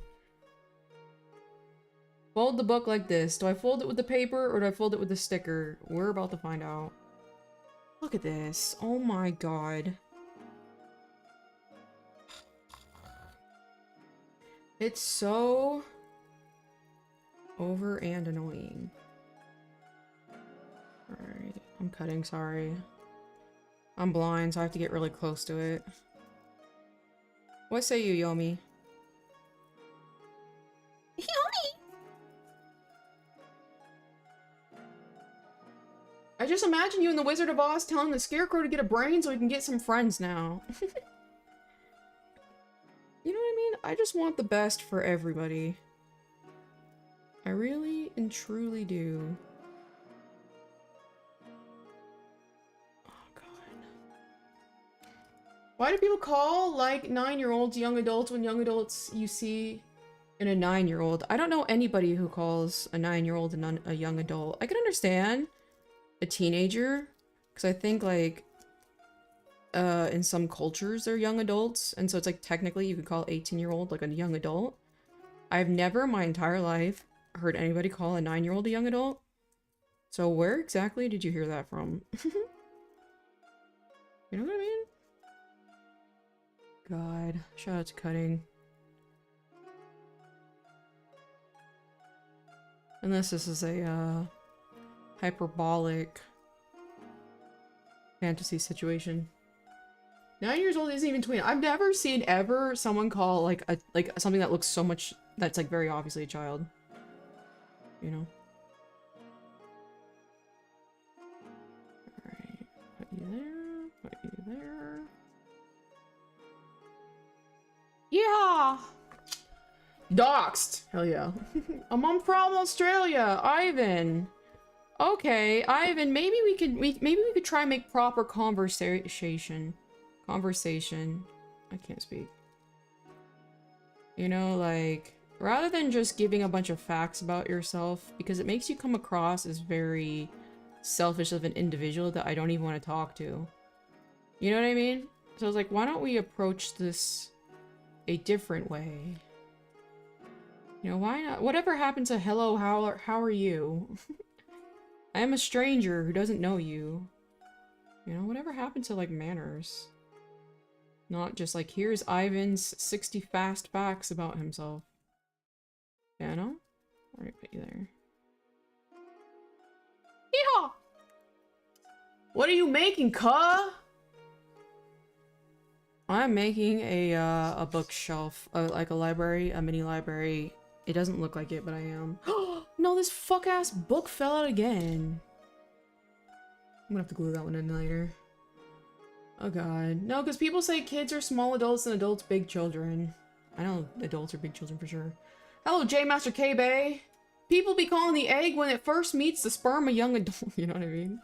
Fold the book like this. Do I fold it with the paper, or do I fold it with the sticker? We're about to find out. Look at this. Oh my god. It's so over and annoying. Alright, I'm cutting, sorry. I'm blind, so I have to get really close to it. What say you, Yomi? Yomi! I just imagine you and the Wizard of Oz telling the Scarecrow to get a brain so we can get some friends now. You know what I mean? I just want the best for everybody. I really and truly do. Oh god. Why do people call, like, 9-year-olds young adults when young adults you see in a 9-year-old? I don't know anybody who calls a 9-year-old a young adult. I can understand a teenager, because I think, like, in some cultures they're young adults, and so it's like technically you could call 18-year-old like a young adult. I've never in my entire life heard anybody call a 9-year-old a young adult. So where exactly did you hear that from? You know what I mean? God, shout out to cutting. Unless this is a hyperbolic fantasy situation. 9 years old isn't even tween. I've never seen someone call like something that looks so much that's like very obviously a child. You know? Alright. Put you there. Put you there. Yeah! Doxed! Hell yeah. I'm from Australia, Ivan. Okay, Ivan, maybe we could try and make proper conversation. I can't speak. You know, like, rather than just giving a bunch of facts about yourself, because it makes you come across as very selfish of an individual that I don't even want to talk to. You know what I mean? So I was like, why don't we approach this a different way? You know, why not? Whatever happened to hello, how are you? I am a stranger who doesn't know you. You know, whatever happened to, like, manners? Not just like, here's Ivan's 60 fast facts about himself. Yeah, no? Where did I put you there? Yeehaw! What are you making, cuh? I'm making a bookshelf, like a library, a mini library. It doesn't look like it, but I am. No, this fuck-ass book fell out again. I'm gonna have to glue that one in later. Oh god. No, because people say kids are small adults and adults big children. I know adults are big children for sure. Hello, J Master K-Bay. People be calling the egg when it first meets the sperm a young adult. You know what I mean?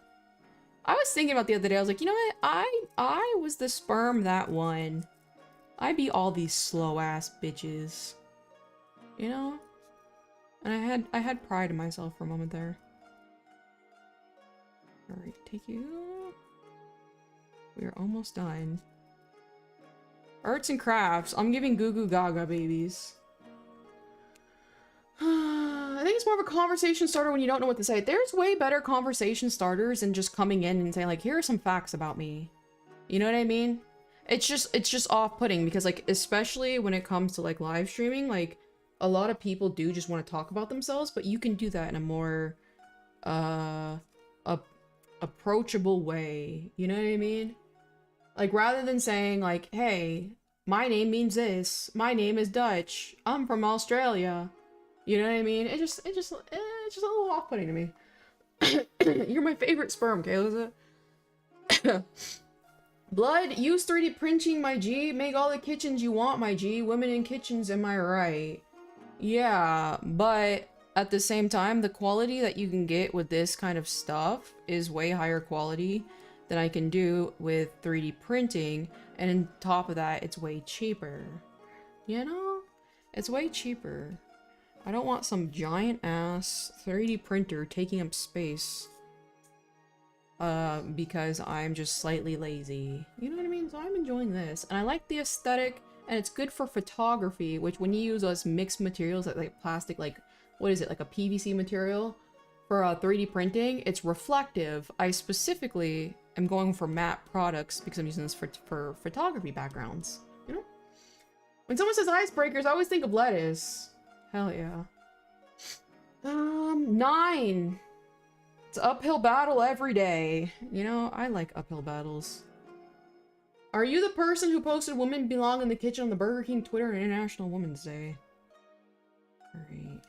I was thinking about the other day, I was like, you know what? I was the sperm that one. I be all these slow-ass bitches. You know? And I had pride in myself for a moment there. Alright, take you. We are almost done. Arts and crafts. I'm giving goo goo gaga babies. I think it's more of a conversation starter when you don't know what to say. There's way better conversation starters than just coming in and saying like, here are some facts about me. You know what I mean? It's just off-putting because like, especially when it comes to like live streaming, like a lot of people do just want to talk about themselves, but you can do that in a more approachable way. You know what I mean? Like rather than saying like, hey, my name means this. My name is Dutch. I'm from Australia. You know what I mean? It's just a little off-putting to me. You're my favorite sperm, Kayla. Blood, use 3D printing, my G. Make all the kitchens you want, my G. Women in kitchens, am I right? Yeah, but at the same time, the quality that you can get with this kind of stuff is way higher quality than I can do with 3D printing. And on top of that, it's way cheaper. You know? It's way cheaper. I don't want some giant ass 3D printer taking up space because I'm just slightly lazy. You know what I mean? So I'm enjoying this. And I like the aesthetic, and it's good for photography, which when you use those mixed materials like plastic, like, what is it, like a PVC material for 3D printing, it's reflective. I specifically am going for matte products because I'm using this for photography backgrounds, you know? When someone says icebreakers, I always think of lettuce. Hell yeah. 9. It's an uphill battle every day. You know, I like uphill battles. Are you the person who posted women belong in the kitchen on the Burger King Twitter on International Women's Day? Alright.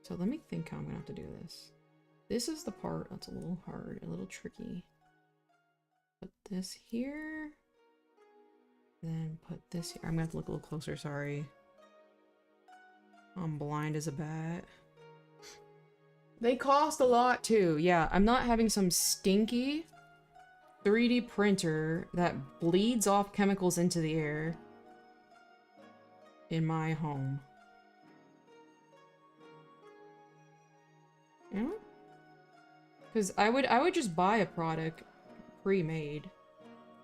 So let me think how I'm gonna have to do this. This is the part that's a little hard, a little tricky. Put this here. Then put this here. I'm gonna have to look a little closer, sorry. I'm blind as a bat. They cost a lot too. Yeah, I'm not having some stinky 3D printer that bleeds off chemicals into the air in my home. You know? Because I would just buy a product pre-made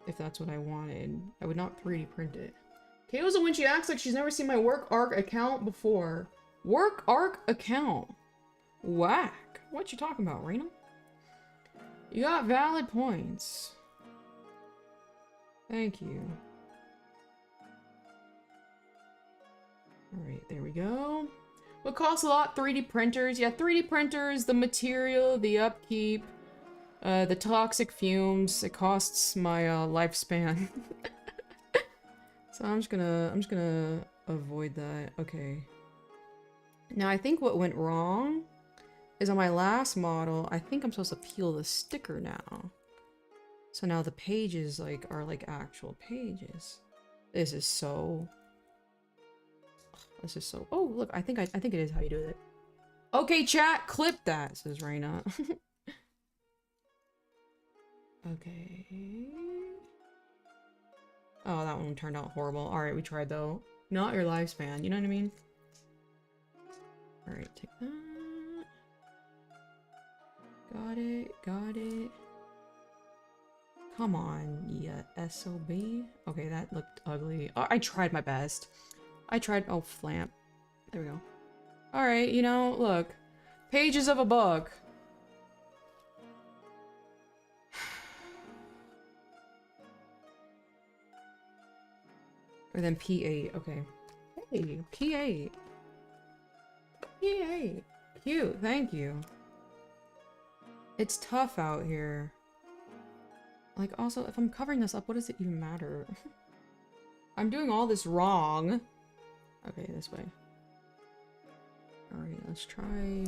if that's what I wanted. I would not 3D print it. Kayla's when she acts like she's never seen my work arc account before. Work arc account? Whack. What you talking about, Rena? You got valid points. Thank you. Alright, there we go. What costs a lot? 3D printers. Yeah, 3D printers, the material, the upkeep. The toxic fumes, it costs my lifespan. So I'm just gonna avoid that. Okay. Now I think what went wrong is on my last model, I think I'm supposed to peel the sticker now. So now the pages like are like actual pages. This is so oh look, I think it is how you do it. Okay, chat, clip that, says Raina. Okay. Oh, that one turned out horrible. Alright, we tried though. Not your lifespan, you know what I mean? Alright, take that. Got it, got it. Come on, yeah, SOB. Okay, that looked ugly. Oh, I tried my best. I tried- oh, flamp. There we go. Alright, you know, look. Pages of a book. Or then P8, okay. Hey, P8. P8. Cute, thank you. It's tough out here. Like, also, if I'm covering this up, what does it even matter? I'm doing all this wrong. Okay, this way. Alright, let's try...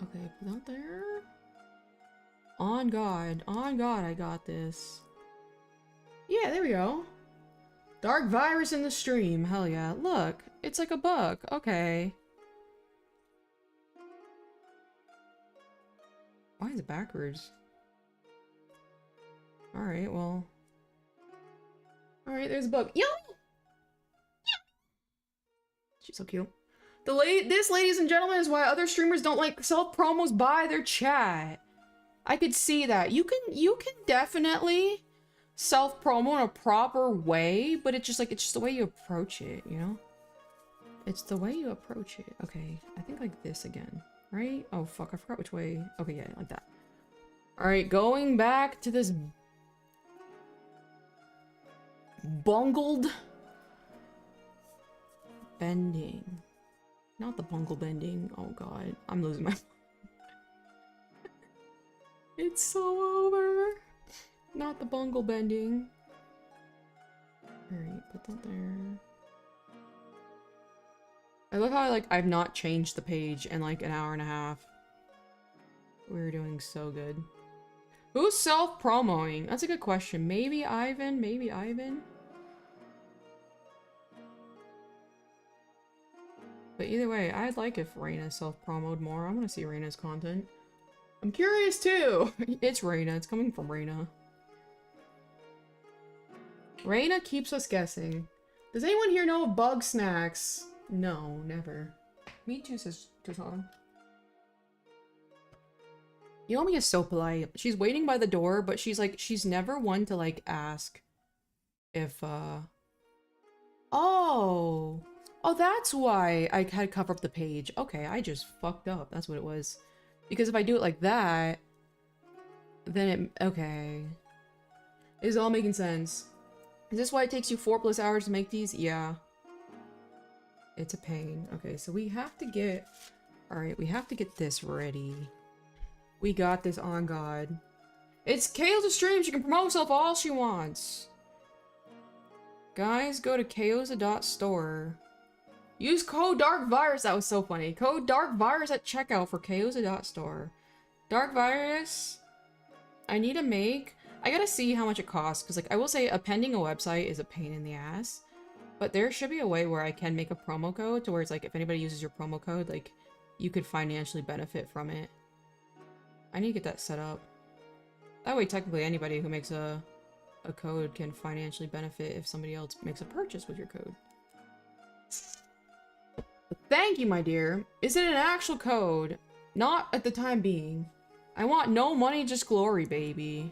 Okay, put that there. On God, I got this. Yeah, there we go. Dark virus in the stream, hell yeah. Look, it's like a book, okay. Why is it backwards? Alright, well. Alright, there's a book. Yo! She's so cute. This, ladies and gentlemen, is why other streamers don't like self-promos by their chat. I could see that. You can definitely self-promo in a proper way, but it's just the way you approach it, you know? It's the way you approach it. Okay, I think like this again, right? Oh fuck, I forgot which way. Okay, yeah, like that. Alright, going back to this bungled bending. Not the bungle bending. Oh god, I'm losing my... It's so over. Not the bungle bending. Alright, put that there. I love how I've not changed the page in like an hour and a half. We're doing so good. Who's self-promoing? That's a good question. Maybe Ivan? Maybe Ivan? But either way, I'd like if Raina self-promoed more. I want to see Raina's content. I'm curious too! It's Raina. It's coming from Raina. Raina keeps us guessing. Does anyone here know of bug snacks? No, never. Me too, says Tucson. Yume is so polite. She's waiting by the door, but she's never one to ask if Oh! Oh, that's why I had to cover up the page. Okay, I just fucked up. That's what it was. Because if I do it like that, then it... Okay. It's all making sense. Is this why it takes you 4+ hours to make these? Yeah. It's a pain. Okay, so we have to get... Alright, we have to get this ready. We got this, on God. It's Kao's stream. She can promote herself all she wants. Guys, go to kaoza.store. Use code DARKVIRUS. That was so funny. Code DARKVIRUS at checkout for kaoza.store. DARKVIRUS. I need to make... I gotta see how much it costs, because I will say appending a website is a pain in the ass. But there should be a way where I can make a promo code to where it's if anybody uses your promo code, you could financially benefit from it. I need to get that set up. That way, technically, anybody who makes a code can financially benefit if somebody else makes a purchase with your code. Thank you, my dear. Is it an actual code? Not at the time being. I want no money, just glory, baby.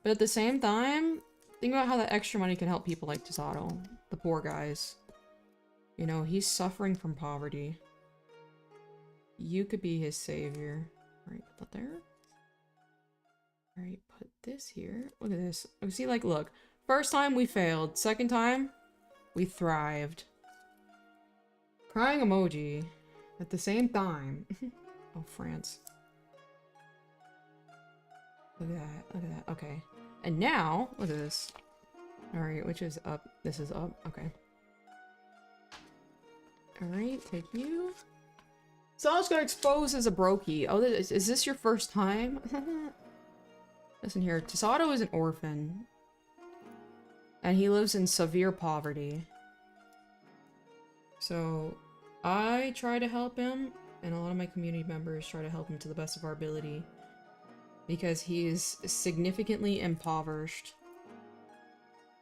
But at the same time, think about how that extra money can help people like Tasato. The poor guys. You know, he's suffering from poverty. You could be his savior. Alright, put that there. Alright, put this here. Look at this. Oh, see, look. First time, we failed. Second time, we thrived. Crying emoji. At the same time. Oh, France. Look at that. Look at that. Okay. And now, look at this. Alright, which is up? This is up. Okay. Alright, take you. So I just got exposed as a brokey. Oh, is this your first time? Listen here. Tasato is an orphan. And he lives in severe poverty. So I try to help him, and a lot of my community members try to help him to the best of our ability. Because he is significantly impoverished.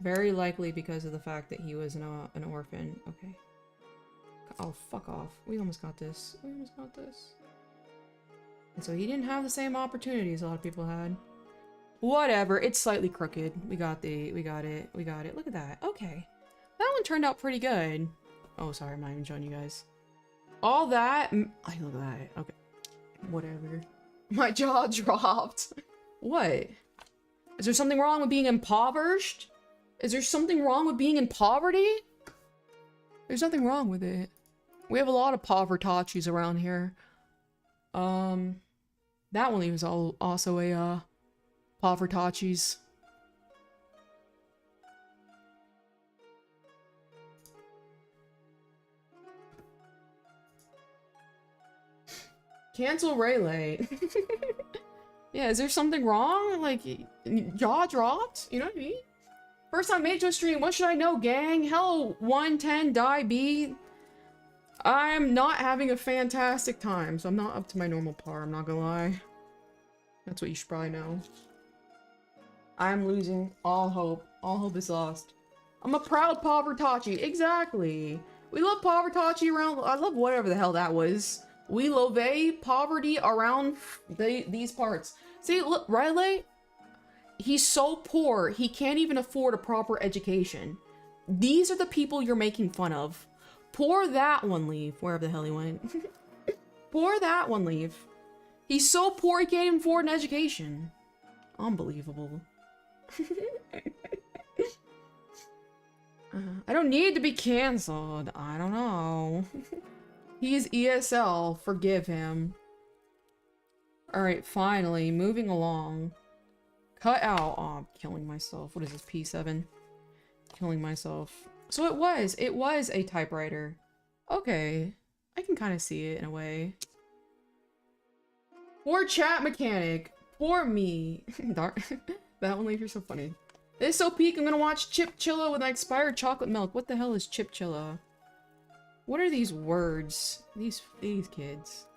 Very likely because of the fact that he was an orphan. Okay. Oh, fuck off. We almost got this. We almost got this. And so he didn't have the same opportunities a lot of people had. Whatever. It's slightly crooked. We got it. We got it. Look at that. Okay. That one turned out pretty good. Oh, sorry. I'm not even showing you guys. All that. Oh, look at that. Okay. Whatever. My jaw dropped. What? Is there something wrong with being impoverished? Is there something wrong with being in poverty? There's nothing wrong with it. We have a lot of povertachis around here. That one was also a povertachis. Cancel Rayleigh. Yeah, is there something wrong? Like, jaw dropped? You know what I mean? First time made to a stream, what should I know, gang? Hello, 110 die B. I'm not having a fantastic time, so I'm not up to my normal par, I'm not gonna lie. That's what you should probably know. I'm losing all hope. All hope is lost. I'm a proud povertachi. Exactly. We love povertachi around. I love whatever the hell that was. We love poverty around these parts. See, look, Riley? He's so poor, he can't even afford a proper education. These are the people you're making fun of. Poor that one leave, wherever the hell he went. Poor that one leave. He's so poor he can't even afford an education. Unbelievable. I don't need to be cancelled. I don't know. He's ESL. Forgive him. Alright, finally, moving along. Cut out. Oh, I'm killing myself. What is this, P7? Killing myself. So it was a typewriter. Okay. I can kind of see it in a way. Poor chat mechanic. Poor me. Darn. That one leave, you're so funny. This is so peak, I'm gonna watch Chip Chilla with expired chocolate milk. What the hell is Chip Chilla? What are these words? These kids.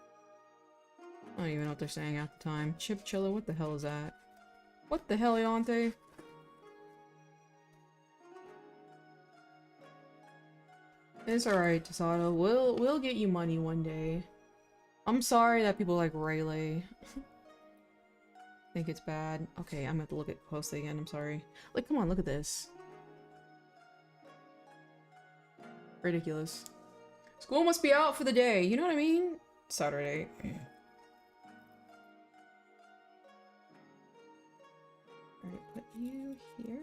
I don't even know what they're saying at the time. Chip Chilla, what the hell is that? What the hell, Yante? It's alright, Tasato. We'll get you money one day. I'm sorry that people like Rayleigh think it's bad. Okay, I'm gonna have to look at closely again. I'm sorry. Like, come on, look at this. Ridiculous. School must be out for the day. You know what I mean? Saturday. Alright, put you here.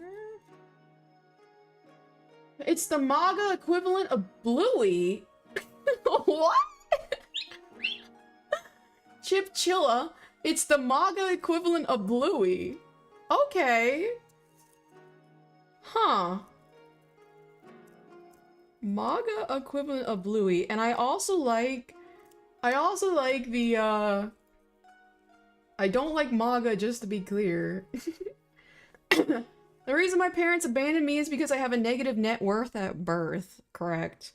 It's the MAGA equivalent of Bluey. What? Chip Chilla. It's the MAGA equivalent of Bluey. Okay. Huh. MAGA equivalent of Bluey. And I also like the, I don't like MAGA, just to be clear. The reason my parents abandoned me is because I have a negative net worth at birth. Correct.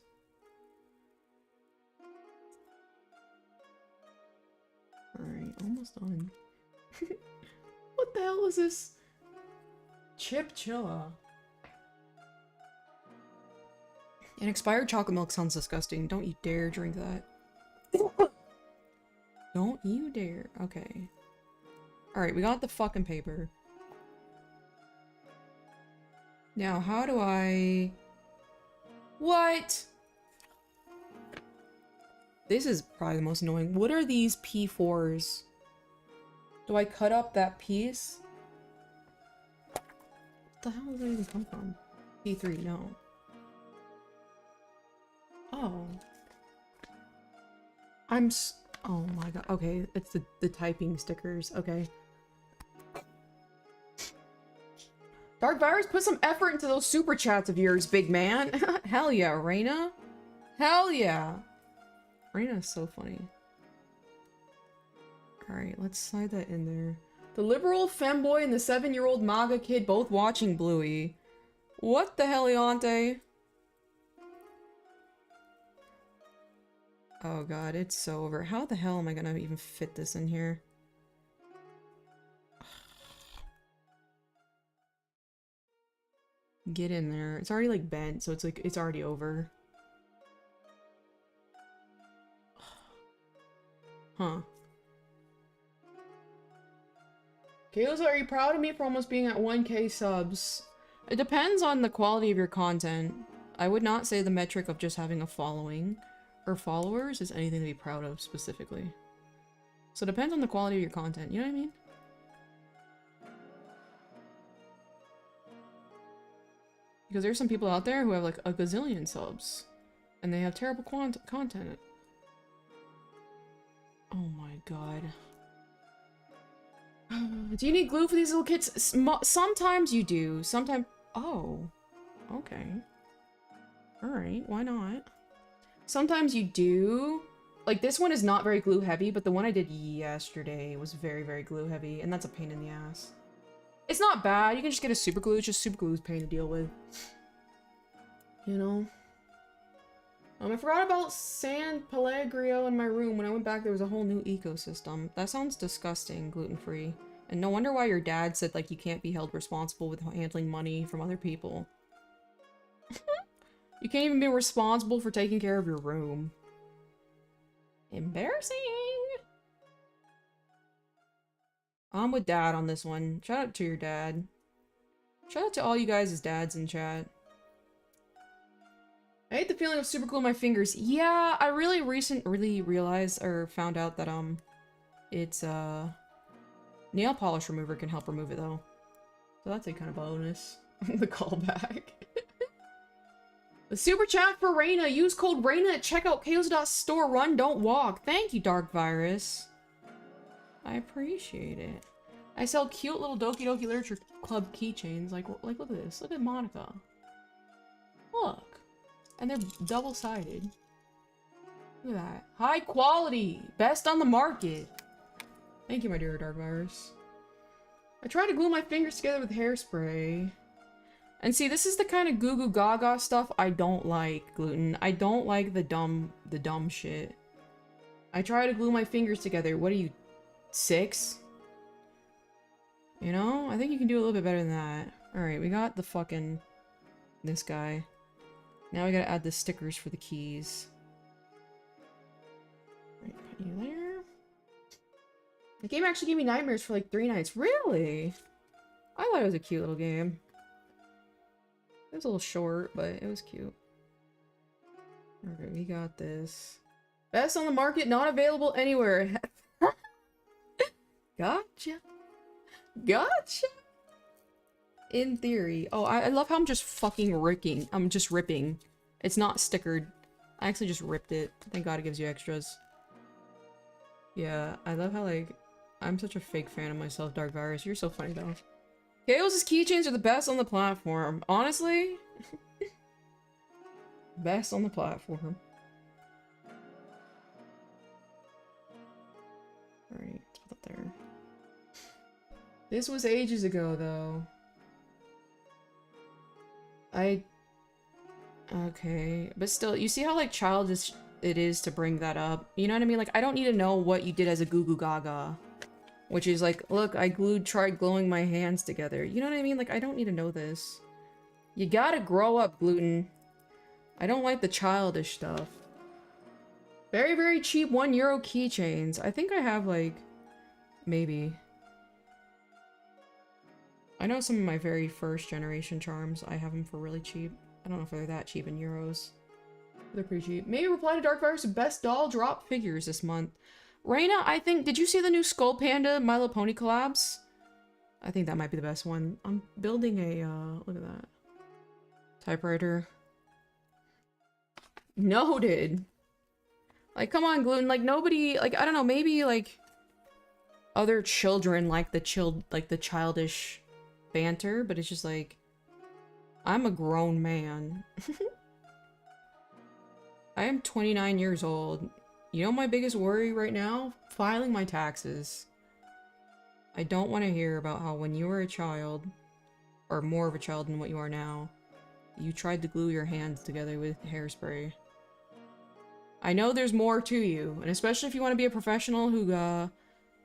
Alright, almost done. What the hell is this? Chip Chilla. And expired chocolate milk sounds disgusting. Don't you dare drink that. Don't you dare. Okay. Alright, we got the fucking paper. Now, how do I... What? This is probably the most annoying. What are these P4s? Do I cut up that piece? What the hell does that even come from? P3, no. Oh. Oh my god. Okay, it's the typing stickers. Okay. Dark Virus, put some effort into those super chats of yours, big man. Hell yeah, Reina. Hell yeah. Reina is so funny. Alright, let's slide that in there. The liberal femboy and the 7-year-old MAGA kid both watching Bluey. What the heliante? Oh god, it's so over. How the hell am I gonna even fit this in here? Get in there. It's already like bent, so it's like it's already over. Huh. Kayla, are you proud of me for almost being at 1K subs? It depends on the quality of your content. I would not say the metric of just having a following or followers is anything to be proud of specifically. So it depends on the quality of your content, you know what I mean? Because there's some people out there who have like a gazillion subs and they have terrible content. Oh my god. Do you need glue for these little kits? Sometimes you do. Sometimes. Oh. Okay. Alright, why not? Sometimes you do. Like, this one is not very glue heavy, but the one I did yesterday was very, very glue heavy, and that's a pain in the ass. It's not bad. You can just get a super glue. It's just super glue is a pain to deal with. You know? I forgot about San Pellegrino in my room. When I went back, there was a whole new ecosystem. That sounds disgusting, gluten-free. And no wonder why your dad said, like, you can't be held responsible with handling money from other people. You can't even be responsible for taking care of your room. Embarrassing! I'm with Dad on this one. Shout out to your dad. Shout out to all you guys as dads in chat. I hate the feeling of super glue on my fingers. Yeah, I really realized or found out that it's nail polish remover can help remove it though. So that's a kind of bonus. The callback. The super chat for Reina. Use code Reina at checkout. Chaos.store. Run, don't walk. Thank you, Dark Virus. I appreciate it. I sell cute little Doki Doki Literature Club keychains. Like look at this. Look at Monica. Look. And they're double-sided. Look at that. High quality! Best on the market! Thank you, my dear Dark Virus. I tried to glue my fingers together with hairspray. And see, this is the kind of goo-goo gaga stuff I don't like, Gluten. I don't like the dumb shit. I try to glue my fingers together. What are you, 6? You know? I think you can do a little bit better than that. Alright, we got the fucking... this guy. Now we gotta add the stickers for the keys. Right, put you there. The game actually gave me nightmares for like 3 nights. Really? I thought it was a cute little game. It was a little short, but it was cute. Okay, we got this. Best on the market, not available anywhere. Gotcha. Gotcha. In theory. Oh, I love how I'm just fucking ripping. I'm just ripping. It's not stickered. I actually just ripped it. Thank God it gives you extras. Yeah, I love how, like, I'm such a fake fan of myself, Dark Virus. You're so funny, though. Chaos' keychains are the best on the platform. Honestly? Best on the platform. Alright, let's put that there. This was ages ago, though. Okay, but still, you see how, like, childish it is to bring that up? You know what I mean? Like, I don't need to know what you did as a goo goo gaga. Which is like, look, I tried gluing my hands together. You know what I mean? Like, I don't need to know this. You gotta grow up, Gluten. I don't like the childish stuff. Very, very cheap €1 keychains. I think I have, like, maybe. I know some of my very first generation charms. I have them for really cheap. I don't know if they're that cheap in euros. They're pretty cheap. Maybe reply to Dark Virus best doll drop figures this month. Reina, I think, did you see the new Skull Panda My Little Pony collabs? I think that might be the best one. I'm building a, look at that. Typewriter. Noted. Like, come on, Gluten. Like, nobody, like, I don't know, maybe, like, other children like the childish banter, but it's just like, I'm a grown man. I am 29 years old. You know my biggest worry right now? Filing my taxes. I don't want to hear about how when you were a child, or more of a child than what you are now, you tried to glue your hands together with hairspray. I know there's more to you, and especially if you want to be a professional who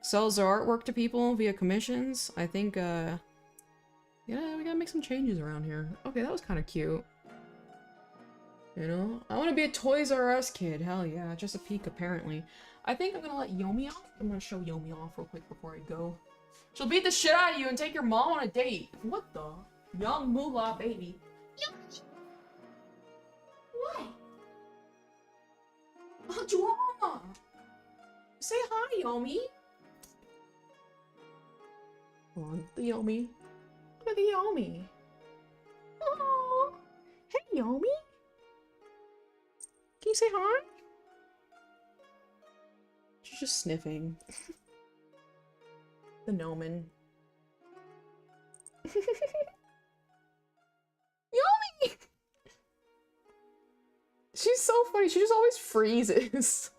sells their artwork to people via commissions, I think yeah, we gotta make some changes around here. Okay, that was kind of cute. You know? I want to be a Toys R Us kid. Hell yeah. Just a peek, apparently. I think I'm gonna let Yume off. I'm gonna show Yume off real quick before I go. She'll beat the shit out of you and take your mom on a date. What the? Young moolah baby. What? Oh, drama. Say hi, Yume. Come on, the Yume. Look at the Yume. Oh. Hey, Yume. Can you say hi? She's just sniffing. The gnomon. Yume! She's so funny. She just always freezes.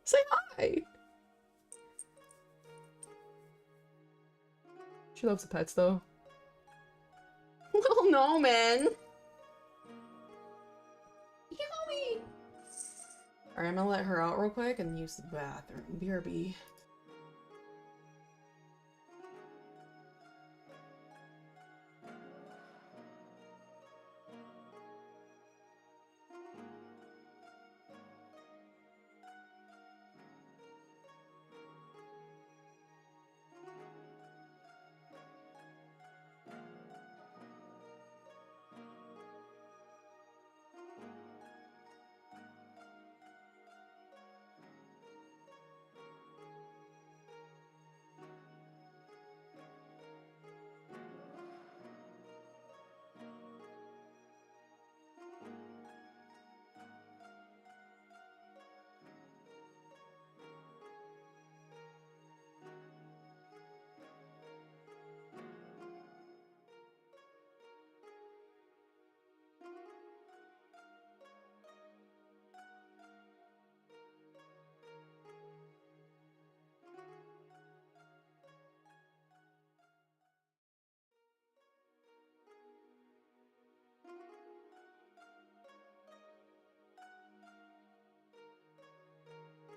Say hi. She loves the pets, though. Little gnomon. Yume! Alright, I'm gonna let her out real quick and use the bathroom. BRB.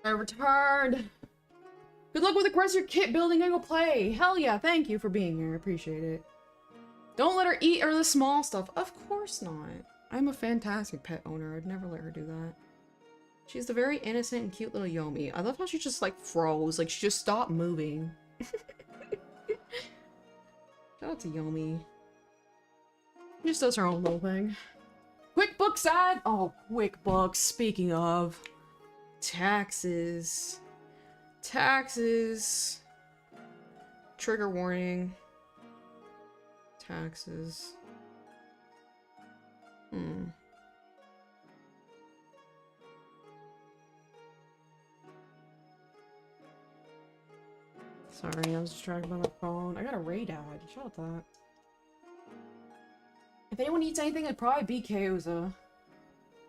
I returned. Good luck with the rest of your kit building and go play. Hell yeah, thank you for being here. I appreciate it. Don't let her eat or the small stuff. Of course not. I'm a fantastic pet owner. I'd never let her do that. She's the very innocent and cute little Yume. I love how she just like froze. Like she just stopped moving. Shout out to Yume. She just does her own little thing. QuickBooks ad! Oh, QuickBooks. Speaking of. Taxes. Taxes. Trigger warning. Taxes. Sorry, I was distracted by my phone. I got a raid ad. Shout out that. If anyone eats anything, it'd probably be Kaoza.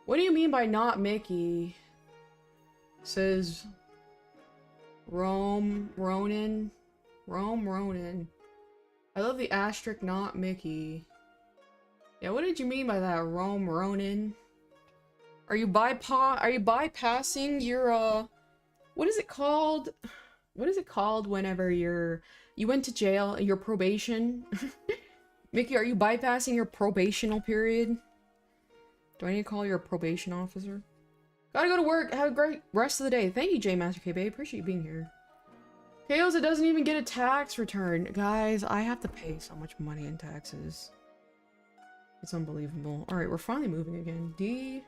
What do you mean by not Mickey? Says Ronan. Rome Ronan. I love the asterisk, not Mickey. Yeah, what did you mean by that, Rome Ronan? Are you bypassing your what is it called? What is it called whenever you went to jail, your probation? Mickey, are you bypassing your probational period? Do I need to call your probation officer? Gotta go to work. Have a great rest of the day. Thank you, J Master KB. Appreciate you being here. Kaoza doesn't even get a tax return. Guys, I have to pay so much money in taxes. It's unbelievable. Alright, we're finally moving again. D.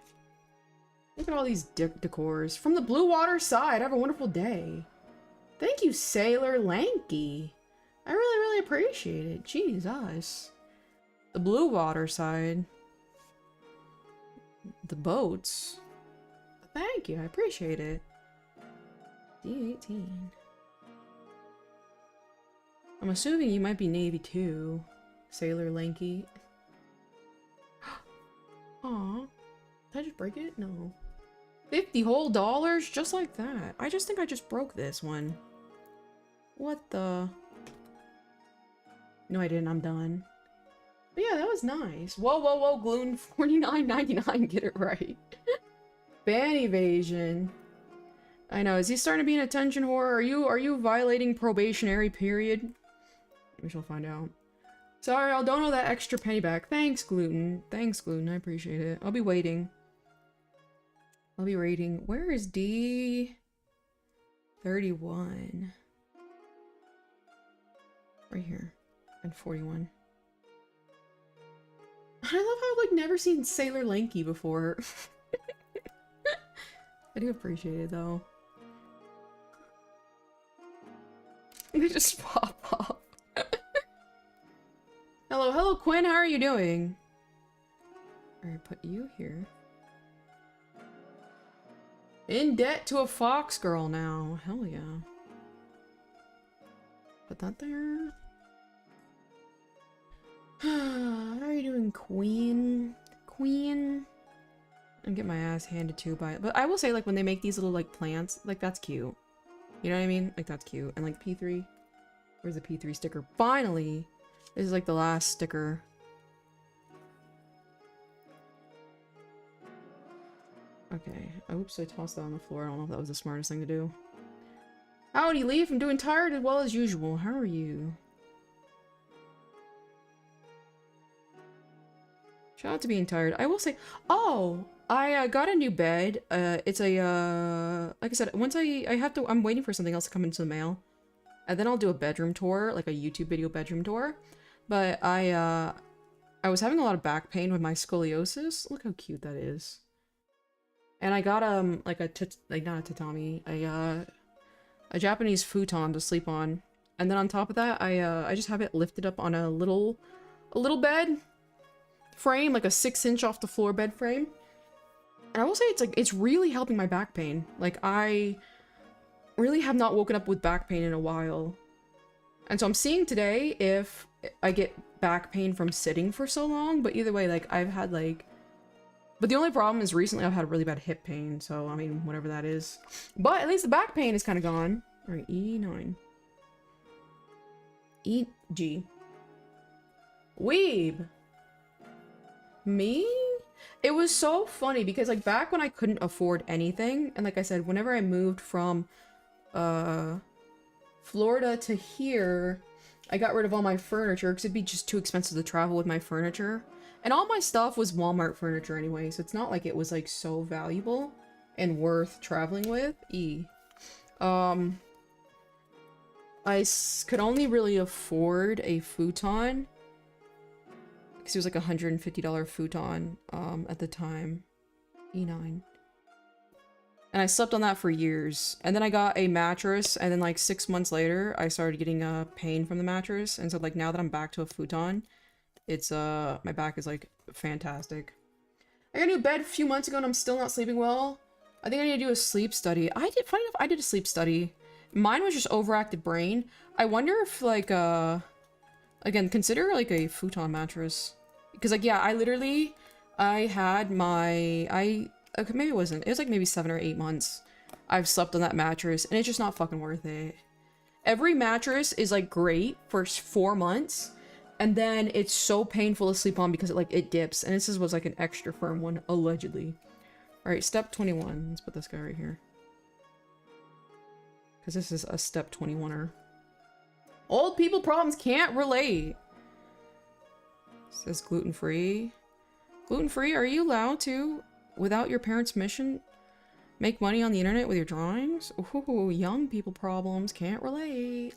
Look at all these decors. From the Blue Water side. Have a wonderful day. Thank you, Sailor Lanky. I really, really appreciate it. Jesus. The Blue Water side. The boats. Thank you, I appreciate it. D18. I'm assuming you might be Navy too. Sailor Lanky. Aw. Did I just break it? No. 50 whole dollars? Just like that. I just think I just broke this one. What the? No, I didn't. I'm done. But yeah, that was nice. Whoa, whoa, whoa, Gloon. $49.99. Get it right. Ban evasion. I know. Is he starting to be an attention whore? Are you violating probationary period? We shall find out. Sorry, I'll donate that extra penny back. Thanks, Gluten. Thanks, Gluten. I appreciate it. I'll be waiting. I'll be rating. Where is D31? Right here. And 41. I love how I've like never seen Sailor Lanky before. I do appreciate it though. They just pop up. Hello, hello Quinn, how are you doing? Alright, put you here. In debt to a fox girl now. Hell yeah. Put that there. How are you doing, Queen? Queen? And get my ass handed to by it. But I will say, like, when they make these little, like, plants, like, that's cute. You know what I mean? Like, that's cute. And, like, P3. Where's the P3 sticker? Finally! This is, like, the last sticker. Okay. Oops, I tossed that on the floor. I don't know if that was the smartest thing to do. Howdy, Leaf. I'm doing tired as well as usual. How are you? Shout out to being tired. I will say, oh, I got a new bed. It's a, like I said, once I'm waiting for something else to come into the mail. And then I'll do a bedroom tour, like a YouTube video bedroom tour. But I was having a lot of back pain with my scoliosis. Look how cute that is. And I got, like not a tatami, a Japanese futon to sleep on. And then on top of that, I just have it lifted up on a little bed frame, like a 6-inch off the floor bed frame. And I will say it's really helping my back pain. Like, I really have not woken up with back pain in a while. And so I'm seeing today if I get back pain from sitting for so long, but either way, like, I've had, like... But the only problem is recently I've had really bad hip pain, so, I mean, whatever that is. But at least the back pain is kind of gone. Alright, E9. E-G. Weeb! Me? It was so funny because, like, back when I couldn't afford anything, and like I said, whenever I moved from Florida to here, I got rid of all my furniture because it'd be just too expensive to travel with my furniture. And all my stuff was Walmart furniture anyway, so it's not like it was, like, so valuable and worth traveling with. Could only really afford a futon. Because it was like a $150 futon at the time. E9. And I slept on that for years. And then I got a mattress, and then like 6 months later, I started getting pain from the mattress. And so like now that I'm back to a futon, it's my back is like fantastic. I got a new bed a few months ago and I'm still not sleeping well. I think I need to do a sleep study. Funny enough, I did a sleep study. Mine was just overactive brain. I wonder if like again, consider like a futon mattress. Because like, yeah, I had my, okay, maybe it wasn't. It was like maybe 7 or 8 months I've slept on that mattress, and it's just not fucking worth it. Every mattress is like great for 4 months, and then it's so painful to sleep on because it dips, and this was like an extra firm one, allegedly. Alright, step 21. Let's put this guy right here. Because this is a step 21er. Old people problems can't relate. Says gluten-free. Gluten-free, are you allowed to, without your parents' permission, make money on the internet with your drawings? Ooh, young people problems, can't relate.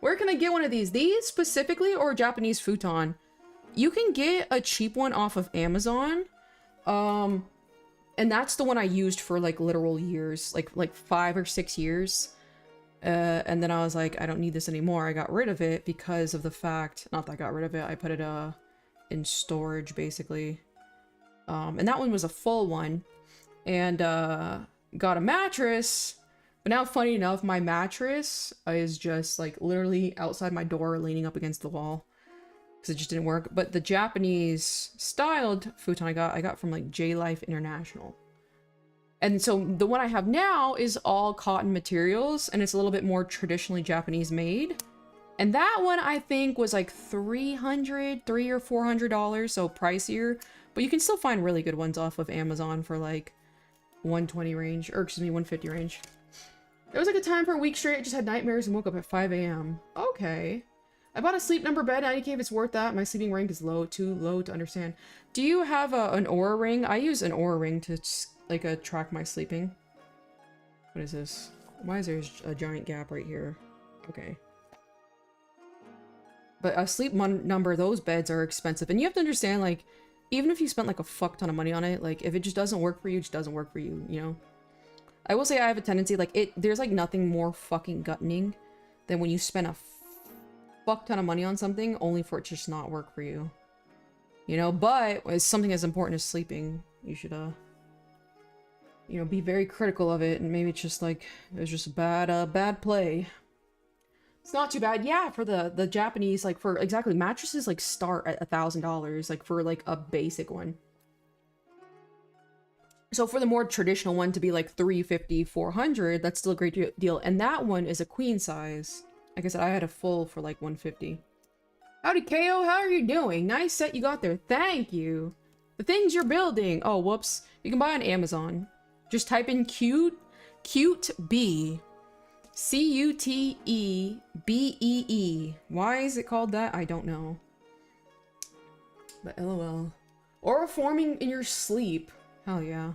Where can I get one of these? These specifically, or a Japanese futon? You can get a cheap one off of Amazon. And that's the one I used for like literal years, like 5 or 6 years. And then I was like, I don't need this anymore. I got rid of it because of the fact, not that I got rid of it, I put it in storage basically. And that one was a full one. And got a mattress, but now funny enough, my mattress is just like literally outside my door leaning up against the wall because it just didn't work. But the Japanese styled futon I got from like J Life International. And so the one I have now is all cotton materials, and it's a little bit more traditionally Japanese made. And that one I think was like $300 or $400, so pricier. But you can still find really good ones off of Amazon for like 120 range, or excuse me, 150 range. There was like a time for a week straight I just had nightmares and woke up at 5 a.m. Okay. I bought a Sleep Number bed, 90K if it's worth that. My sleeping rank is low, too low to understand. Do you have an Oura ring? I use an Oura ring to like track my sleeping. What is this? Why is there a giant gap right here? Okay. But a Sleep Number, those beds are expensive. And you have to understand, like, even if you spent like a fuck ton of money on it, like if it just doesn't work for you, it just doesn't work for you, you know? I will say I have a tendency, like there's like nothing more fucking gutting than when you spend a fuck ton of money on something only for it to just not work for you. You know, but it's something as important as sleeping. You should, you know, be very critical of it, and maybe it's just like, it was just a bad play. It's not too bad. Yeah, for the Japanese, like for exactly mattresses like start at $1,000, like for like a basic one. So for the more traditional one to be like $350, $400, that's still a great deal. And that one is a queen size. Like I said, I had a full for like $150. Howdy, KO. How are you doing? Nice set you got there. Thank you. The things you're building. Oh, whoops. You can buy on Amazon. Just type in cute bee. C-U-T-E-B-E-E. Why is it called that? I don't know. But LOL. Or forming in your sleep. Hell yeah.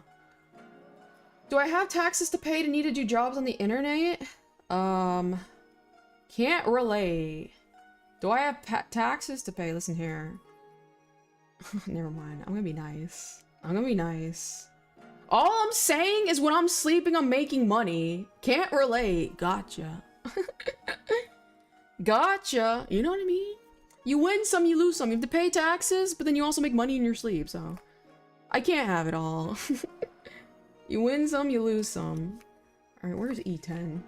Do I have taxes to pay to need to do jobs on the internet? Can't relate. Do I have taxes to pay? Listen here. Never mind. I'm gonna be nice. I'm gonna be nice. All I'm saying is when I'm sleeping, I'm making money. Can't relate. Gotcha. Gotcha. You know what I mean? You win some, you lose some. You have to pay taxes, but then you also make money in your sleep, so... I can't have it all. You win some, you lose some. Alright, where's E10?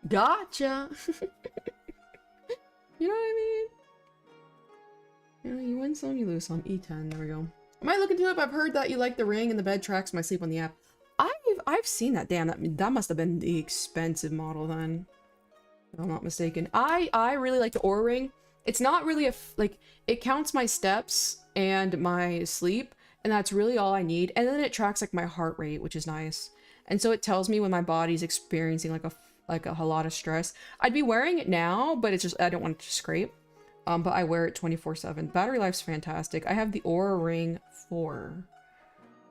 Gotcha! You know what I mean? You know, you win some, you lose some. E10, there we go. I might look into it, but I've heard that you like the ring and the bed tracks my sleep on the app. I've seen that. Damn, that must have been the expensive model then. If I'm not mistaken. I really like the Oura ring. It's not really like, it counts my steps and my sleep, and that's really all I need. And then it tracks like my heart rate, which is nice. And so it tells me when my body's experiencing like a lot of stress. I'd be wearing it now, but it's just, I don't want it to scrape. But I wear it 24/7. Battery life's fantastic. I have the Oura Ring 4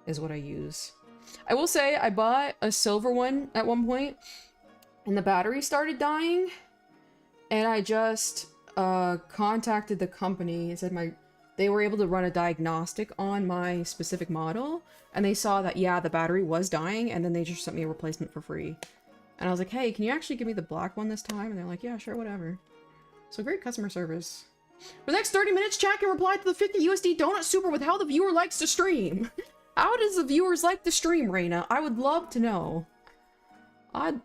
is what I use. I will say I bought a silver one at one point and the battery started dying, and I just contacted the company and said they were able to run a diagnostic on my specific model, and they saw that, yeah, the battery was dying, and then they just sent me a replacement for free. And I was like, hey, can you actually give me the black one this time? And they're like, yeah, sure, whatever. So great customer service. For the next 30 minutes, chat can reply to the 50 USD donut super with how the viewer likes to stream. How does the viewers like to stream, Reina? I would love to know. Oh,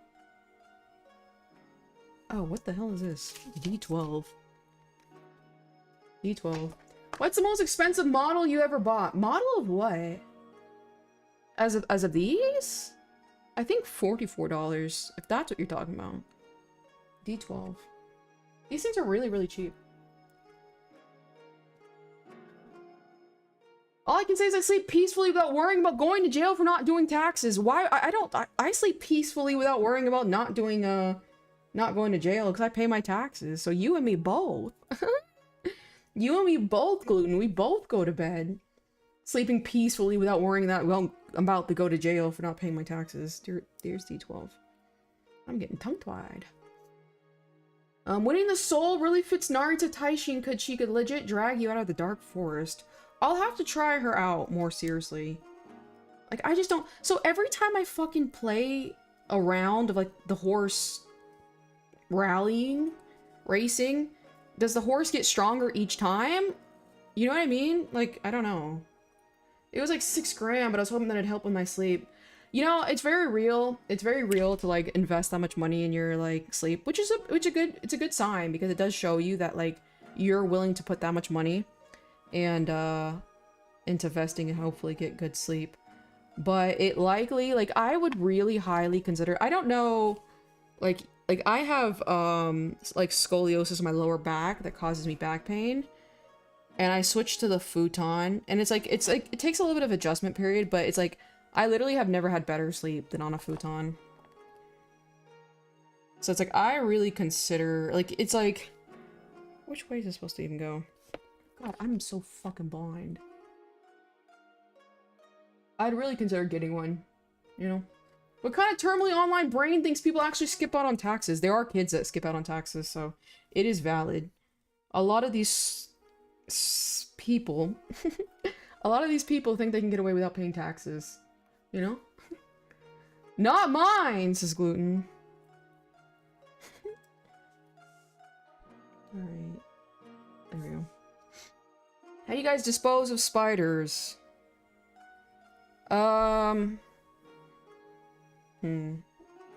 what the hell is this? D12. D12. What's the most expensive model you ever bought? Model of what? As of these? I think $44, if that's what you're talking about. D12. These things are really, really cheap. All I can say is I sleep peacefully without worrying about going to jail for not doing taxes. Why? I sleep peacefully without worrying about not going to jail because I pay my taxes. So you and me both. You and me both, Gluten. We both go to bed sleeping peacefully without worrying that I'm about to go to jail for not paying my taxes. Dear's D12. I'm getting tongue-tied. Winning the soul really fits Naruto Taishin because she could legit drag you out of the dark forest. I'll have to try her out more seriously. Like, I just don't... So every time I fucking play a round of, like, the horse racing, does the horse get stronger each time? You know what I mean? Like, I don't know. It was like $6 grand, but I was hoping that it'd help with my sleep. You know, it's very real. It's very real to like invest that much money in your like sleep, which is it's a good sign because it does show you that like you're willing to put that much money and into investing and hopefully get good sleep. But it likely, like, I would really highly consider, I don't know, like I have like scoliosis in my lower back that causes me back pain. And I switched to the futon, and it's like it takes a little bit of adjustment period, but it's like I literally have never had better sleep than on a futon. So it's like I really consider, like, it's like, which way is this supposed to even go? God, I'm so fucking blind. I'd really consider getting one, you know? What kind of terminally online brain thinks people actually skip out on taxes? There are kids that skip out on taxes, so it is valid. A lot of these people a lot of these people think they can get away without paying taxes, you know? Not mine, says Gluten. Alright, there we go. How do you guys dispose of spiders? I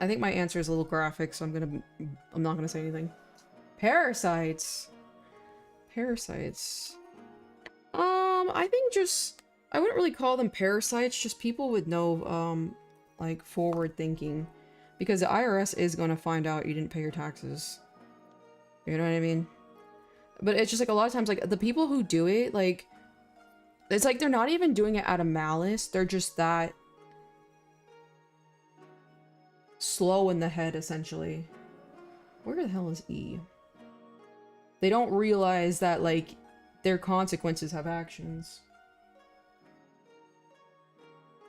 think my answer is a little graphic, so I'm not gonna say anything. Parasites. Parasites. I think just, I wouldn't really call them parasites, just people with no, like, forward thinking. Because the IRS is gonna find out you didn't pay your taxes. You know what I mean? But it's just, like, a lot of times, like, the people who do it, like, it's like they're not even doing it out of malice, they're just that slow in the head, essentially. Where the hell is E? They don't realize that, like, their consequences have actions.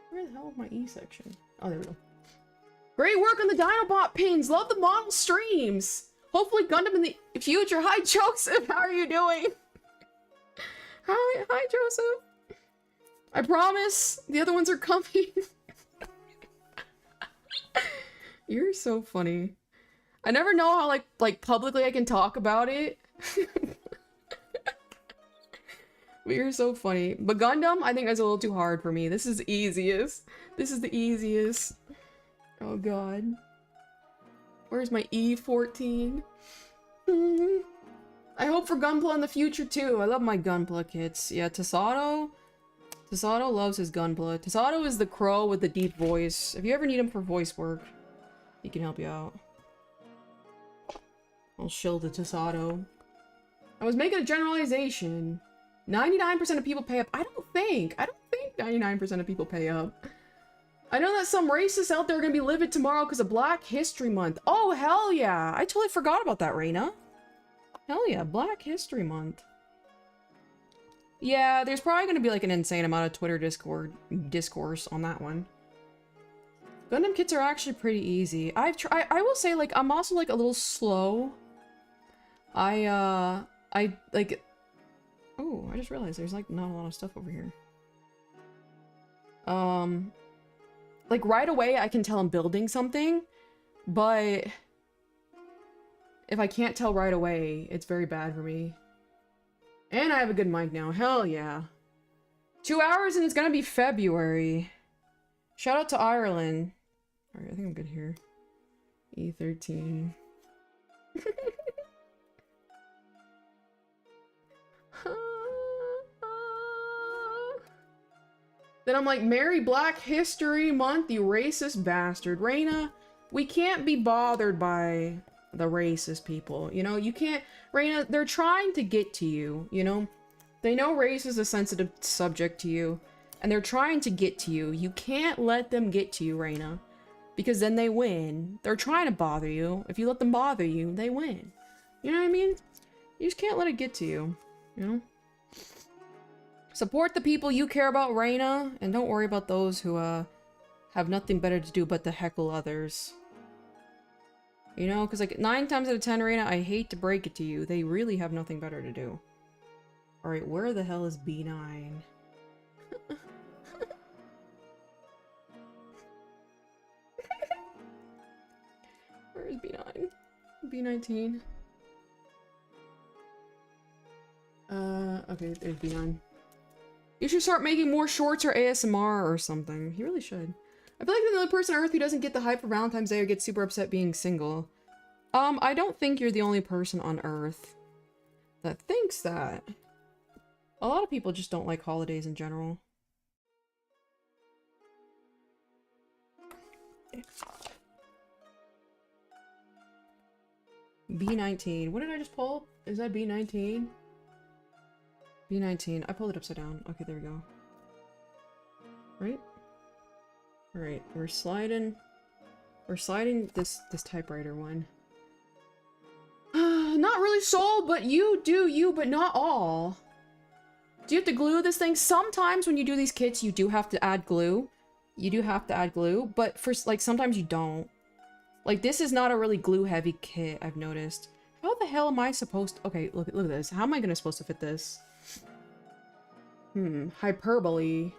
Where the hell is my E section? Oh, there we go. Great work on the Dinobot pins! Love the model streams! Hopefully Gundam in the future. Hi, Joseph! How are you doing? Hi, Joseph! I promise! The other ones are coming! You're so funny. I never know how, like publicly I can talk about it. But you're so funny. But Gundam, I think, is a little too hard for me. This is the easiest. This is the easiest. Oh god. Where's my E14? I hope for Gunpla in the future too. I love my Gunpla kits. Yeah, Tasato. Tasato loves his Gunpla. Tasato is the crow with the deep voice. If you ever need him for voice work, he can help you out. I'll shill the Tasato. I was making a generalization. 99% of people pay up. I don't think 99% of people pay up. I know that some racists out there are gonna be livid tomorrow because of Black History Month. Oh, hell yeah. I totally forgot about that, Reina. Hell yeah, Black History Month. Yeah, there's probably gonna be like an insane amount of Twitter discourse on that one. Gundam kits are actually pretty easy. I will say, like, I'm also like a little slow. I like, oh, I just realized there's like not a lot of stuff over here. Like right away I can tell I'm building something, but if I can't tell right away, it's very bad for me. And I have a good mic now. Hell yeah. 2 hours and it's gonna be February. Shout out to Ireland. Alright, I think I'm good here. E13. Then I'm like, Merry Black History Month, you racist bastard. Reina, we can't be bothered by the racist people. You know, you can't... Reina, they're trying to get to you, you know? They know race is a sensitive subject to you, and they're trying to get to you. You can't let them get to you, Reina, because then they win. They're trying to bother you. If you let them bother you, they win. You know what I mean? You just can't let it get to you, you know? Support the people you care about, Reina, and don't worry about those who, have nothing better to do but to heckle others. You know, because, like, 9 times out of 10, Reina, I hate to break it to you, they really have nothing better to do. Alright, where the hell is B9? Where is B9? B19? Okay, there's B9. You should start making more shorts or ASMR or something. You really should. I feel like I'm the only person on Earth who doesn't get the hype for Valentine's Day or gets super upset being single. I don't think you're the only person on Earth that thinks that. A lot of people just don't like holidays in general. B19. What did I just pull? Is that B19? B19. I pulled it upside down. Okay, there we go. Right? Alright, we're sliding this typewriter one. Not really sold, but you do you, but not all. Do you have to glue this thing? Sometimes when you do these kits, you do have to add glue. You do have to add glue, but for, like, sometimes you don't. Like, this is not a really glue-heavy kit, I've noticed. How the hell am I supposed to... Okay, look at this. How am I supposed to fit this? Hyperbole.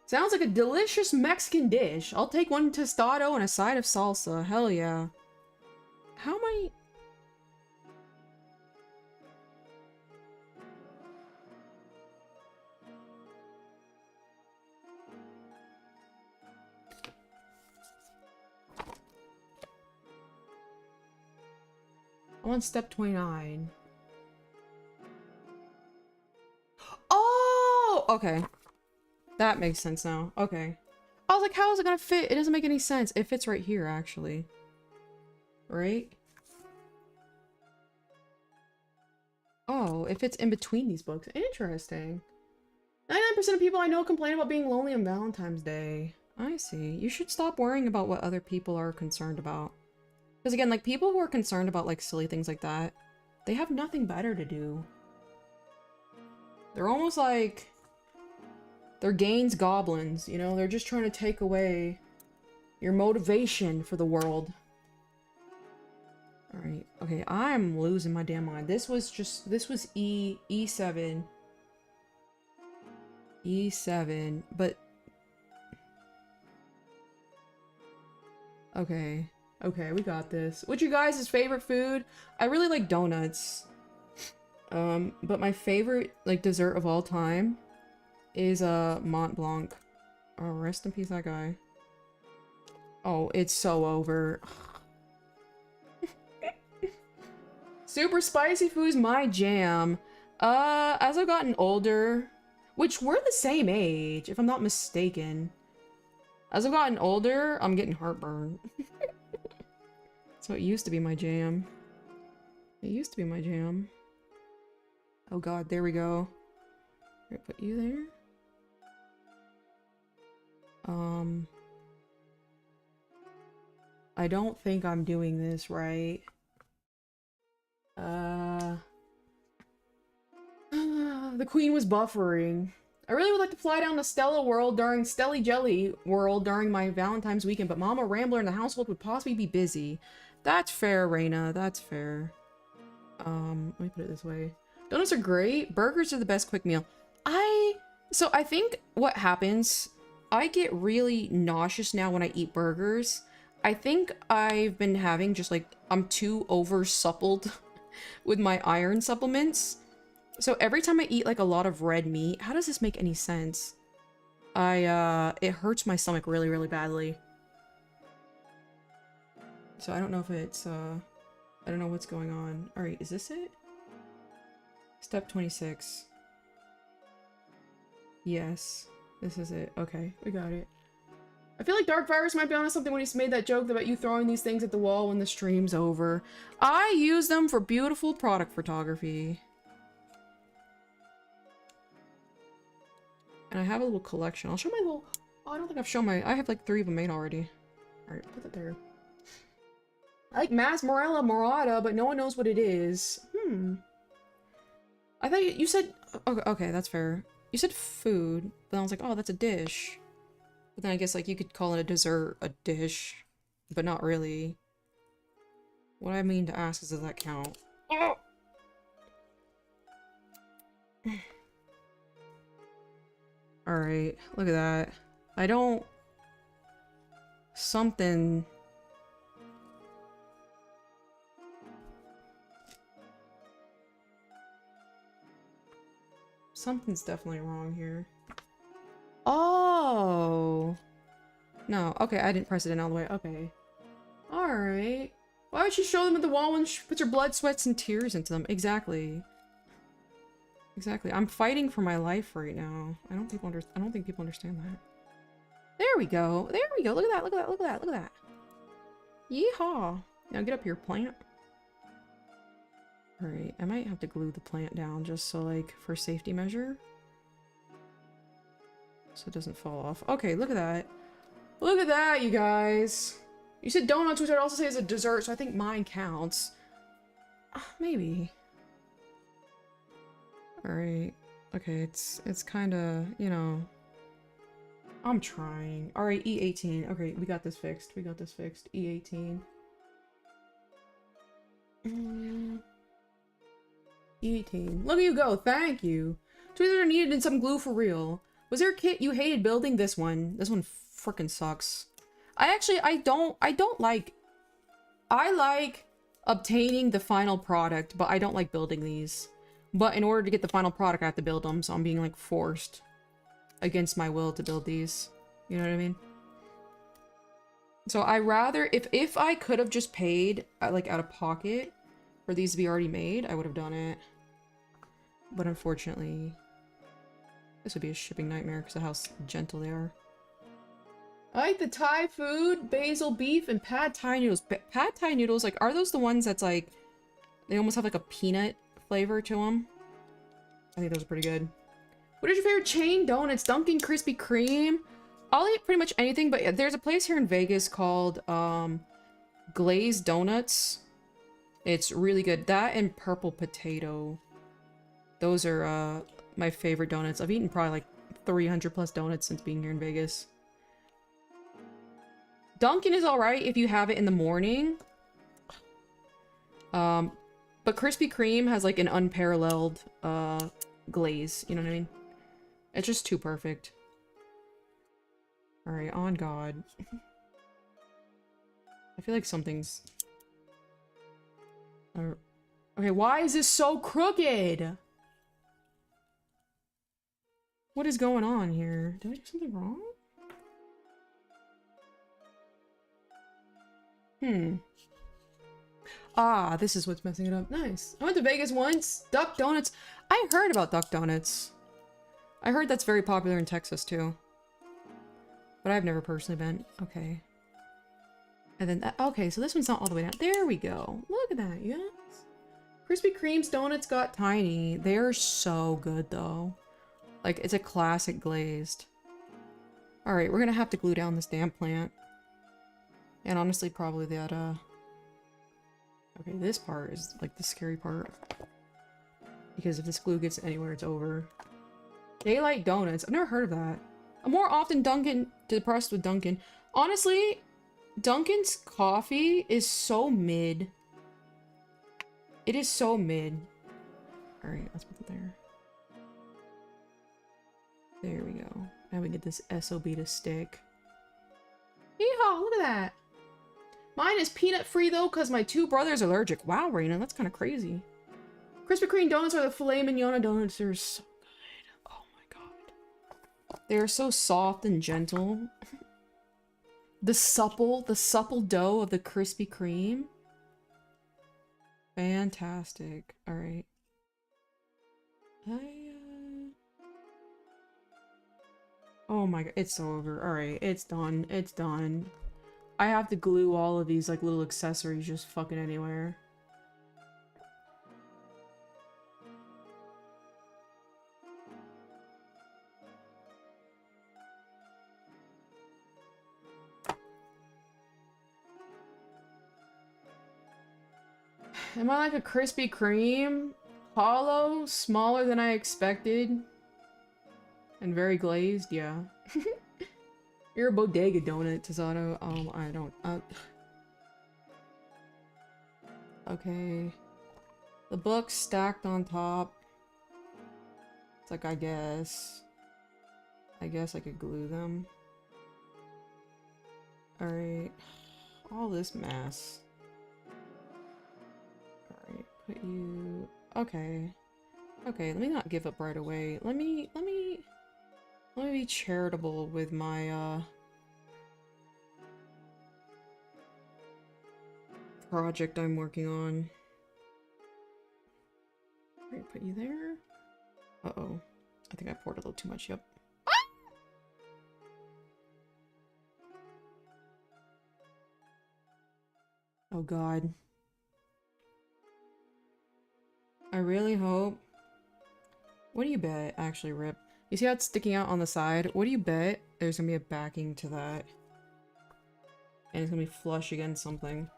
Sounds like a delicious Mexican dish. I'll take one tostado and a side of salsa. Hell yeah. How am I... I'm on step 29. Oh! Okay. That makes sense now. Okay. I was like, how is it gonna fit? It doesn't make any sense. It fits right here, actually. Right? Oh, it fits in between these books. Interesting. 99% of people I know complain about being lonely on Valentine's Day. I see. You should stop worrying about what other people are concerned about. Because again, like, people who are concerned about, like, silly things like that, they have nothing better to do. They're almost like... They're Gaines goblins, you know? They're just trying to take away your motivation for the world. Alright, okay, I'm losing my damn mind. This was E7. E7, but... Okay. Okay, we got this. What's your guys' favorite food? I really like donuts. But my favorite, like, dessert of all time is, Mont Blanc. Oh, rest in peace, that guy. Oh, it's so over. Super spicy food's my jam. As I've gotten older, which we're the same age, if I'm not mistaken. As I've gotten older, I'm getting heartburn. So it used to be my jam. It used to be my jam. Oh god, there we go. Right, put you there. I don't think I'm doing this right. The queen was buffering. I really would like to fly down to Stella World during Stelly Jelly World during my Valentine's weekend, but Mama Rambler and the household would possibly be busy. That's fair, Reina. That's fair. Let me put it this way. Donuts are great. Burgers are the best quick meal. So I think what happens, I get really nauseous now when I eat burgers. I think I've been having just like, I'm too over-suppled with my iron supplements. So every time I eat like a lot of red meat, how does this make any sense? It hurts my stomach really, really badly. So I don't know if it's, I don't know what's going on. Alright, is this it? Step 26. Yes, this is it. Okay, we got it. I feel like Dark Virus might be onto something when he made that joke about you throwing these things at the wall when the stream's over. I use them for beautiful product photography. And I have a little collection. I'll show my little... Oh, I don't think I've shown my... I have like 3 of them made already. Alright, put that there. I like Mass Morella Morada, but no one knows what it is. I thought you said... Okay, that's fair. You said food, but I was like, oh, that's a dish. But then I guess, like, you could call it a dessert, a dish, but not really. What I mean to ask is, does that count? Oh! Alright, look at that. I don't... Something... Something's definitely wrong here. Oh! No. Okay, I didn't press it in all the way. Okay. Alright. Why would she show them at the wall when she puts her blood, sweats, and tears into them? Exactly. Exactly. I'm fighting for my life right now. I don't think people understand that. There we go. There we go. Look at that. Look at that. Look at that. Look at that. Yeehaw. Now get up here, plant. Alright, I might have to glue the plant down just so, like, for safety measure. So it doesn't fall off. Okay, look at that. Look at that, you guys. You said donuts, which I'd also say is a dessert, so I think mine counts. Maybe. Alright. Okay, it's kind of, you know... I'm trying. Alright, E18. Okay, we got this fixed. We got this fixed. E18. E18. Look at you go. Thank you. Tweezers are needed and some glue for real. Was there a kit you hated building? This one. This one freaking sucks. I like obtaining the final product, but I don't like building these. But in order to get the final product, I have to build them, so I'm being, like, forced against my will to build these. You know what I mean? So I rather, if I could have just paid, like, out of pocket for these to be already made, I would have done it. But unfortunately, this would be a shipping nightmare because of how gentle they are. I like the Thai food, basil beef, and pad Thai noodles. Pad Thai noodles, like, are those the ones that's, like, they almost have, like, a peanut flavor to them? I think those are pretty good. What is your favorite chain donuts? Dunkin' Krispy Kreme? I'll eat pretty much anything, but there's a place here in Vegas called, Glazed Donuts. It's really good. That and purple potato. Those are, my favorite donuts. I've eaten probably, like, 300 plus donuts since being here in Vegas. Dunkin' is alright if you have it in the morning. But Krispy Kreme has, like, an unparalleled, glaze. You know what I mean? It's just too perfect. Alright, on God. I feel like something's... Okay, why is this so crooked? What is going on here? Did I do something wrong? Ah, this is what's messing it up. Nice. I went to Vegas once. Duck Donuts. I heard about Duck Donuts. I heard that's very popular in Texas, too. But I've never personally been. Okay. And then, okay, so this one's not all the way down. There we go. Look at that, yes. Krispy Kreme's donuts got tiny. They're so good, though. Like, it's a classic glazed. Alright, we're gonna have to glue down this damn plant. And honestly, probably that, okay, this part is, like, the scary part. Because if this glue gets anywhere, it's over. Daylight Donuts. I've never heard of that. I'm more often depressed with Dunkin'. Honestly, Dunkin's coffee is so mid. It is so mid. Alright, let's put it there. There we go. Now we get this SOB to stick. Yeehaw, look at that. Mine is peanut free though, because my two brothers are allergic. Wow, Raina, that's kind of crazy. Krispy Kreme donuts are the filet mignon donuts. They're so good. Oh my god. They're so soft and gentle. The supple dough of the Krispy Kreme. Fantastic. Alright. Oh my god, it's over. Alright, it's done. It's done. I have to glue all of these, like, little accessories just fucking anywhere. Am I like a Krispy Kreme? Hollow? Smaller than I expected? And very glazed? Yeah. You're a bodega donut, Tazato. I don't... Okay. The books stacked on top. It's like, I guess I could glue them. Alright. All this mess. Alright, put you... Okay. Okay, let me not give up right away. Let me be charitable with my, project I'm working on. Alright, put you there. Uh-oh. I think I poured a little too much, yep. Oh god. I really hope... What do you bet? Actually, Rip. You see how it's sticking out on the side? What do you bet there's gonna be a backing to that? And it's gonna be flush against something.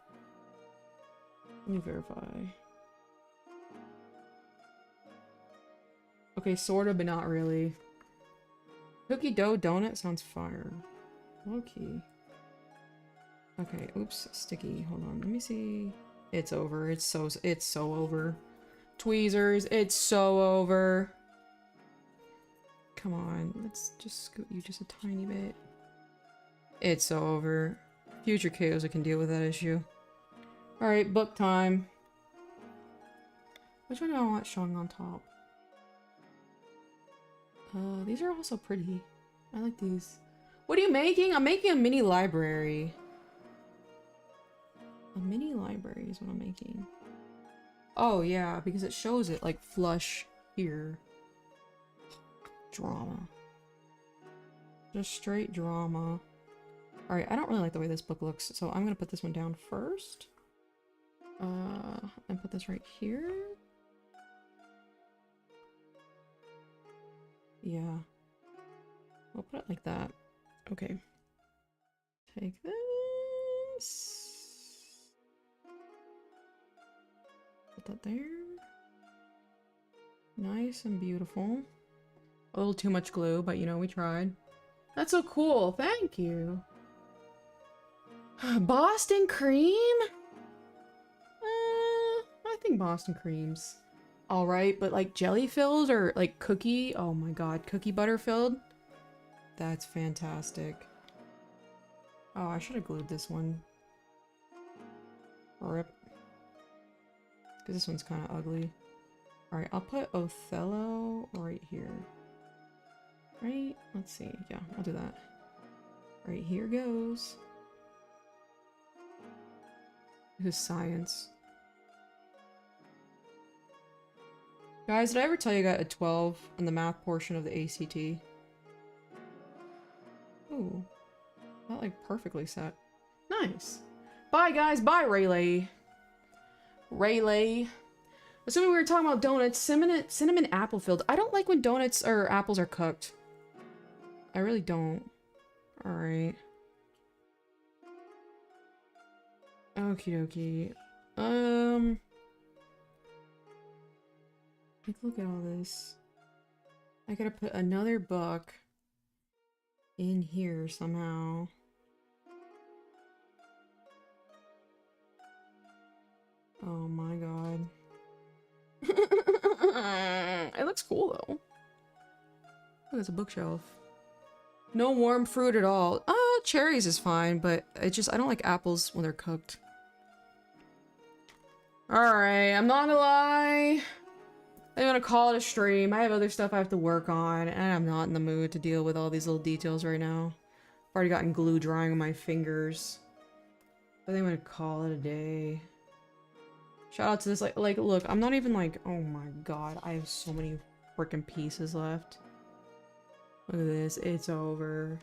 Let me verify. Okay, sorta, but not really. Cookie dough donut sounds fire. Low-key. Okay, oops, sticky. Hold on, let me see. It's over. It's so over. Tweezers, it's so over. Come on, let's just scoot you just a tiny bit. It's so over. Future KOs can deal with that issue. Alright, book time. Which one do I want showing on top? These are also pretty. I like these. What are you making? I'm making a mini library. A mini library is what I'm making. Oh yeah, because it shows it like flush here. Drama. Just straight drama. Alright, I don't really like the way this book looks, so I'm gonna put this one down first. And put this right here. Yeah. We'll put it like that. Okay. Take this. Put that there. Nice and beautiful. A little too much glue, but you know, we tried. That's so cool. Thank you. Boston cream? I think Boston cream's alright, but like jelly filled or like cookie, oh my god, cookie butter filled? That's fantastic. Oh, I should have glued this one. Rip. Because this one's kind of ugly. Alright, I'll put Othello right here. Right? Let's see. Yeah, I'll do that. Right, here goes. This is science. Guys, did I ever tell you I got a 12 on the math portion of the ACT? Ooh. Not like perfectly set. Nice. Bye guys, bye Rayleigh. Rayleigh. Assuming we were talking about donuts, cinnamon apple filled. I don't like when donuts or apples are cooked. I really don't. Alright. Okie dokie. Like, look at all this. I gotta put another book in here somehow. Oh my god. It looks cool though. Look, it's a bookshelf. No warm fruit at all. Cherries is fine, but it just, I don't like apples when they're cooked. Alright, I'm not gonna lie. I'm gonna call it a stream. I have other stuff I have to work on, and I'm not in the mood to deal with all these little details right now. I've already gotten glue drying on my fingers. I think I'm gonna call it a day. Shout out to this, like, look, I'm not even like, oh my god, I have so many freaking pieces left. Look at this, it's over.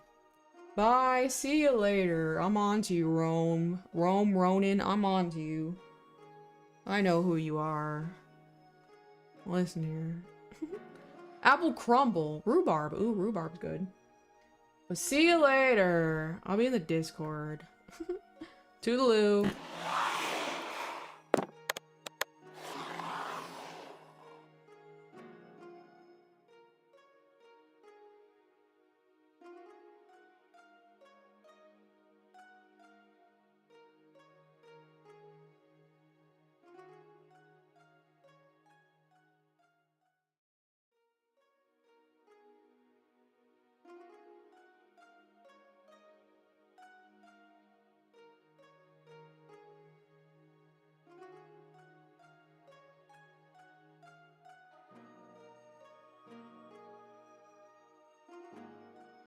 Bye, see you later. I'm on to you, Rome. Ronan, I'm on to you. I know who you are. Listen here. Apple crumble. Rhubarb. Ooh, rhubarb's good. But see you later. I'll be in the Discord. Toodaloo.